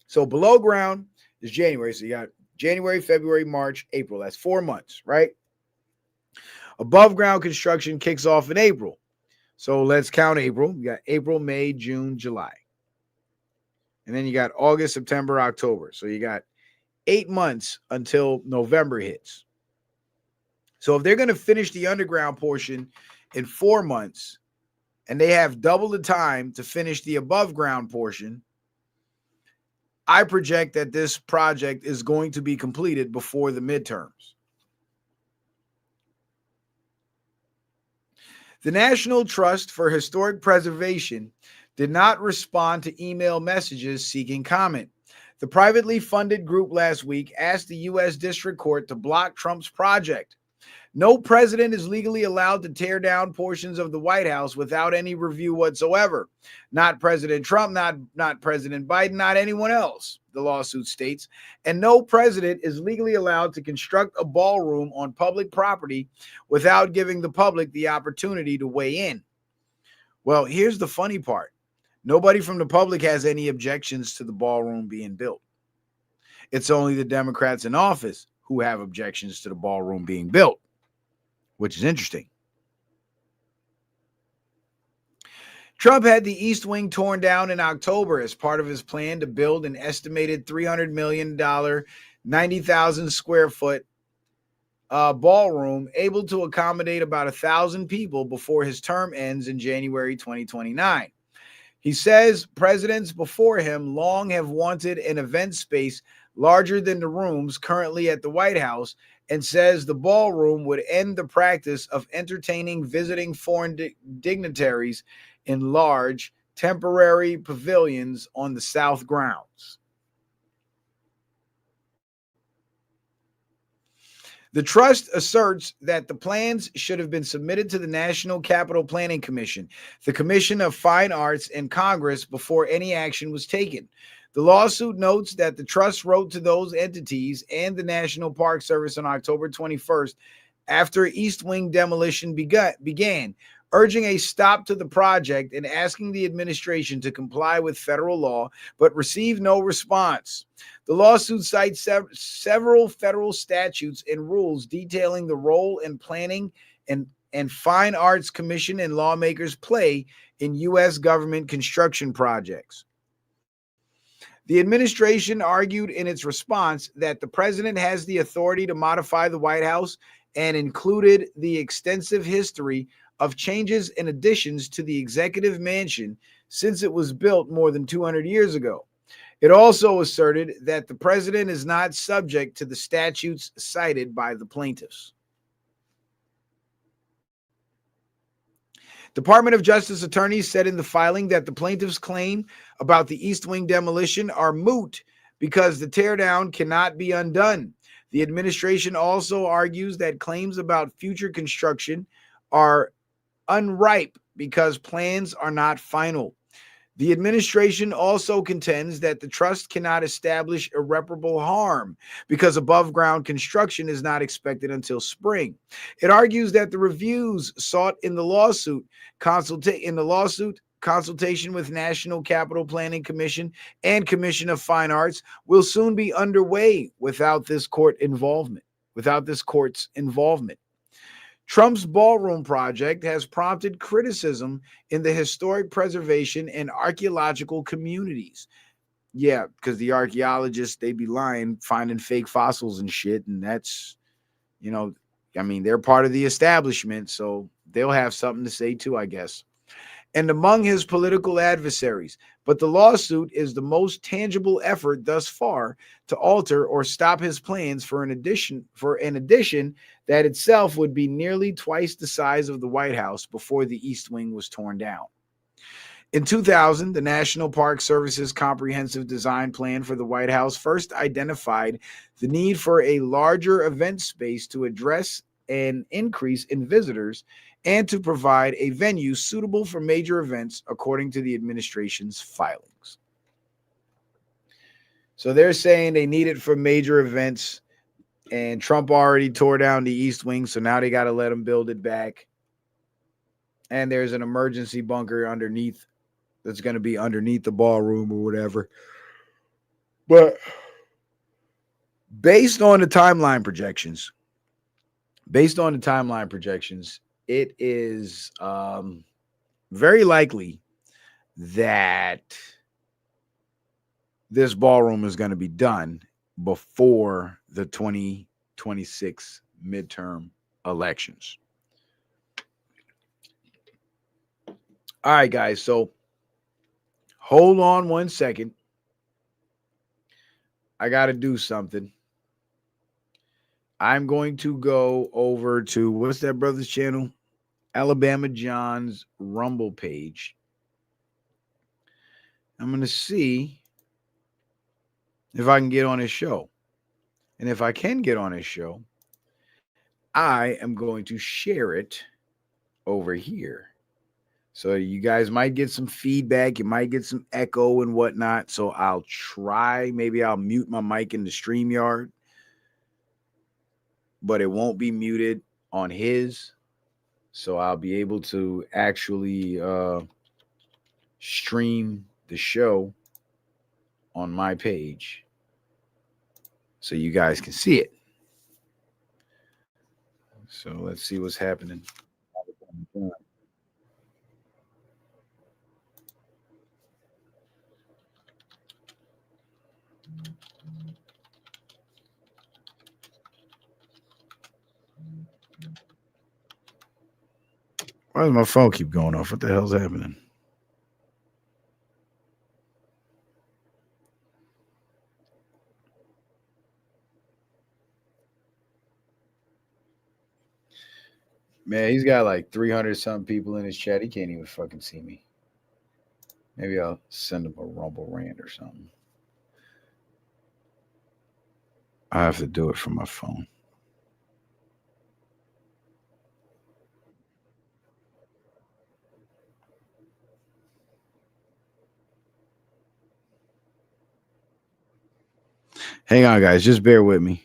so below ground is January. So you got January, February, March, April. That's 4 months, right? Above ground construction kicks off in April. So let's count April. You got April, May, June, July. And then you got August, September, October. So you got 8 months until November hits. So if they're going to finish the underground portion in 4 months and they have double the time to finish the above ground portion, I project that this project is going to be completed before the midterms. The National Trust for Historic Preservation did not respond to email messages seeking comment. The privately funded group last week asked the U.S. District Court to block Trump's project. No president is legally allowed to tear down portions of the White House without any review whatsoever. Not President Trump, not President Biden, not anyone else, the lawsuit states. And no president is legally allowed to construct a ballroom on public property without giving the public the opportunity to weigh in. Well, here's the funny part. Nobody from the public has any objections to the ballroom being built. It's only the Democrats in office who have objections to the ballroom being built, which is interesting. Trump had the East Wing torn down in October as part of his plan to build an estimated $300 million, 90,000 square foot ballroom able to accommodate about 1,000 people before his term ends in January 2029. He says presidents before him long have wanted an event space larger than the rooms currently at the White House, and says the ballroom would end the practice of entertaining visiting foreign dignitaries in large temporary pavilions on the South grounds. The trust asserts that the plans should have been submitted to the National Capital Planning Commission, the Commission of Fine Arts, and Congress before any action was taken. The lawsuit notes that the trust wrote to those entities and the National Park Service on October 21st after East Wing demolition began, urging a stop to the project and asking the administration to comply with federal law, but received no response. The lawsuit cites several federal statutes and rules detailing the role and planning and fine arts commission and lawmakers play in U.S. government construction projects. The administration argued in its response that the president has the authority to modify the White House and included the extensive history of changes and additions to the executive mansion since it was built more than 200 years ago. It also asserted that the president is not subject to the statutes cited by the plaintiffs. Department of Justice attorneys said in the filing that the plaintiffs' claim about the East Wing demolition are moot because the teardown cannot be undone. The administration also argues that claims about future construction are unripe because plans are not final. The administration also contends that the trust cannot establish irreparable harm because above ground construction is not expected until spring. It argues that the reviews sought in the lawsuit, consultation with National Capital Planning Commission and Commission of Fine Arts will soon be underway without this court's involvement. Trump's ballroom project has prompted criticism in the historic preservation and archaeological communities. Yeah, because the archaeologists, they be lying, finding fake fossils and shit. And that's, they're part of the establishment. So they'll have something to say too, I guess. And among his political adversaries. But the lawsuit is the most tangible effort thus far to alter or stop his plans for an addition that itself would be nearly twice the size of the White House before the East Wing was torn down. In 2000, the National Park Service's comprehensive design plan for the White House first identified the need for a larger event space to address an increase in visitors and to provide a venue suitable for major events, according to the administration's filings. So they're saying they need it for major events, and Trump already tore down the East Wing, so now they got to let him build it back. And there's an emergency bunker underneath that's going to be underneath the ballroom or whatever. But based on the timeline projections, it is very likely that this ballroom is going to be done before the 2026 midterm elections. All right, guys. So hold on one second. I got to do something. I'm going to go over to, what's that brother's channel? Alabama John's Rumble page. I'm going to see if I can get on his show. And if I can get on his show, I am going to share it over here. So you guys might get some feedback. You might get some echo and whatnot. So I'll try. Maybe I'll mute my mic in the StreamYard, but it won't be muted on his. So I'll be able to actually stream the show on my page so you guys can see it. So let's see what's happening. Why does my phone keep going off? What the hell's happening? Man, he's got like 300 something people in his chat. He can't even fucking see me. Maybe I'll send him a Rumble rant or something. I have to do it from my phone. Hang on, guys. Just bear with me.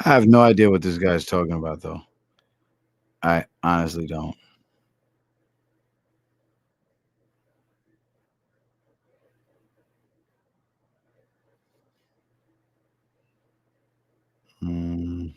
I have no idea what this guy's talking about, though. I honestly don't. Mm.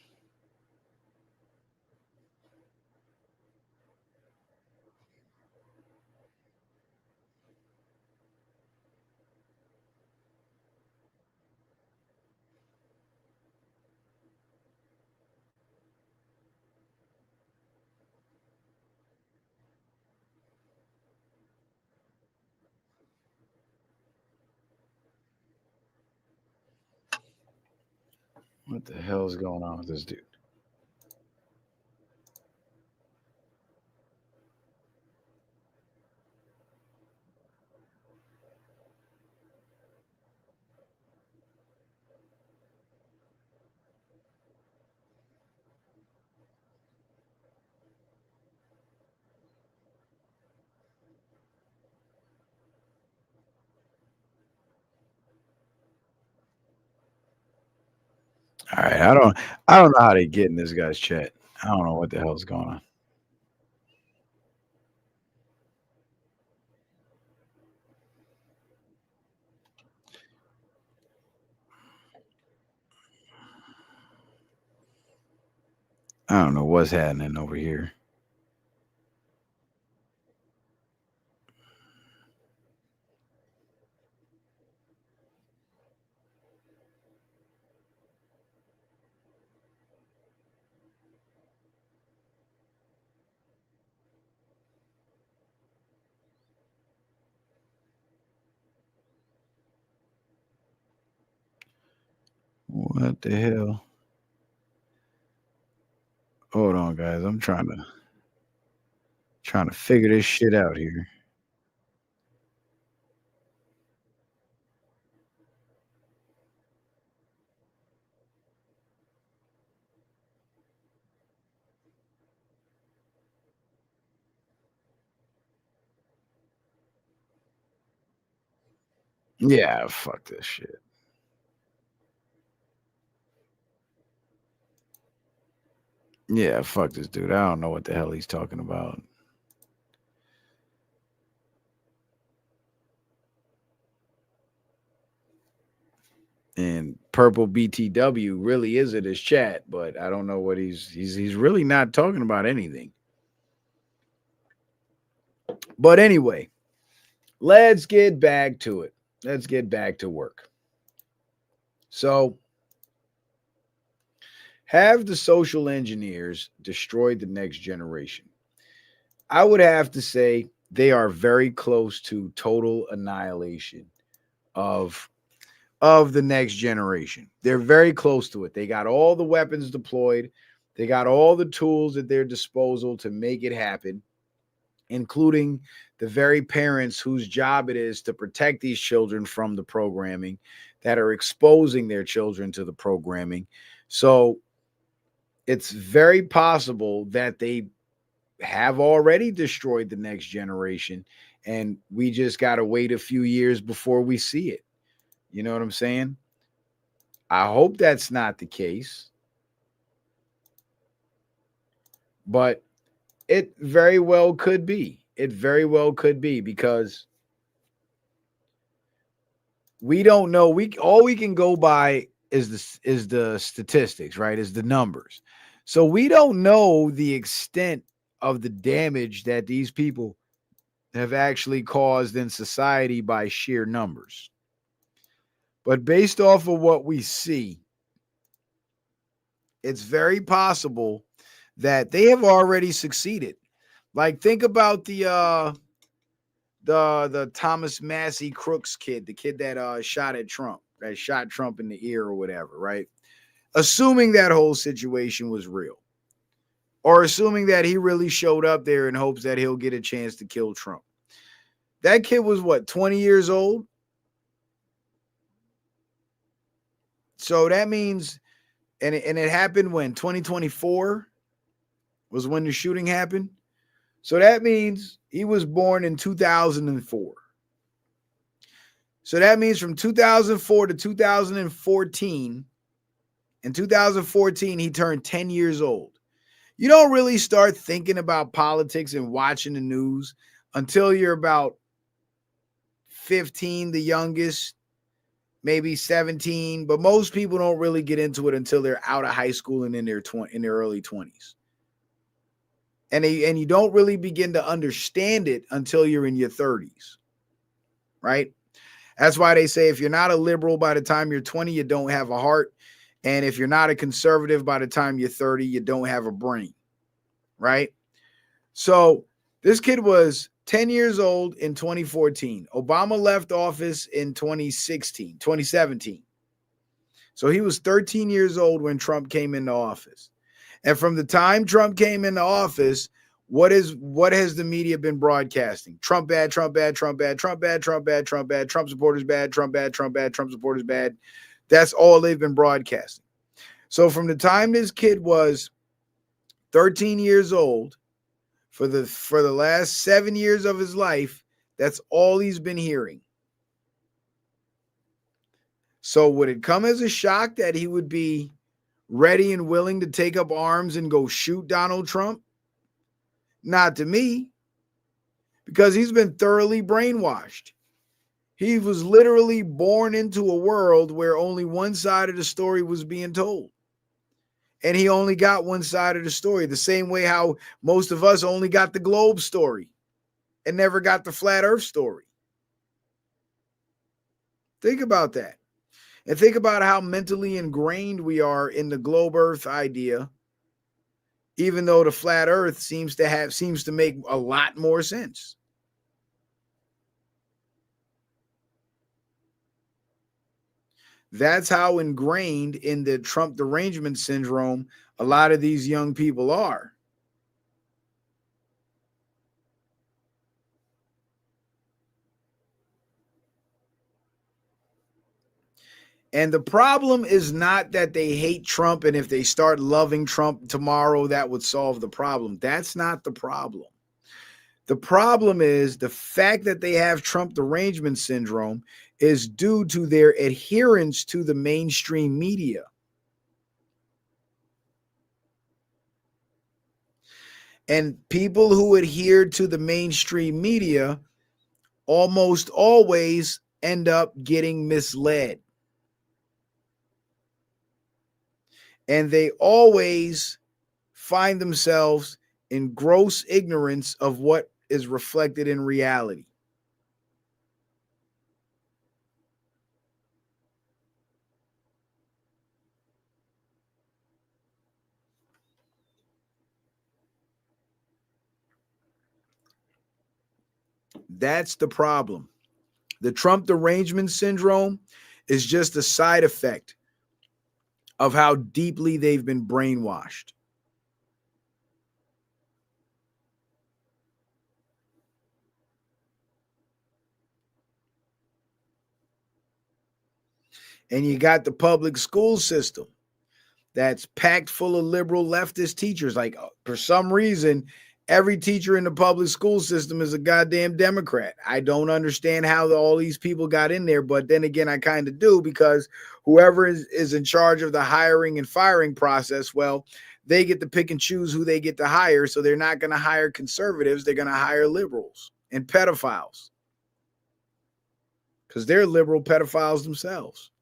What the hell is going on with this dude? All right, I don't know how to get in this guy's chat. I don't know what the hell's going on. I don't know what's happening over here. What the hell? Hold on, guys. I'm trying to figure this shit out here. Yeah, fuck this shit. Yeah, fuck this dude. I don't know what the hell he's talking about. And Purple BTW really is in his chat, but I don't know what he's really not talking about anything. But anyway, let's get back to it. Let's get back to work. So, have the social engineers destroyed the next generation? I would have to say they are very close to total annihilation of the next generation. They're very close to it. They got all the weapons deployed. They got all the tools at their disposal to make it happen, including the very parents whose job it is to protect these children from the programming that are exposing their children to the programming. So it's very possible that they have already destroyed the next generation, and we just got to wait a few years before we see it. You know what I'm saying? I hope that's not the case, but it very well could be. It very well could be, because we don't know. All we can go by is the statistics, right? Is the numbers. So we don't know the extent of the damage that these people have actually caused in society by sheer numbers. But based off of what we see, it's very possible that they have already succeeded. Like, think about the Thomas Massey Crooks kid, the kid that shot at Trump, that shot Trump in the ear or whatever, right? Assuming that whole situation was real, or assuming that he really showed up there in hopes that he'll get a chance to kill Trump. That kid was what, 20 years old? So that means, and it happened when, 2024 was when the shooting happened. So that means he was born in 2004. So that means from 2004 to 2014, in 2014, he turned 10 years old. You don't really start thinking about politics and watching the news until you're about 15, the youngest, maybe 17, but most people don't really get into it until they're out of high school and in their early 20s. And you don't really begin to understand it until you're in your 30s, right? That's why they say if you're not a liberal by the time you're 20, you don't have a heart. And if you're not a conservative by the time you're 30, you don't have a brain, right? So this kid was 10 years old in 2014. Obama left office in 2017. So he was 13 years old when Trump came into office. And from the time Trump came into office, what has the media been broadcasting? Trump bad, Trump bad, Trump bad, Trump bad, Trump bad, Trump bad, Trump supporters bad, Trump bad, Trump bad, Trump supporters bad. That's all they've been broadcasting. So from the time this kid was 13 years old, for the last 7 years of his life, that's all he's been hearing. So would it come as a shock that he would be ready and willing to take up arms and go shoot Donald Trump? Not to me, because he's been thoroughly brainwashed. He was literally born into a world where only one side of the story was being told. And he only got one side of the story, the same way how most of us only got the globe story and never got the flat earth story. Think about that. And think about how mentally ingrained we are in the globe earth idea, even though the flat earth seems to make a lot more sense. That's how ingrained in the Trump derangement syndrome a lot of these young people are. And the problem is not that they hate Trump, and if they start loving Trump tomorrow, that would solve the problem. That's not the problem. The problem is the fact that they have Trump derangement syndrome is due to their adherence to the mainstream media. And people who adhere to the mainstream media almost always end up getting misled. And they always find themselves in gross ignorance of what is reflected in reality. That's the problem. The Trump derangement syndrome is just a side effect of how deeply they've been brainwashed. And you got the public school system that's packed full of liberal leftist teachers. Like, for some reason, every teacher in the public school system is a goddamn Democrat. I don't understand how all these people got in there, but then again, I kind of do, because whoever is in charge of the hiring and firing process, well, they get to pick and choose who they get to hire. So they're not going to hire conservatives. They're going to hire liberals and pedophiles, because they're liberal pedophiles themselves.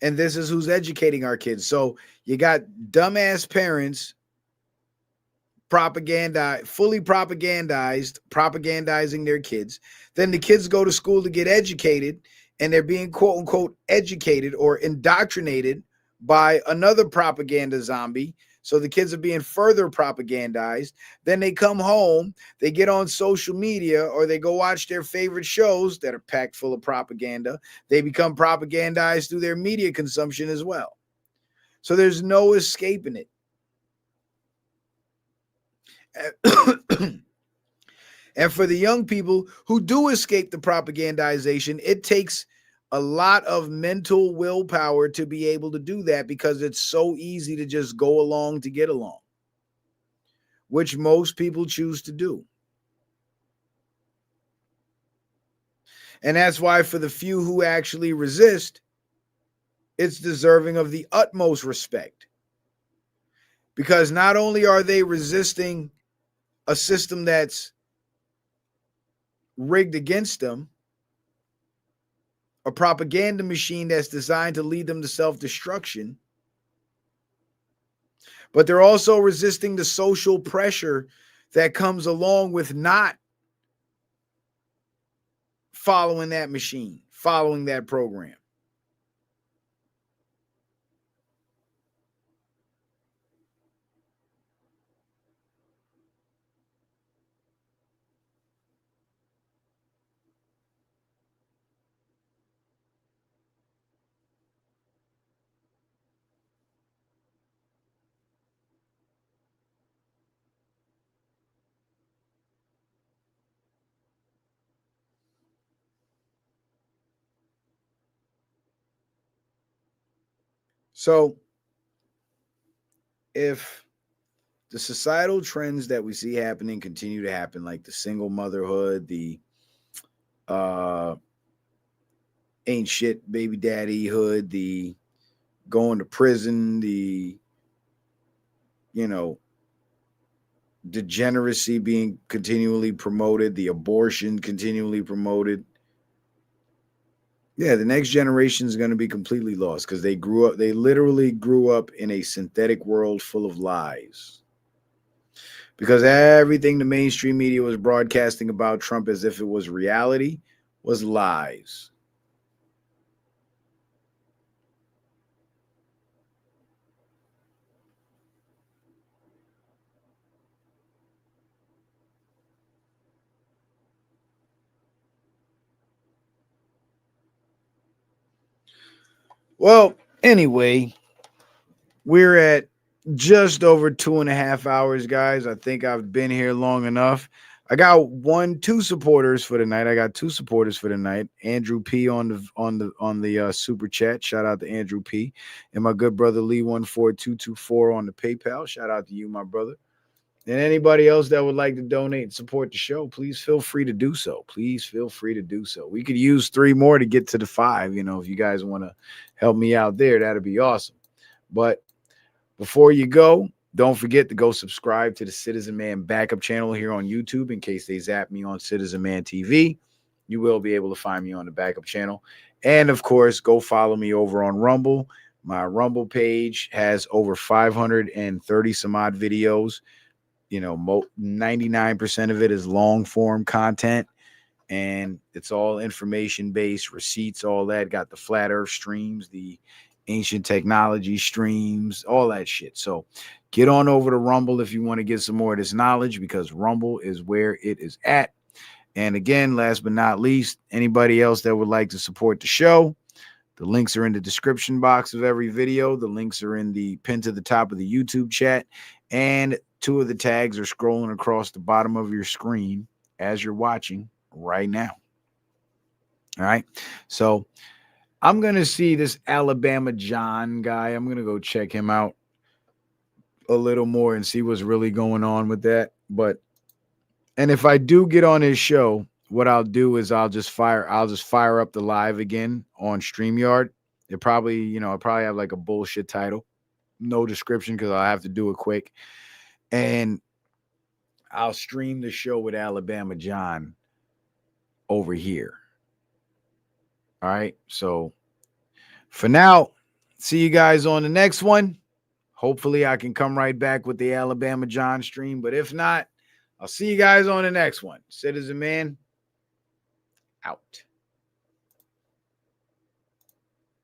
And this is who's educating our kids. So you got dumbass parents propagandizing their kids. Then the kids go to school to get educated, and they're being quote unquote educated or indoctrinated by another propaganda zombie. So the kids are being further propagandized. Then they come home, they get on social media, or they go watch their favorite shows that are packed full of propaganda. They become propagandized through their media consumption as well. So there's no escaping it. And for the young people who do escape the propagandization, it takes a lot of mental willpower to be able to do that, because it's so easy to just go along to get along, which most people choose to do. And that's why for the few who actually resist, it's deserving of the utmost respect. Because not only are they resisting a system that's rigged against them, a propaganda machine that's designed to lead them to self-destruction, but they're also resisting the social pressure that comes along with not following that machine, following that program. So if the societal trends that we see happening continue to happen, like the single motherhood, the ain't shit baby daddyhood, the going to prison, the, degeneracy being continually promoted, the abortion continually promoted, Yeah, the next generation is going to be completely lost because they literally grew up in a synthetic world full of lies. Because everything the mainstream media was broadcasting about Trump as if it was reality was lies. Well, anyway, we're at just over 2.5 hours, guys. I think I've been here long enough. I got two supporters for the night. I got two supporters for the night. Andrew P on the super chat. Shout out to Andrew P. And my good brother Lee 14224 on the PayPal. Shout out to you, my brother. And anybody else that would like to donate and support the show, please feel free to do so. Please feel free to do so. We could use 3 more to get to the 5. You know, if you guys want to help me out there, that'd be awesome. But before you go, don't forget to go subscribe to the Citizen Man backup channel here on YouTube in case they zap me on Citizen Man TV. You will be able to find me on the backup channel. And of course, go follow me over on Rumble. My Rumble page has over 530 some odd videos. You know, 99% of it is long form content, and it's all information based, receipts, all that. Got the flat earth streams, the ancient technology streams, all that shit. So get on over to Rumble if you want to get some more of this knowledge, because Rumble is where it is at. And again, last but not least, anybody else that would like to support the show, the links are in the description box of every video. The links are in the pin to the top of the YouTube chat. And 2 of the tags are scrolling across the bottom of your screen as you're watching right now. All right. So I'm going to see this Alabama John guy. I'm going to go check him out a little more and see what's really going on with that. And if I do get on his show, what I'll do is I'll just fire up the live again on StreamYard. I'll probably have like a bullshit title, no description, because I'll have to do it quick. And I'll stream the show with Alabama John over here. All right. So for now, see you guys on the next one. Hopefully I can come right back with the Alabama John stream. But if not, I'll see you guys on the next one. Citizen Man out.